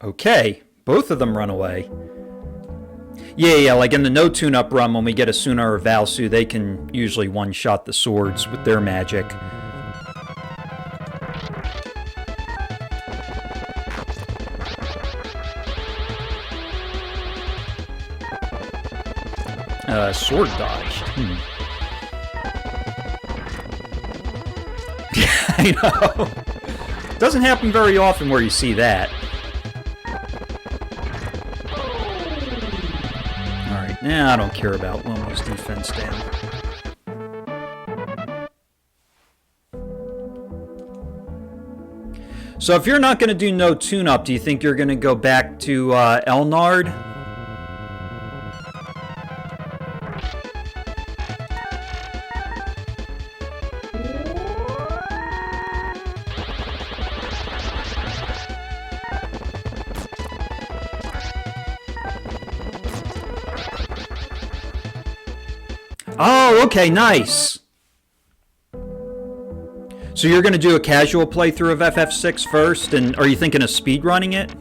Okay, both of them run away. Yeah, like in the no tune-up run, when we get Esuna or Palsu, they can usually one-shot the swords with their magic. Sword dodged. I know. Doesn't happen very often where you see that. Alright, nah, I don't care about Wilme's defense down. So if you're not going to do no tune-up, do you think you're going to go back to Elnard? Oh, okay, nice. So you're going to do a casual playthrough of FF6 first, and are you thinking of speedrunning it?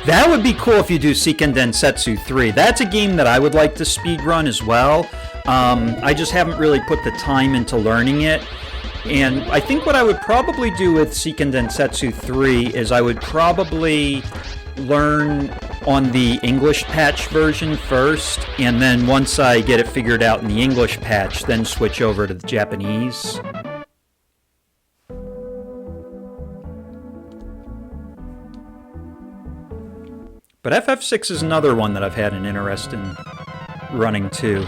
That would be cool if you do Seiken Densetsu 3. That's a game that I would like to speedrun as well. I just haven't really put the time into learning it. And I think what I would probably do with Seiken Densetsu 3 is I would probably learn on the English patch version first, and then once I get it figured out in the English patch, then switch over to the Japanese. But FF6 is another one that I've had an interest in running too.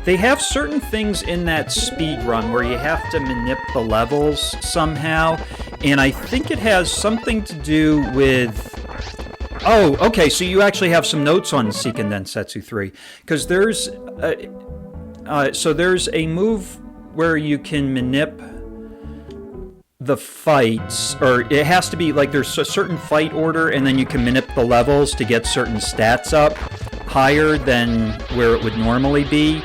They have certain things in that speed run where you have to manip the levels somehow, and I think it has something to do with... Oh, okay, so you actually have some notes on Seiken Densetsu 3, because there's a move where you can manip the fights, or it has to be like there's a certain fight order, and then you can manip the levels to get certain stats up higher than where it would normally be.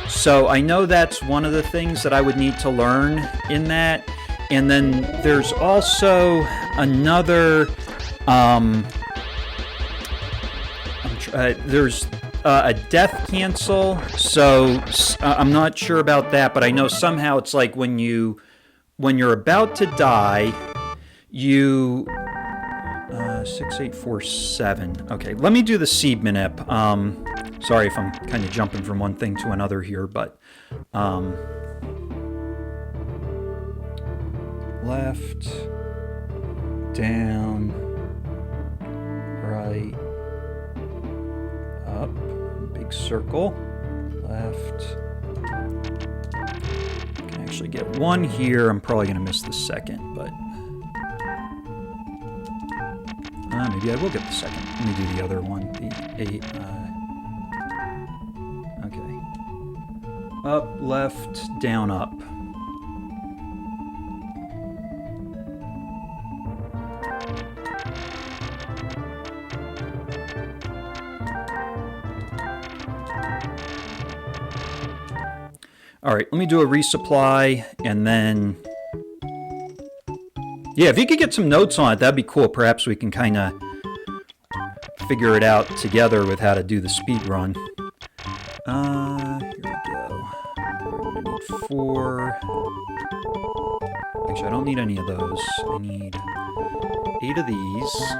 So I know that's one of the things that I would need to learn in that. And then there's also another, there's a death cancel. So I'm not sure about that, but I know somehow it's like when you're about to die, you... 6847. Okay, let me do the seed manip. Sorry if I'm kind of jumping from one thing to another here, but... left, down, right, up, big circle, left. I can actually get one here. I'm probably going to miss the second, but... maybe I will get the second. Let me do the other one. The 8. Okay. Up, left, down, up. Alright, let me do a resupply, and then... Yeah, if you could get some notes on it, that'd be cool. Perhaps we can kind of figure it out together with how to do the speed run. Here we go. I need 4. Actually, I don't need any of those. I need 8 of these.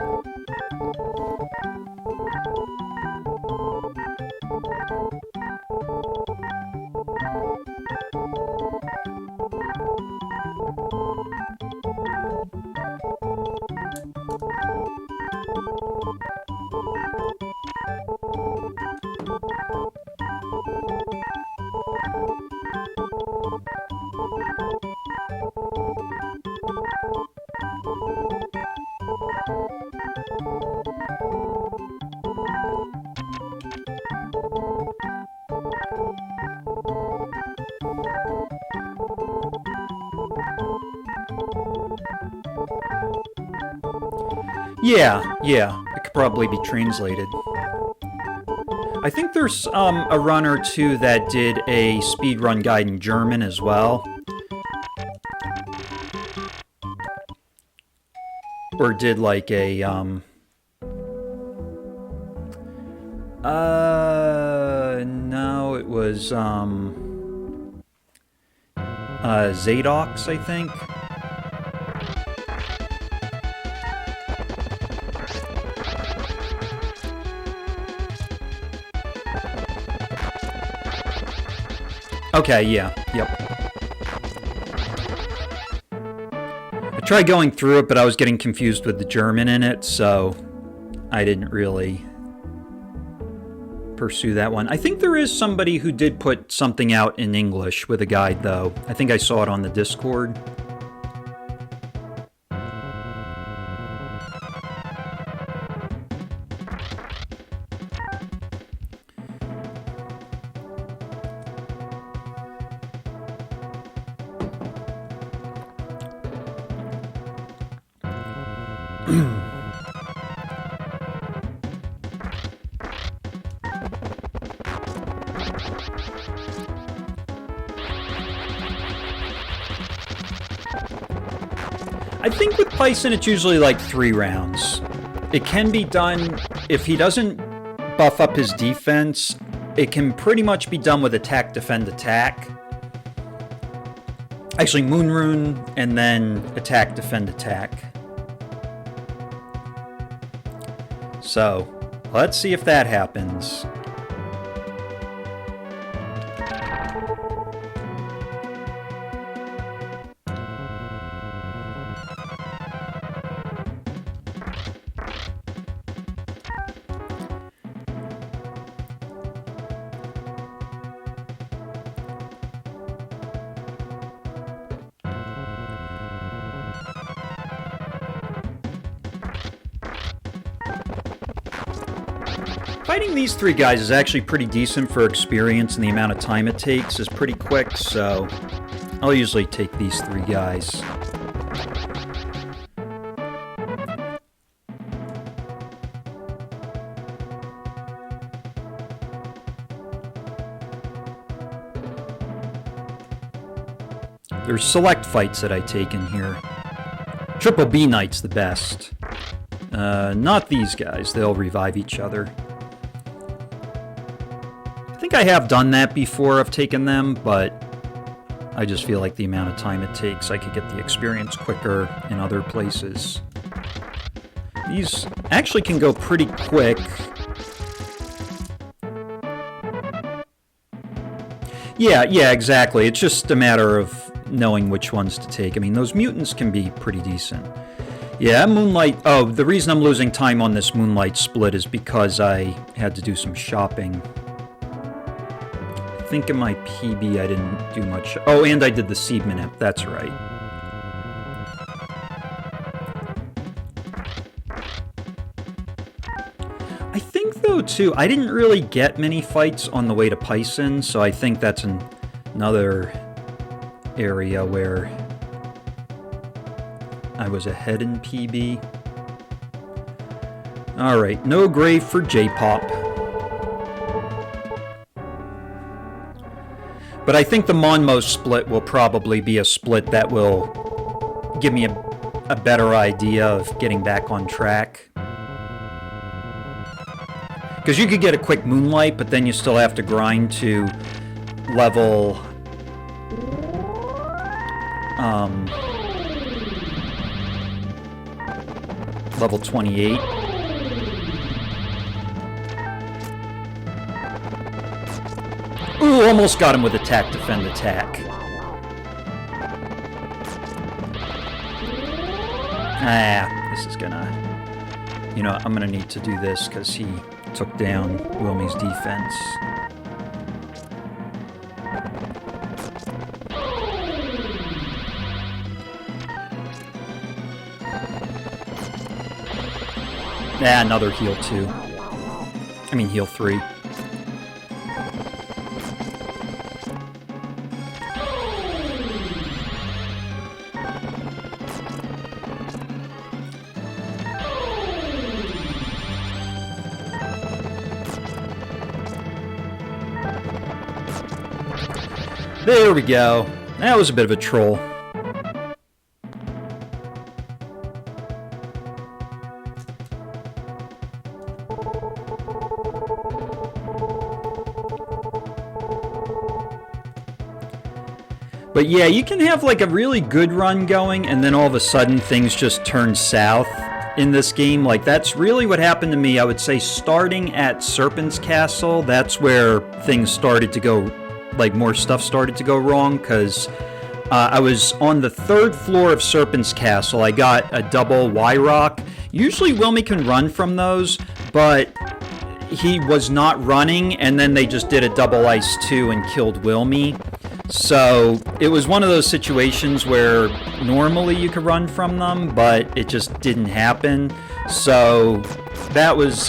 Yeah, it could probably be translated. I think there's a run or two that did a speedrun guide in German as well. Or did like a, no, it was, Zadox, I think. Okay, yeah, yep. I tried going through it, but I was getting confused with the German in it, so I didn't really pursue that one. I think there is somebody who did put something out in English with a guide, though. I think I saw it on the Discord. I think with Pison it's usually like 3 rounds. It can be done, if he doesn't buff up his defense, it can pretty much be done with attack, defend, attack. Actually, Moon Rune, and then attack, defend, attack. So, let's see if that happens. Fighting these 3 guys is actually pretty decent for experience, and the amount of time it takes is pretty quick, so I'll usually take these 3 guys. There's select fights that I take in here. Triple B Knight's the best. Not these guys, they'll revive each other. I think I have done that before, I've taken them, but I just feel like the amount of time it takes, I could get the experience quicker in other places. These actually can go pretty quick. Yeah, exactly. It's just a matter of knowing which ones to take. I mean, those mutants can be pretty decent. Yeah, Moonlight... Oh, the reason I'm losing time on this Moonlight split is because I had to do some shopping. I think in my PB I didn't do much... Oh, and I did the Seed Manip. That's right. I think, though, too, I didn't really get many fights on the way to Pison, so I think that's another area where I was ahead in PB. Alright, no grave for J-Pop. But I think the Monmo split will probably be a split that will give me a better idea of getting back on track. Because you could get a quick Moonlight, but then you still have to grind to level... level 28. Ooh, almost got him with attack, defend, attack. Ah, this is gonna... You know, I'm gonna need to do this because he took down Wilme's defense. Ah, another heal 2. I mean heal 3. There we go. That was a bit of a troll. But yeah, you can have like a really good run going, and then all of a sudden things just turn south in this game. Like, that's really what happened to me. I would say starting at Serpent's Castle, that's where things started to go, like more stuff started to go wrong, because I was on the 3rd floor of Serpent's Castle. I got a double Y-Rock. Usually Wilme can run from those, but he was not running, and then they just did a double Ice 2 and killed Wilme. So it was one of those situations where normally you could run from them, but it just didn't happen. So that was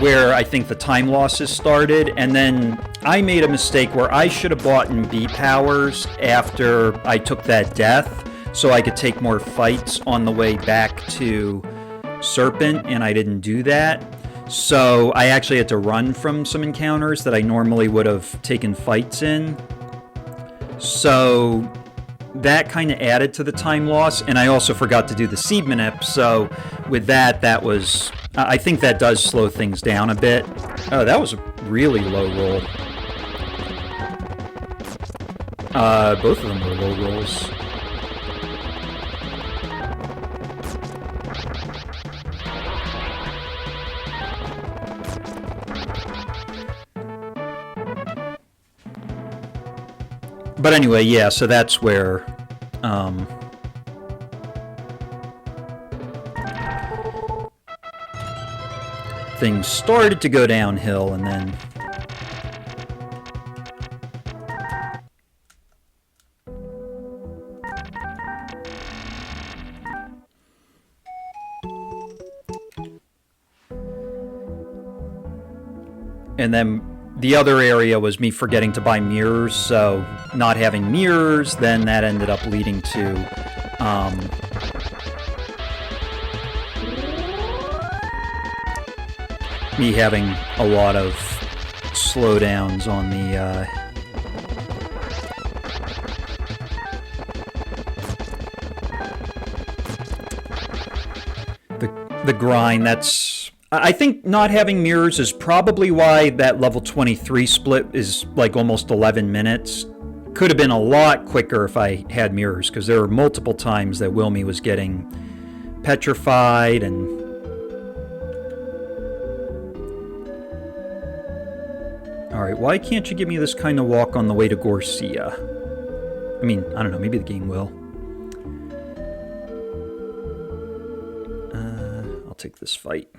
where I think the time losses started. And then I made a mistake where I should have bought in B powers after I took that death, so I could take more fights on the way back to Serpent, and I didn't do that. So I actually had to run from some encounters that I normally would have taken fights in. So that kind of added to the time loss, and I also forgot to do the seed manip, so with that was... I think that does slow things down a bit. Oh, that was a really low roll. Both of them were low rolls. But anyway, yeah, so that's where things started to go downhill, and then the other area was me forgetting to buy mirrors, so not having mirrors, then that ended up leading to me having a lot of slowdowns on the grind. I think not having mirrors is probably why that level 23 split is like almost 11 minutes. Could have been a lot quicker if I had mirrors, because there were multiple times that Wilme was getting petrified and... Alright, why can't you give me this kind of walk on the way to Gorsia? I mean, I don't know, maybe the game will. I'll take this fight.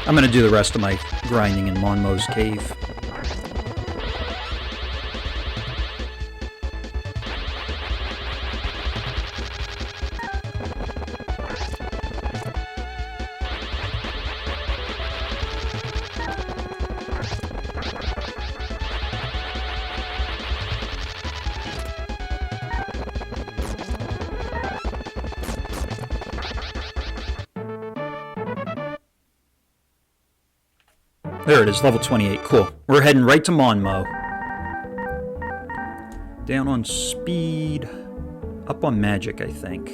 I'm going to do the rest of my grinding in Monmo's cave. There it is, level 28. Cool. We're heading right to Monmo. Down on speed. Up on magic, I think. I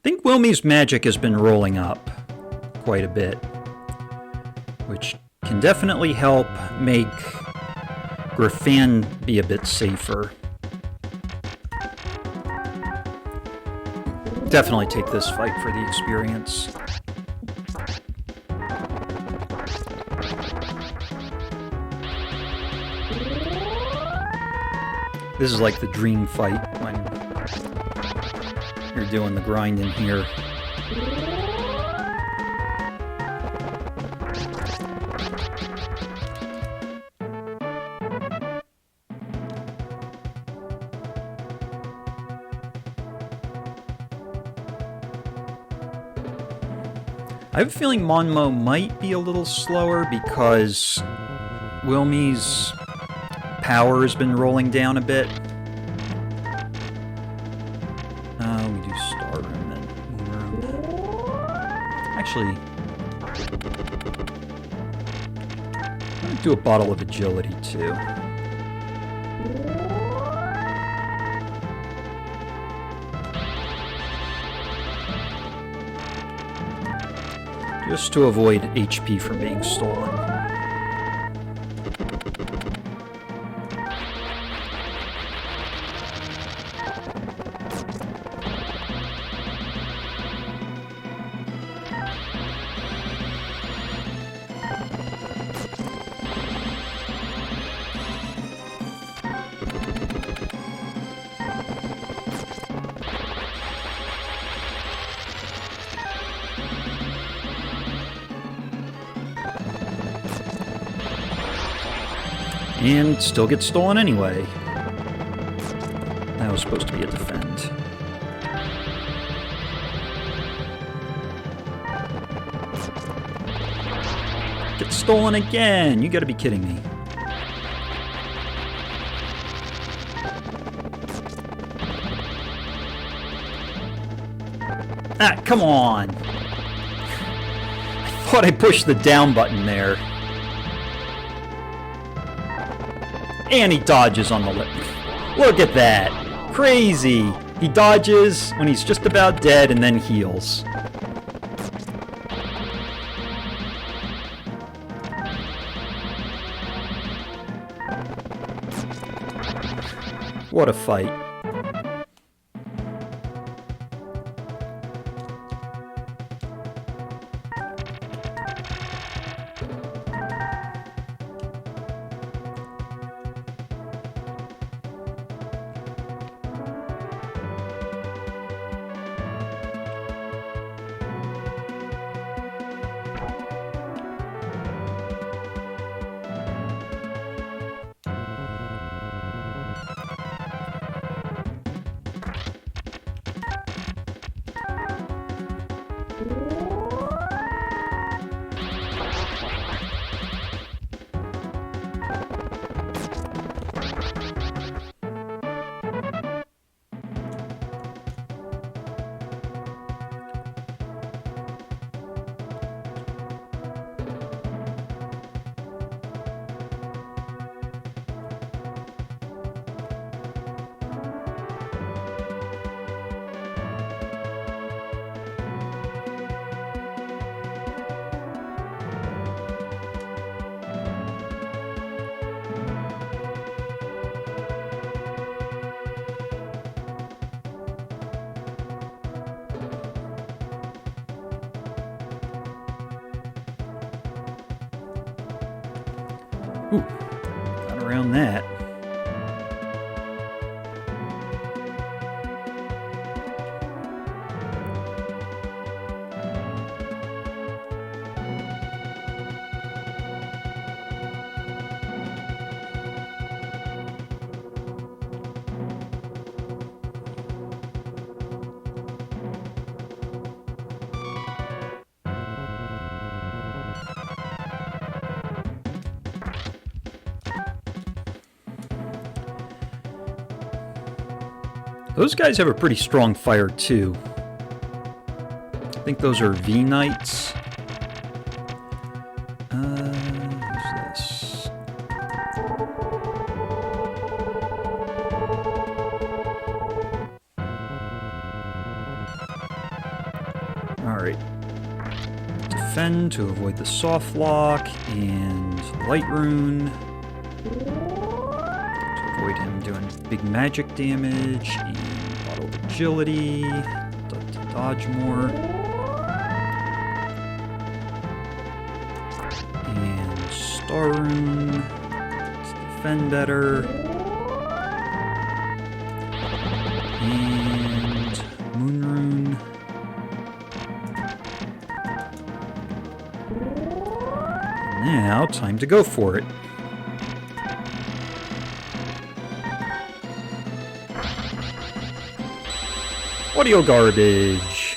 think Wilme's magic has been rolling up quite a bit, which can definitely help make Griffan be a bit safer. Definitely take this fight for the experience. This is like the dream fight when you're doing the grind in here. I have a feeling Monmo might be a little slower because Wilme's power has been rolling down a bit. We do Star Rune then. Actually, I'm going to do a bottle of agility too. Just to avoid HP from being stolen. And still gets stolen anyway. That was supposed to be a defend. Gets stolen again! You gotta be kidding me. Come on. I thought I pushed the down button there. And he dodges on the lip. Look at that. Crazy. He dodges when he's just about dead and then heals. What a fight. Ooh, got around that. Those guys have a pretty strong fire, too. I think those are V-Knights. Who's this? Alright. Defend to avoid the soft lock, and Light Rune. Avoid him doing big magic damage, and bottled agility, to dodge more. And Star Rune, to defend better. And Moon Rune. Now, time to go for it. Audio garbage.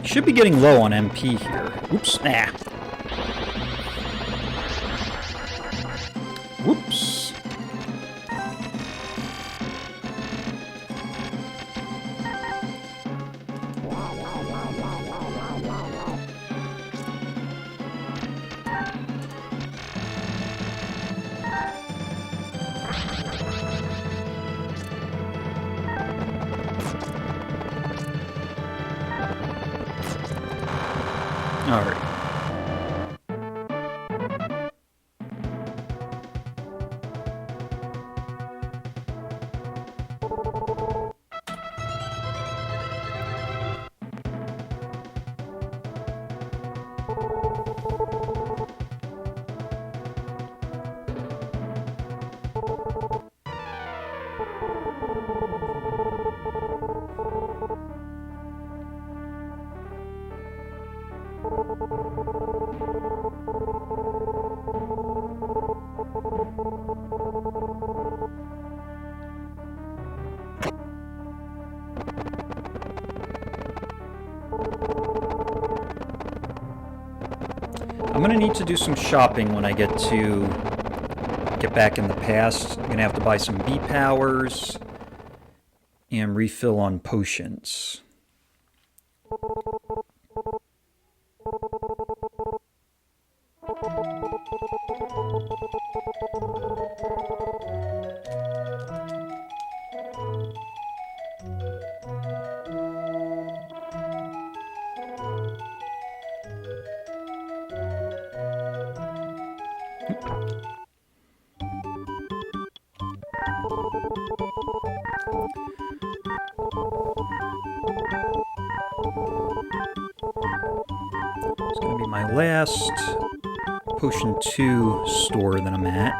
Should be getting low on MP here. Oops. Nah. Whoops. Alright. I'm gonna need to do some shopping when I get back in the past. I'm gonna have to buy some B powers and refill on potions. It's going to be my last Potion 2 store that I'm at.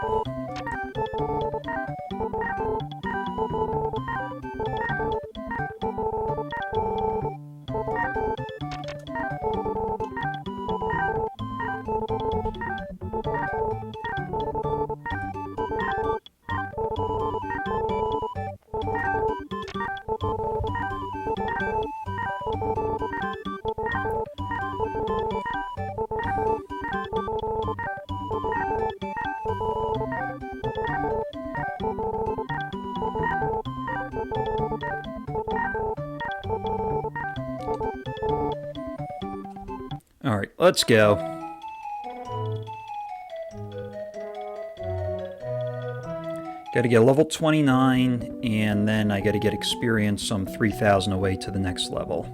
Alright, let's go. Gotta get level 29, and then I gotta get experience some 3,000 away to the next level.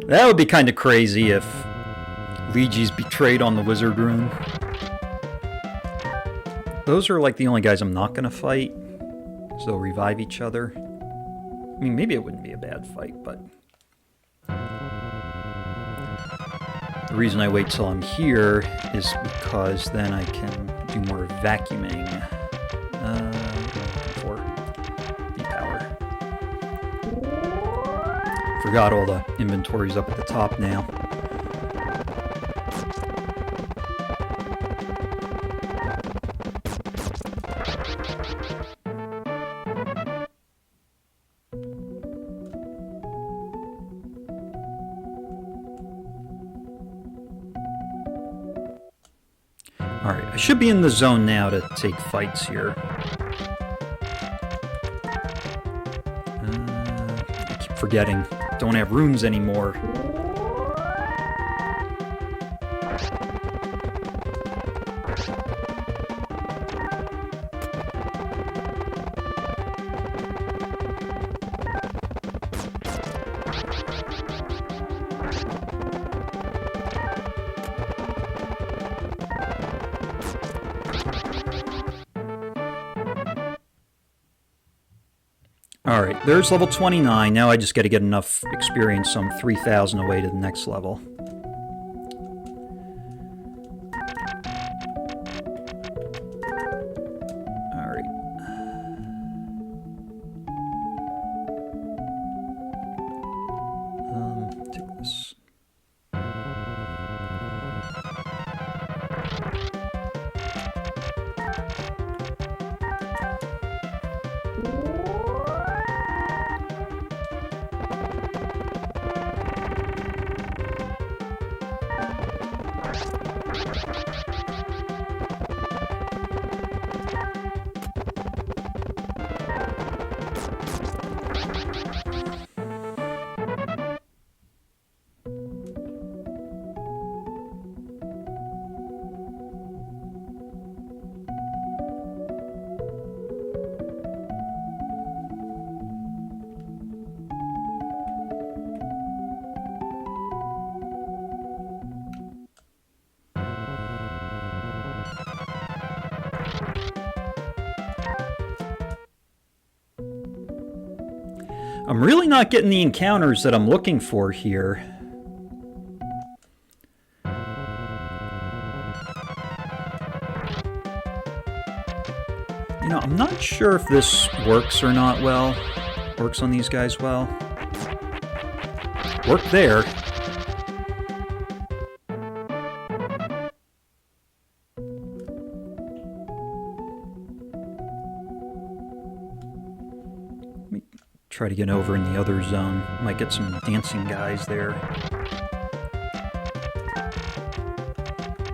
That would be kind of crazy if Ligi's betrayed on the Wizard Rune. Those are like the only guys I'm not going to fight, so they'll revive each other. I mean, maybe it wouldn't be a bad fight, but... The reason I wait till I'm here is because then I can do more vacuuming for V-Power. Forgot all the inventories up at the top now. Alright, I should be in the zone now to take fights here. I keep forgetting. Don't have runes anymore. Alright, there's level 29. Now I just got to get enough experience, some 3,000 away to the next level. Alright. Take this. I'm really not getting the encounters that I'm looking for here. You know, I'm not sure if this works or not well. Works on these guys well. Worked there. Let me try to get over in the other zone. Might get some dancing guys there.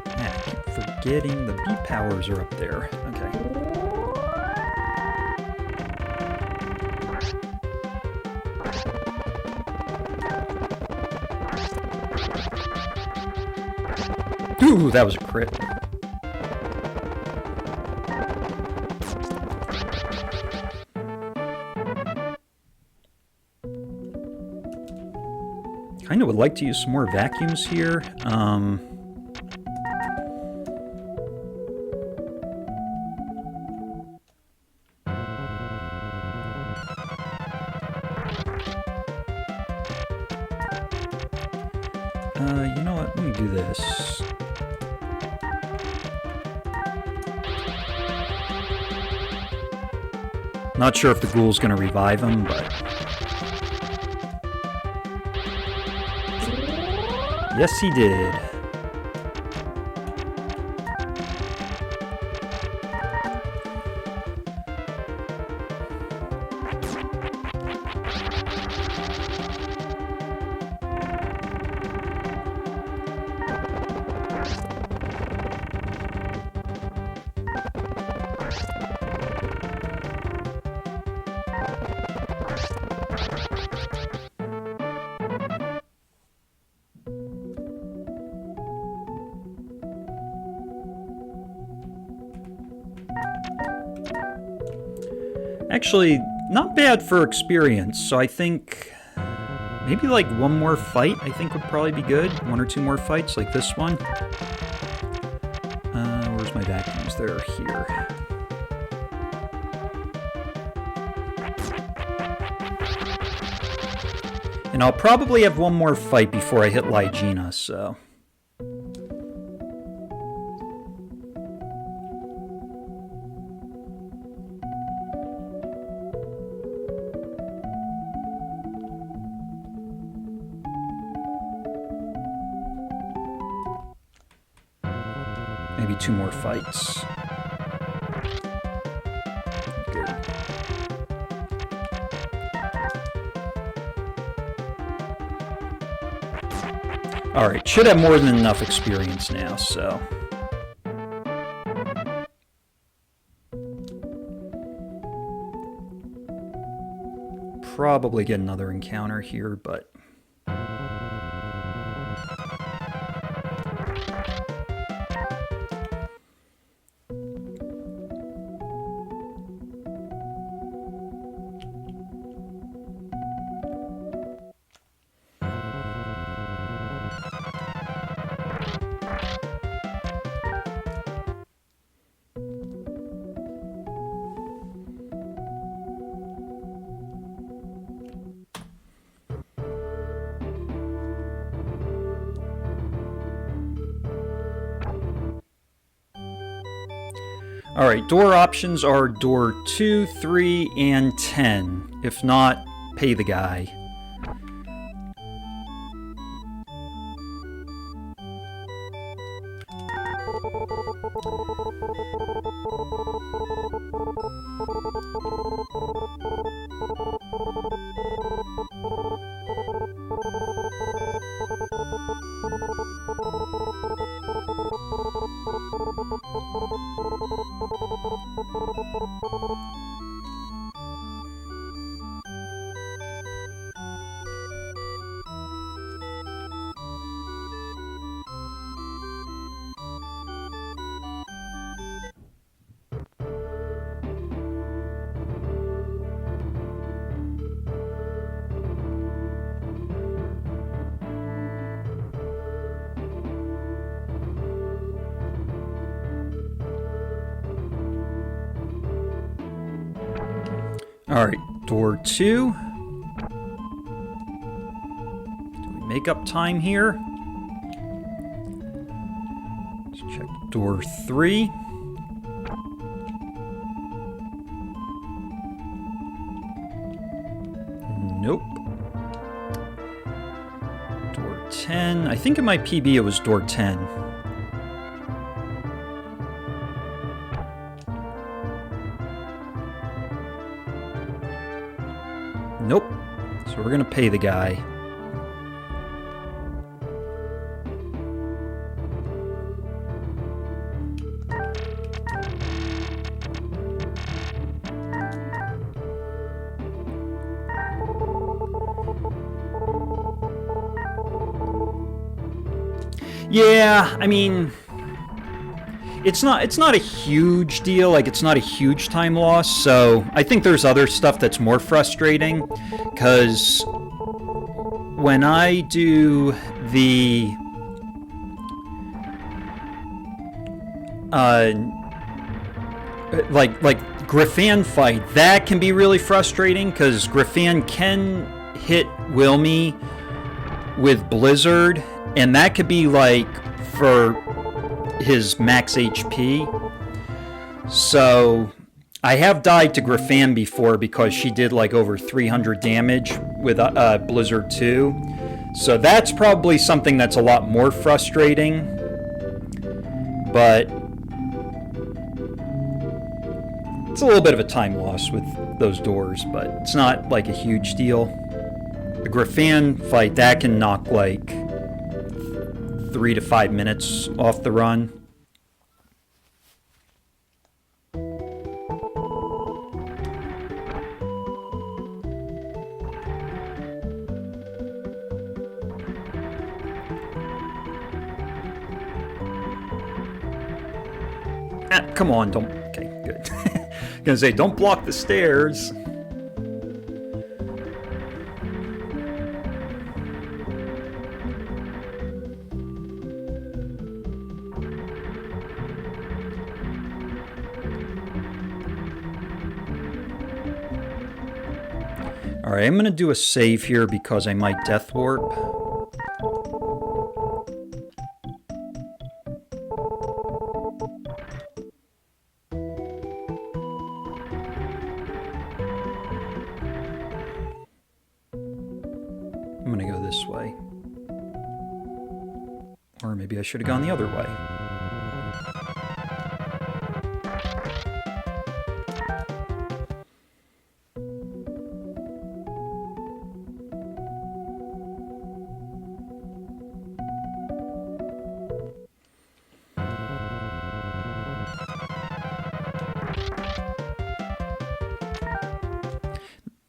I keep forgetting the beat powers are up there. Okay. Ooh, that was a crit. Kinda would like to use some more vacuums here. You know what? Let me do this. Not sure if the ghoul's going to revive him, but... Yes, he did. Actually, not bad for experience, so I think maybe like one more fight I think would probably be good. One or two more fights like this one. Where's my vacuums? They're here. And I'll probably have one more fight before I hit Ligena, so... Maybe two more fights. Good. Alright, should have more than enough experience now, so... Probably get another encounter here, but... Alright, door options are door 2, 3, and 10. If not, pay the guy. Alright, door 2. make up time here. Let's check door 3. Nope. Door 10. I think in my PB it was door 10. Nope. So we're gonna pay the guy. Yeah, I mean, it's not a huge deal, like it's not a huge time loss, so I think there's other stuff that's more frustrating, because when I do the like Griffan fight, that can be really frustrating, because Griffan can hit Wilme with Blizzard, and that could be like for his max HP. So I have died to Griffan before because she did like over 300 damage with Blizzard 2. So that's probably something that's a lot more frustrating. But it's a little bit of a time loss with those doors, but it's not like a huge deal. The Griffan fight, that can knock like 3 to 5 minutes off the run. Come on, don't... Okay, good. Gonna say, don't block the stairs. Alright, I'm gonna do a save here because I might death warp. I'm gonna go this way. Or maybe I should have gone the other way.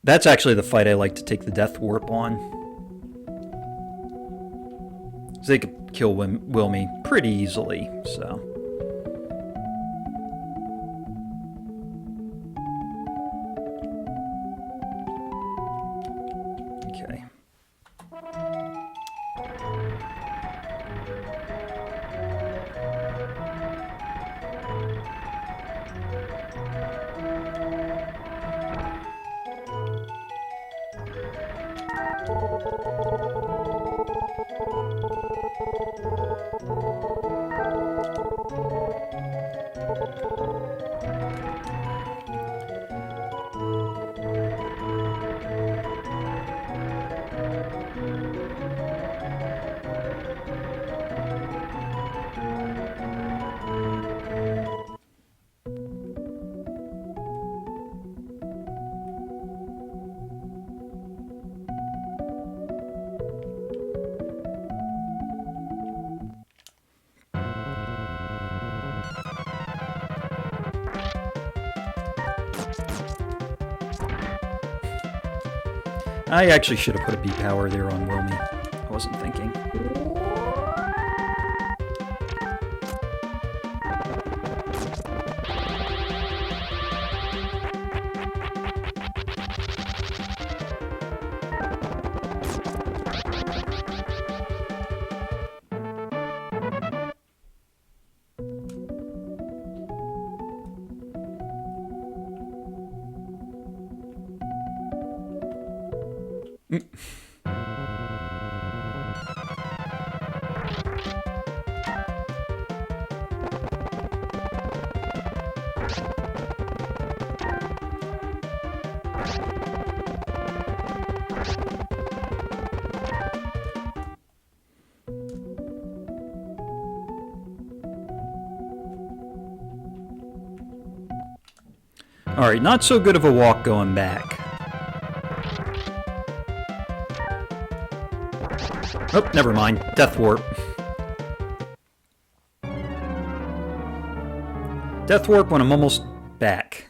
That's actually the fight I like to take the death warp on. They could kill Wilme pretty easily, so. Okay. I actually should have put a B power there on Wilme. I wasn't thinking. Alright, not so good of a walk going back. Oh, never mind. Death Warp. Death Warp when I'm almost back.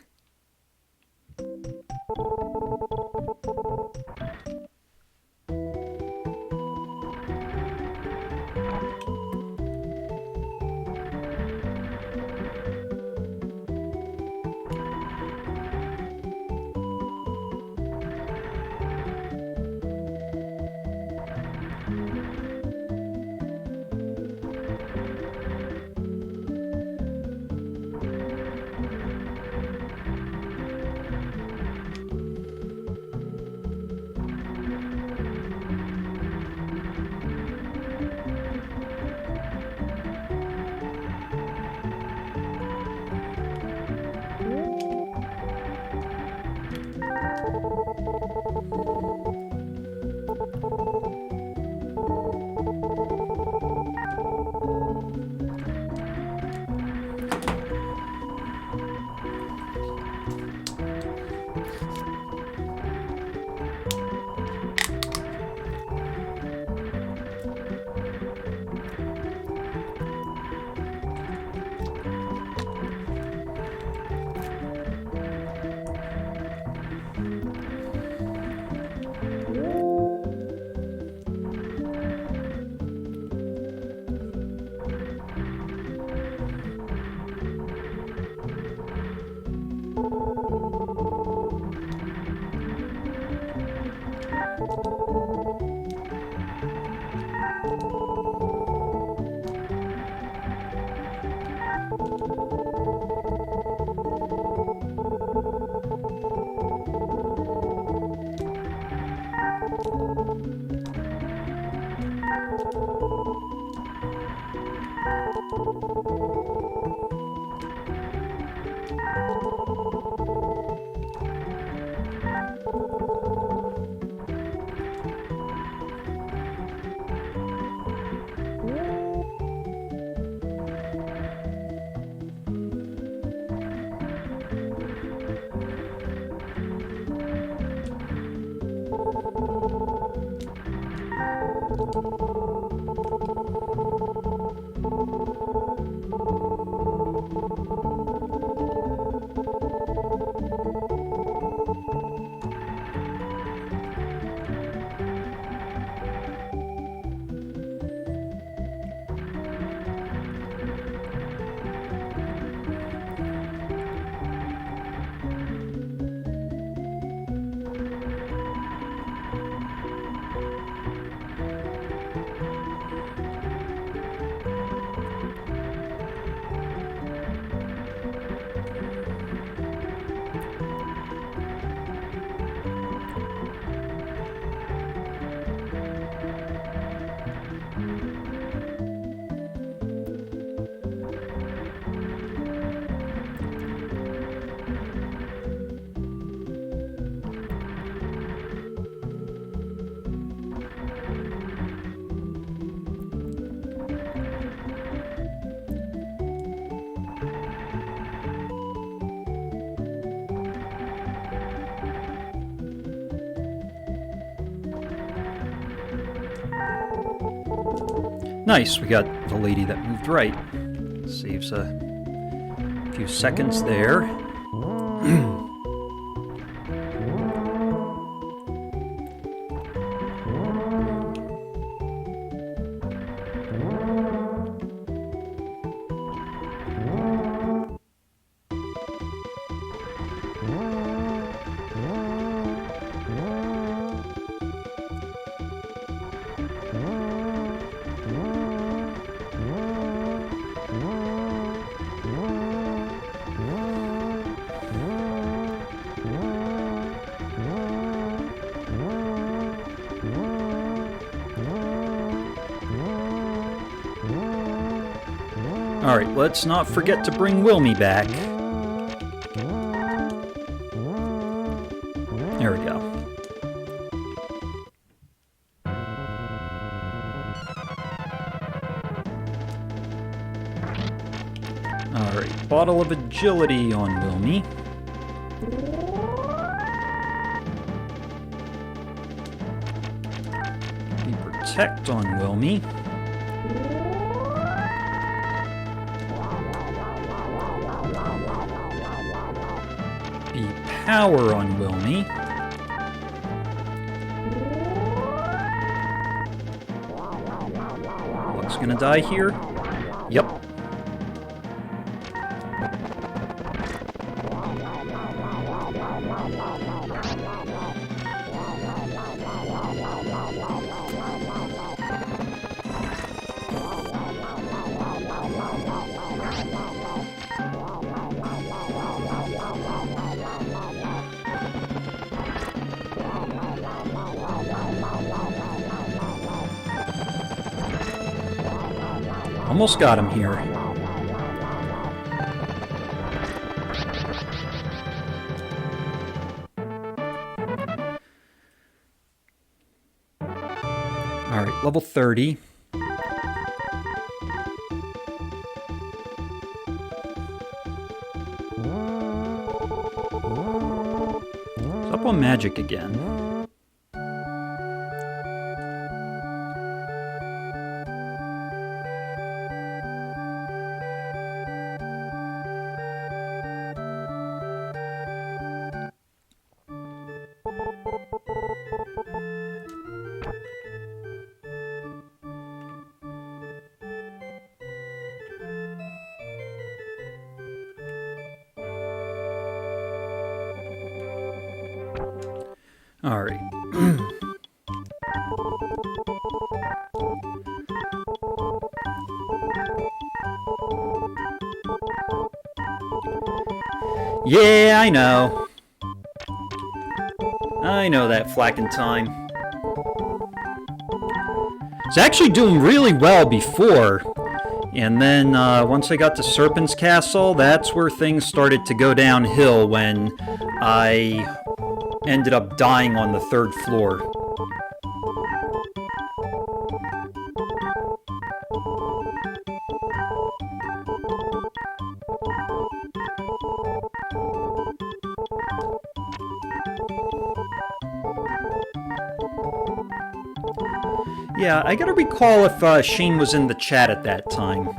Nice, we got the lady that moved right. Saves a few seconds there. Alright, let's not forget to bring Wilme back. There we go. Alright, Bottle of Agility on Wilme. Be Protect on Wilme. Be Power on Wilme. Luck's gonna die here. Yep. Almost got him here. Alright, level 30. It's up on magic again. All right. Yeah, I know. I know that flacking time. It's actually doing really well before. And then once I got to Serpent's Castle, that's where things started to go downhill when I ended up dying on the 3rd floor. Yeah, I gotta recall if Shane was in the chat at that time.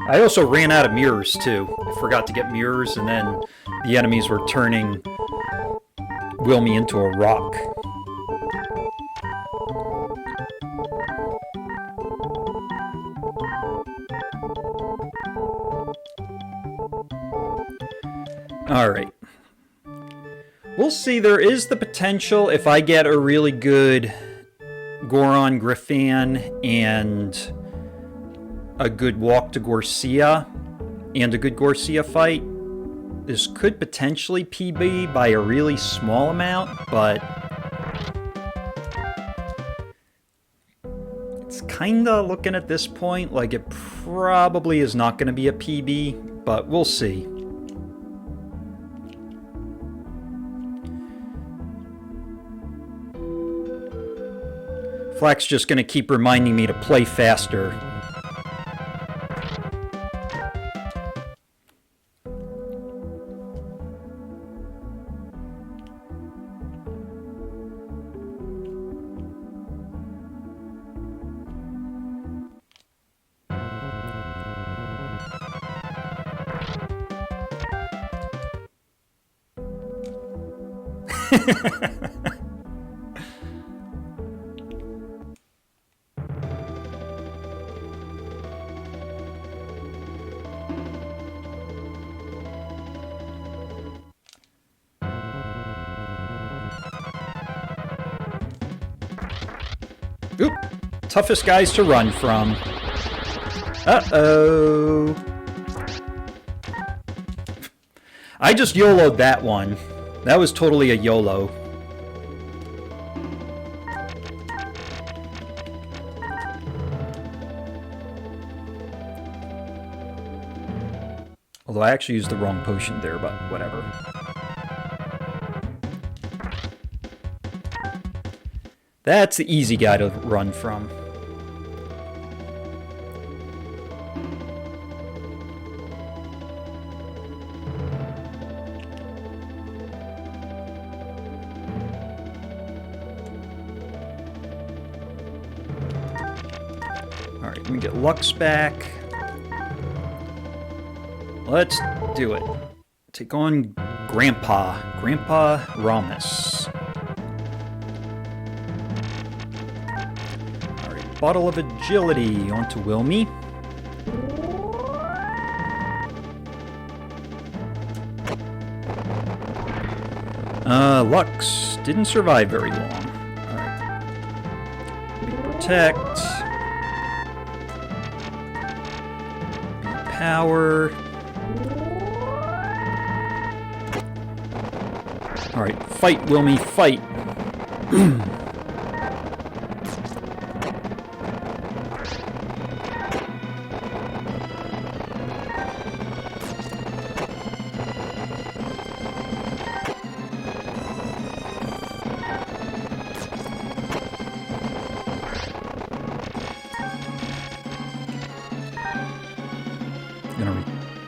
I also ran out of mirrors, too. I forgot to get mirrors, and then the enemies were turning Wilme into a rock. Alright. We'll see. There is the potential, if I get a really good Goron, Griffan, and a good walk to Gorsia, and a good Gorsia fight, this could potentially PB by a really small amount, but it's kinda looking at this point like it probably is not going to be a PB, but we'll see. Flack's just going to keep reminding me to play faster. Oop! Toughest guys to run from. Uh-oh. I just YOLO'd that one. That was totally a YOLO. Although I actually used the wrong potion there, but whatever. That's the easy guy to run from. Alright, let me get Lux back. Let's do it. Take on Grandpa Romus. Alright, Bottle of Agility onto Wilme. Lux didn't survive very long. Alright. Protect. Power. Alright, fight, Wilme, fight! Gonna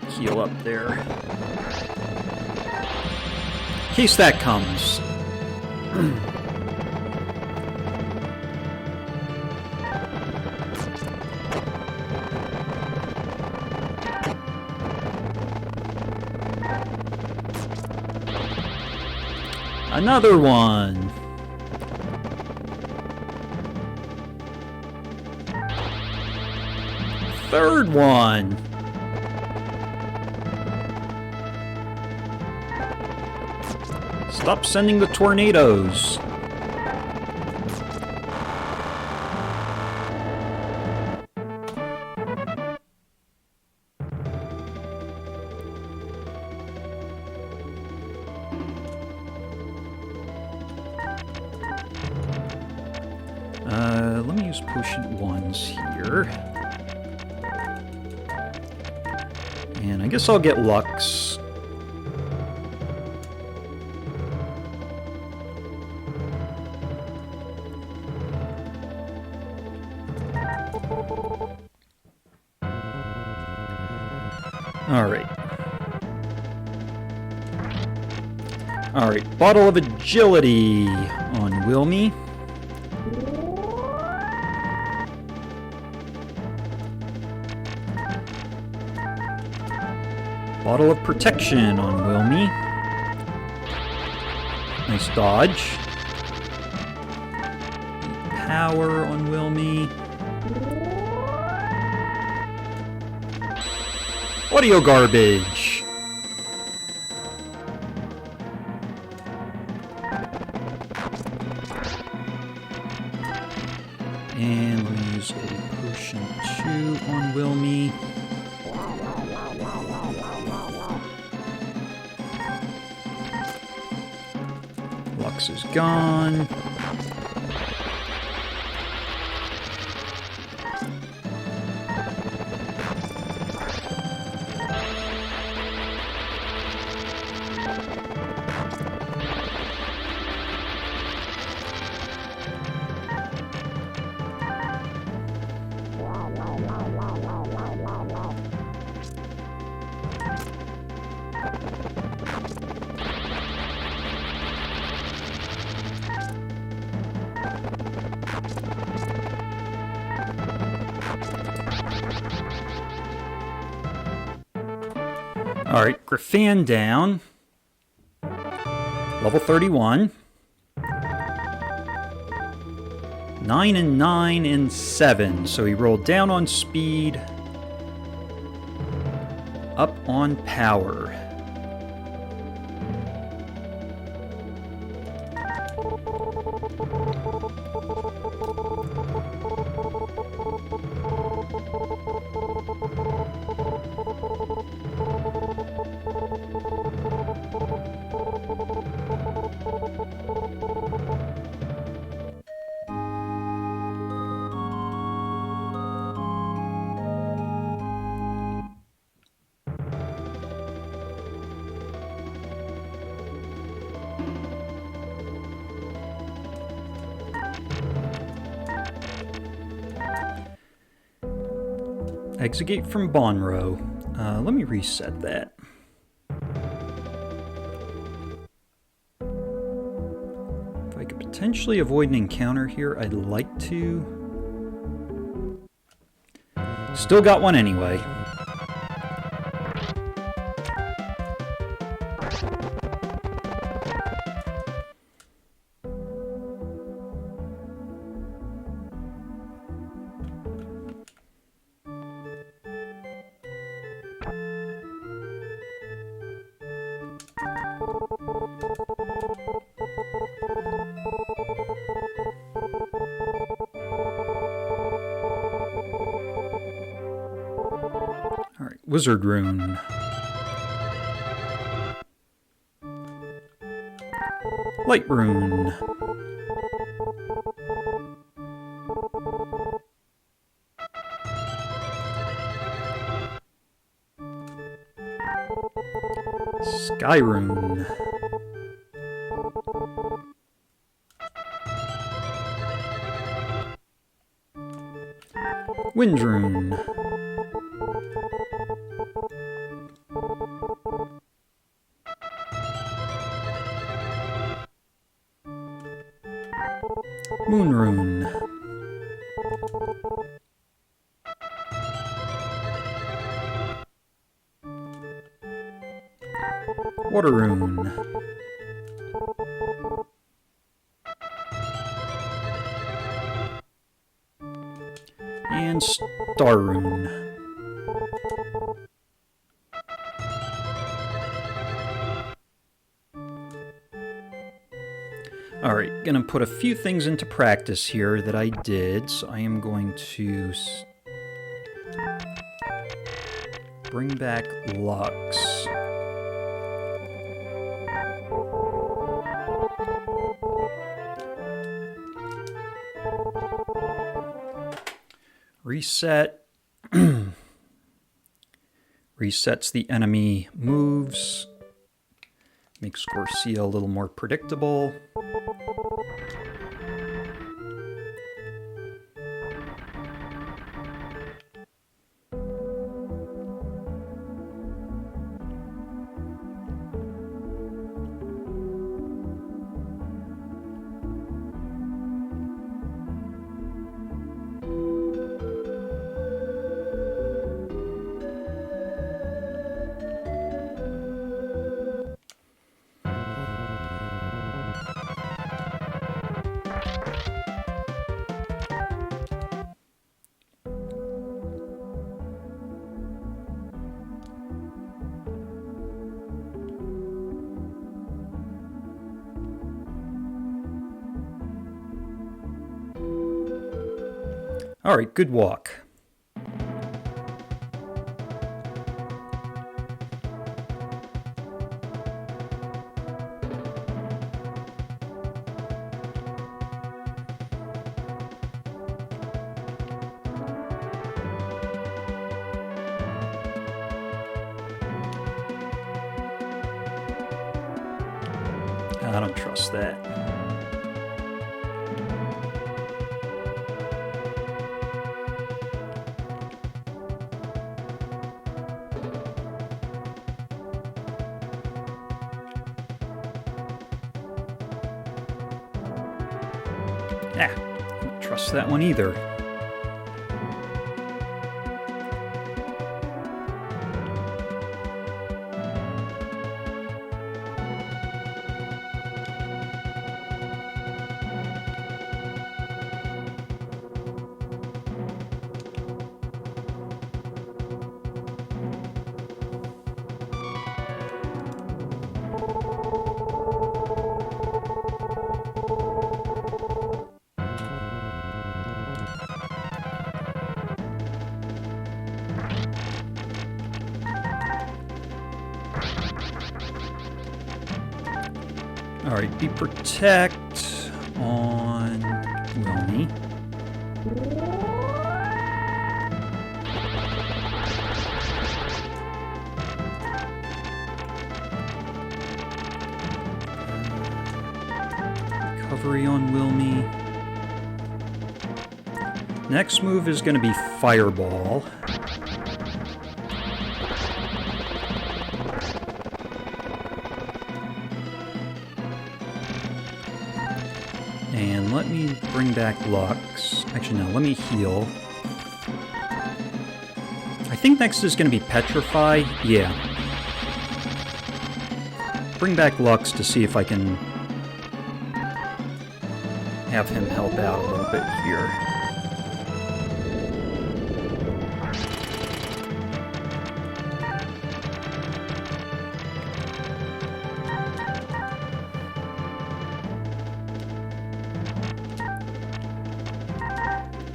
heal up there. In case that comes. Another one. Third one. Stop sending the tornadoes. Let me use potion ones here. And I guess I'll get Lux. Alright, Bottle of Agility on Wilme. Bottle of Protection on Wilme. Nice dodge. Power on Wilme. Audio garbage. And let me use a potion 2 on Wilme. Lux is gone. Alright, Griffan down. Level 31. 9 and 9 and 7. So he rolled down on speed. Up on power. Exegate from Bonro. Let me reset that. If I could potentially avoid an encounter here, I'd like to. Still got one anyway. Alright, Wizard Rune. Light Rune. Sky Rune. Wind Rune. Moon Rune. Water Rune. And Star Rune. Alright, gonna put a few things into practice here that I did, so I am going to bring back Lux. Reset. Resets the enemy moves. Makes Gorsia a little more predictable. All right, good walk. I don't trust that. Don't trust that one either. Alright, be protect on Wilme. Recovery on Wilme. Next move is going to be Fireball. let me bring back Lux. Actually, no, let me heal. I think next is going to be Petrify. Yeah. Bring back Lux to see if I can have him help out a little bit here.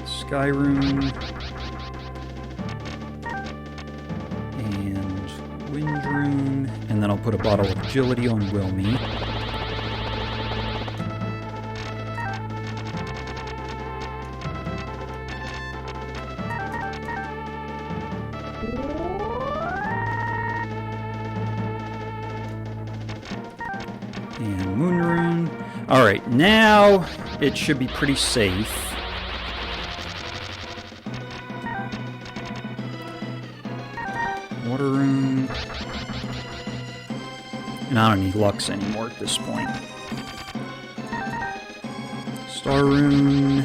Sky Rune. And Wind Rune. And then I'll put a bottle of Agility on Wilme. And Moon Rune. Alright, now it should be pretty safe. Water Rune. And I don't need Lux anymore at this point. Star Rune.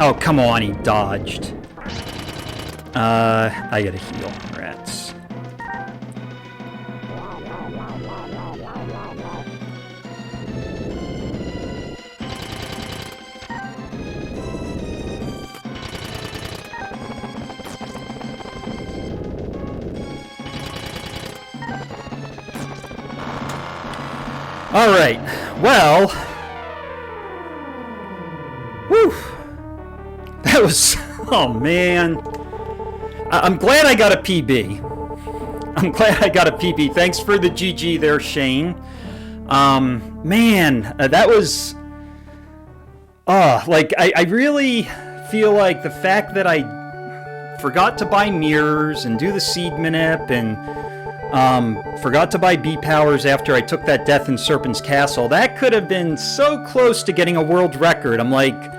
Oh, come on, he dodged. I gotta heal, rats. Alright, well... Whew! That was... Oh, man. I'm glad I got a PB. I'm glad I got a PB. Thanks for the GG there, Shane. Man, that was... like, I really feel like the fact that I forgot to buy mirrors and do the seed manip and forgot to buy B-powers after I took that death in Serpent's Castle, that could have been so close to getting a world record. I'm like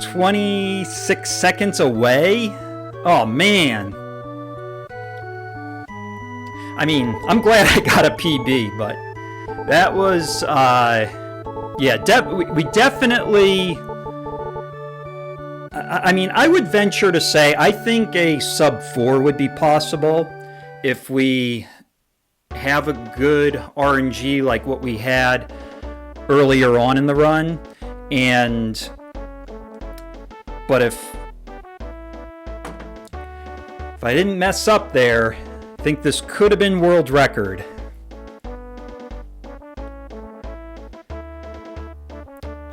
26 seconds away? Oh, man. I mean, I'm glad I got a PB, but that was, yeah, we definitely... I mean, I would venture to say I think a sub 4 would be possible if we have a good RNG like what we had earlier on in the run. But if I didn't mess up there, I think this could have been world record.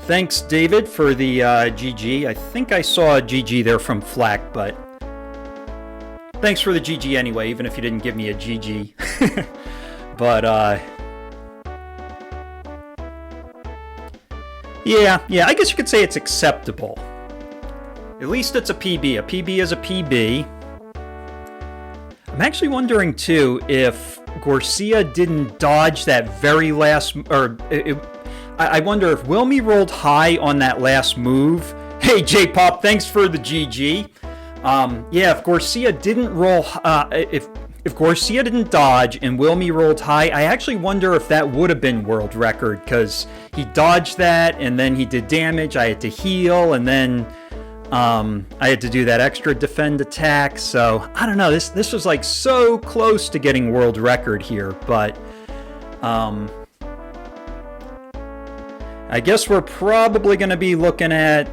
Thanks, David, for the GG. I think I saw a GG there from Flack, but thanks for the GG anyway, even if you didn't give me a GG. But, yeah, I guess you could say it's acceptable. At least it's a PB. A PB is a PB. I'm actually wondering, too, if Gorsia didn't dodge that very last... I wonder if Wilme rolled high on that last move. Hey, J-Pop, thanks for the GG. Yeah, if Gorsia didn't roll... if Gorsia didn't dodge and Wilme rolled high, I actually wonder if that would have been world record, because he dodged that, and then he did damage, I had to heal, and then I had to do that extra defend attack, so I don't know, this was like so close to getting world record here, but I guess we're probably going to be looking at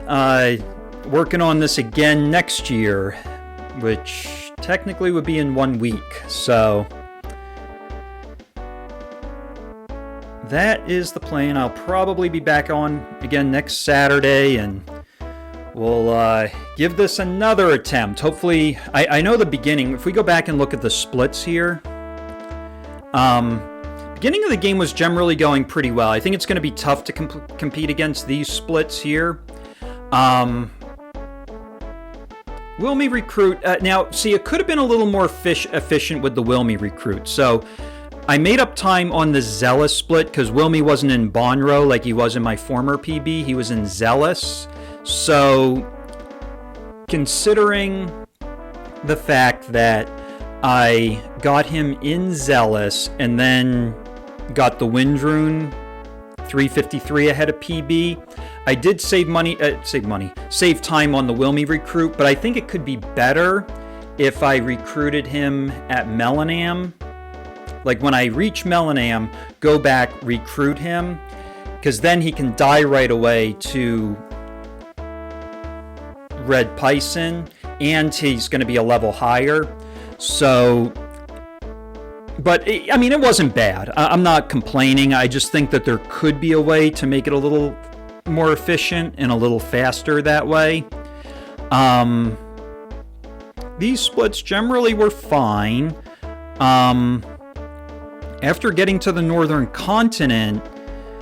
working on this again next year, which technically would be in 1 week. So that is the plan. I'll probably be back on again next Saturday, and we'll give this another attempt. Hopefully, I know the beginning, if we go back and look at the splits here, beginning of the game was generally going pretty well. I think it's going to be tough to compete against these splits here. Wilme recruit. Now, see, it could have been a little more efficient with the Wilme recruit. So I made up time on the Zellis split because Wilme wasn't in Bonro like he was in my former PB. He was in Zellis. So considering the fact that I got him in Zellis and then got the Wind Rune 353 ahead of PB, I did save time on the Wilme recruit, but I think it could be better if I recruited him at Melenam. Like when I reach Melenam, go back, recruit him, because then he can die right away to Red Pison, and he's going to be a level higher. So, but I mean, it wasn't bad. I'm not complaining. I just think that there could be a way to make it a little more efficient and a little faster that way. These splits generally were fine. After getting to the northern continent,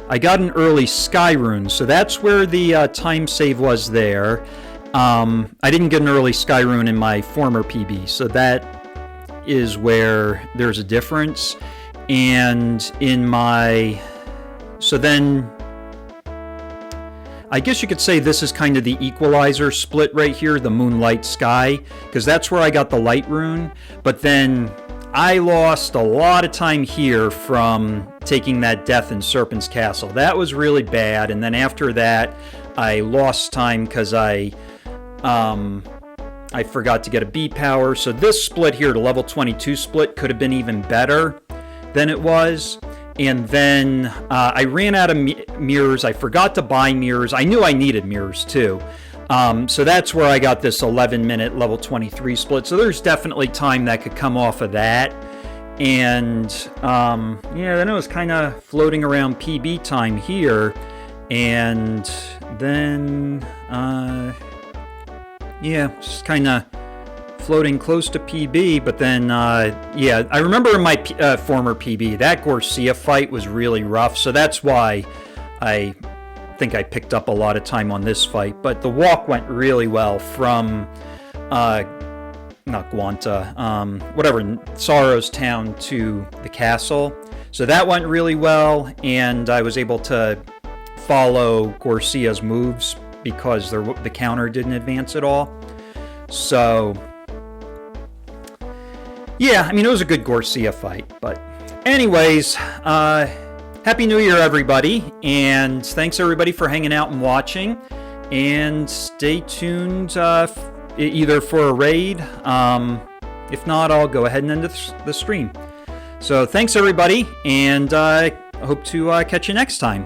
I got an early Sky Rune, so that's where the time save was there. I didn't get an early Sky Rune in my former PB, so that is where there's a difference. And in my... So then... I guess you could say this is kind of the equalizer split right here, the Moonlight Sky, because that's where I got the Light Rune. But then I lost a lot of time here from taking that death in Serpent's Castle. That was really bad. And then after that, I lost time because I forgot to get a B power. So this split here, the level 22 split, could have been even better than it was. And then I ran out of mirrors. I forgot to buy mirrors. I knew I needed mirrors too. So that's where I got this 11-minute level 23 split. So there's definitely time that could come off of that. And yeah, then it was kind of floating around PB time here. And then, yeah, just kind of floating close to PB, but then, yeah, I remember in my former PB, that Gorsia fight was really rough, so that's why I think I picked up a lot of time on this fight. But the walk went really well from, not Guanta, whatever, Saro's town to the castle. So that went really well, and I was able to follow Gorsia's moves because the counter didn't advance at all. So... yeah, I mean, it was a good Gorsia fight, but anyways, Happy New Year, everybody, and thanks, everybody, for hanging out and watching, and stay tuned either for a raid. If not, I'll go ahead and end the stream. So thanks, everybody, and I hope to catch you next time.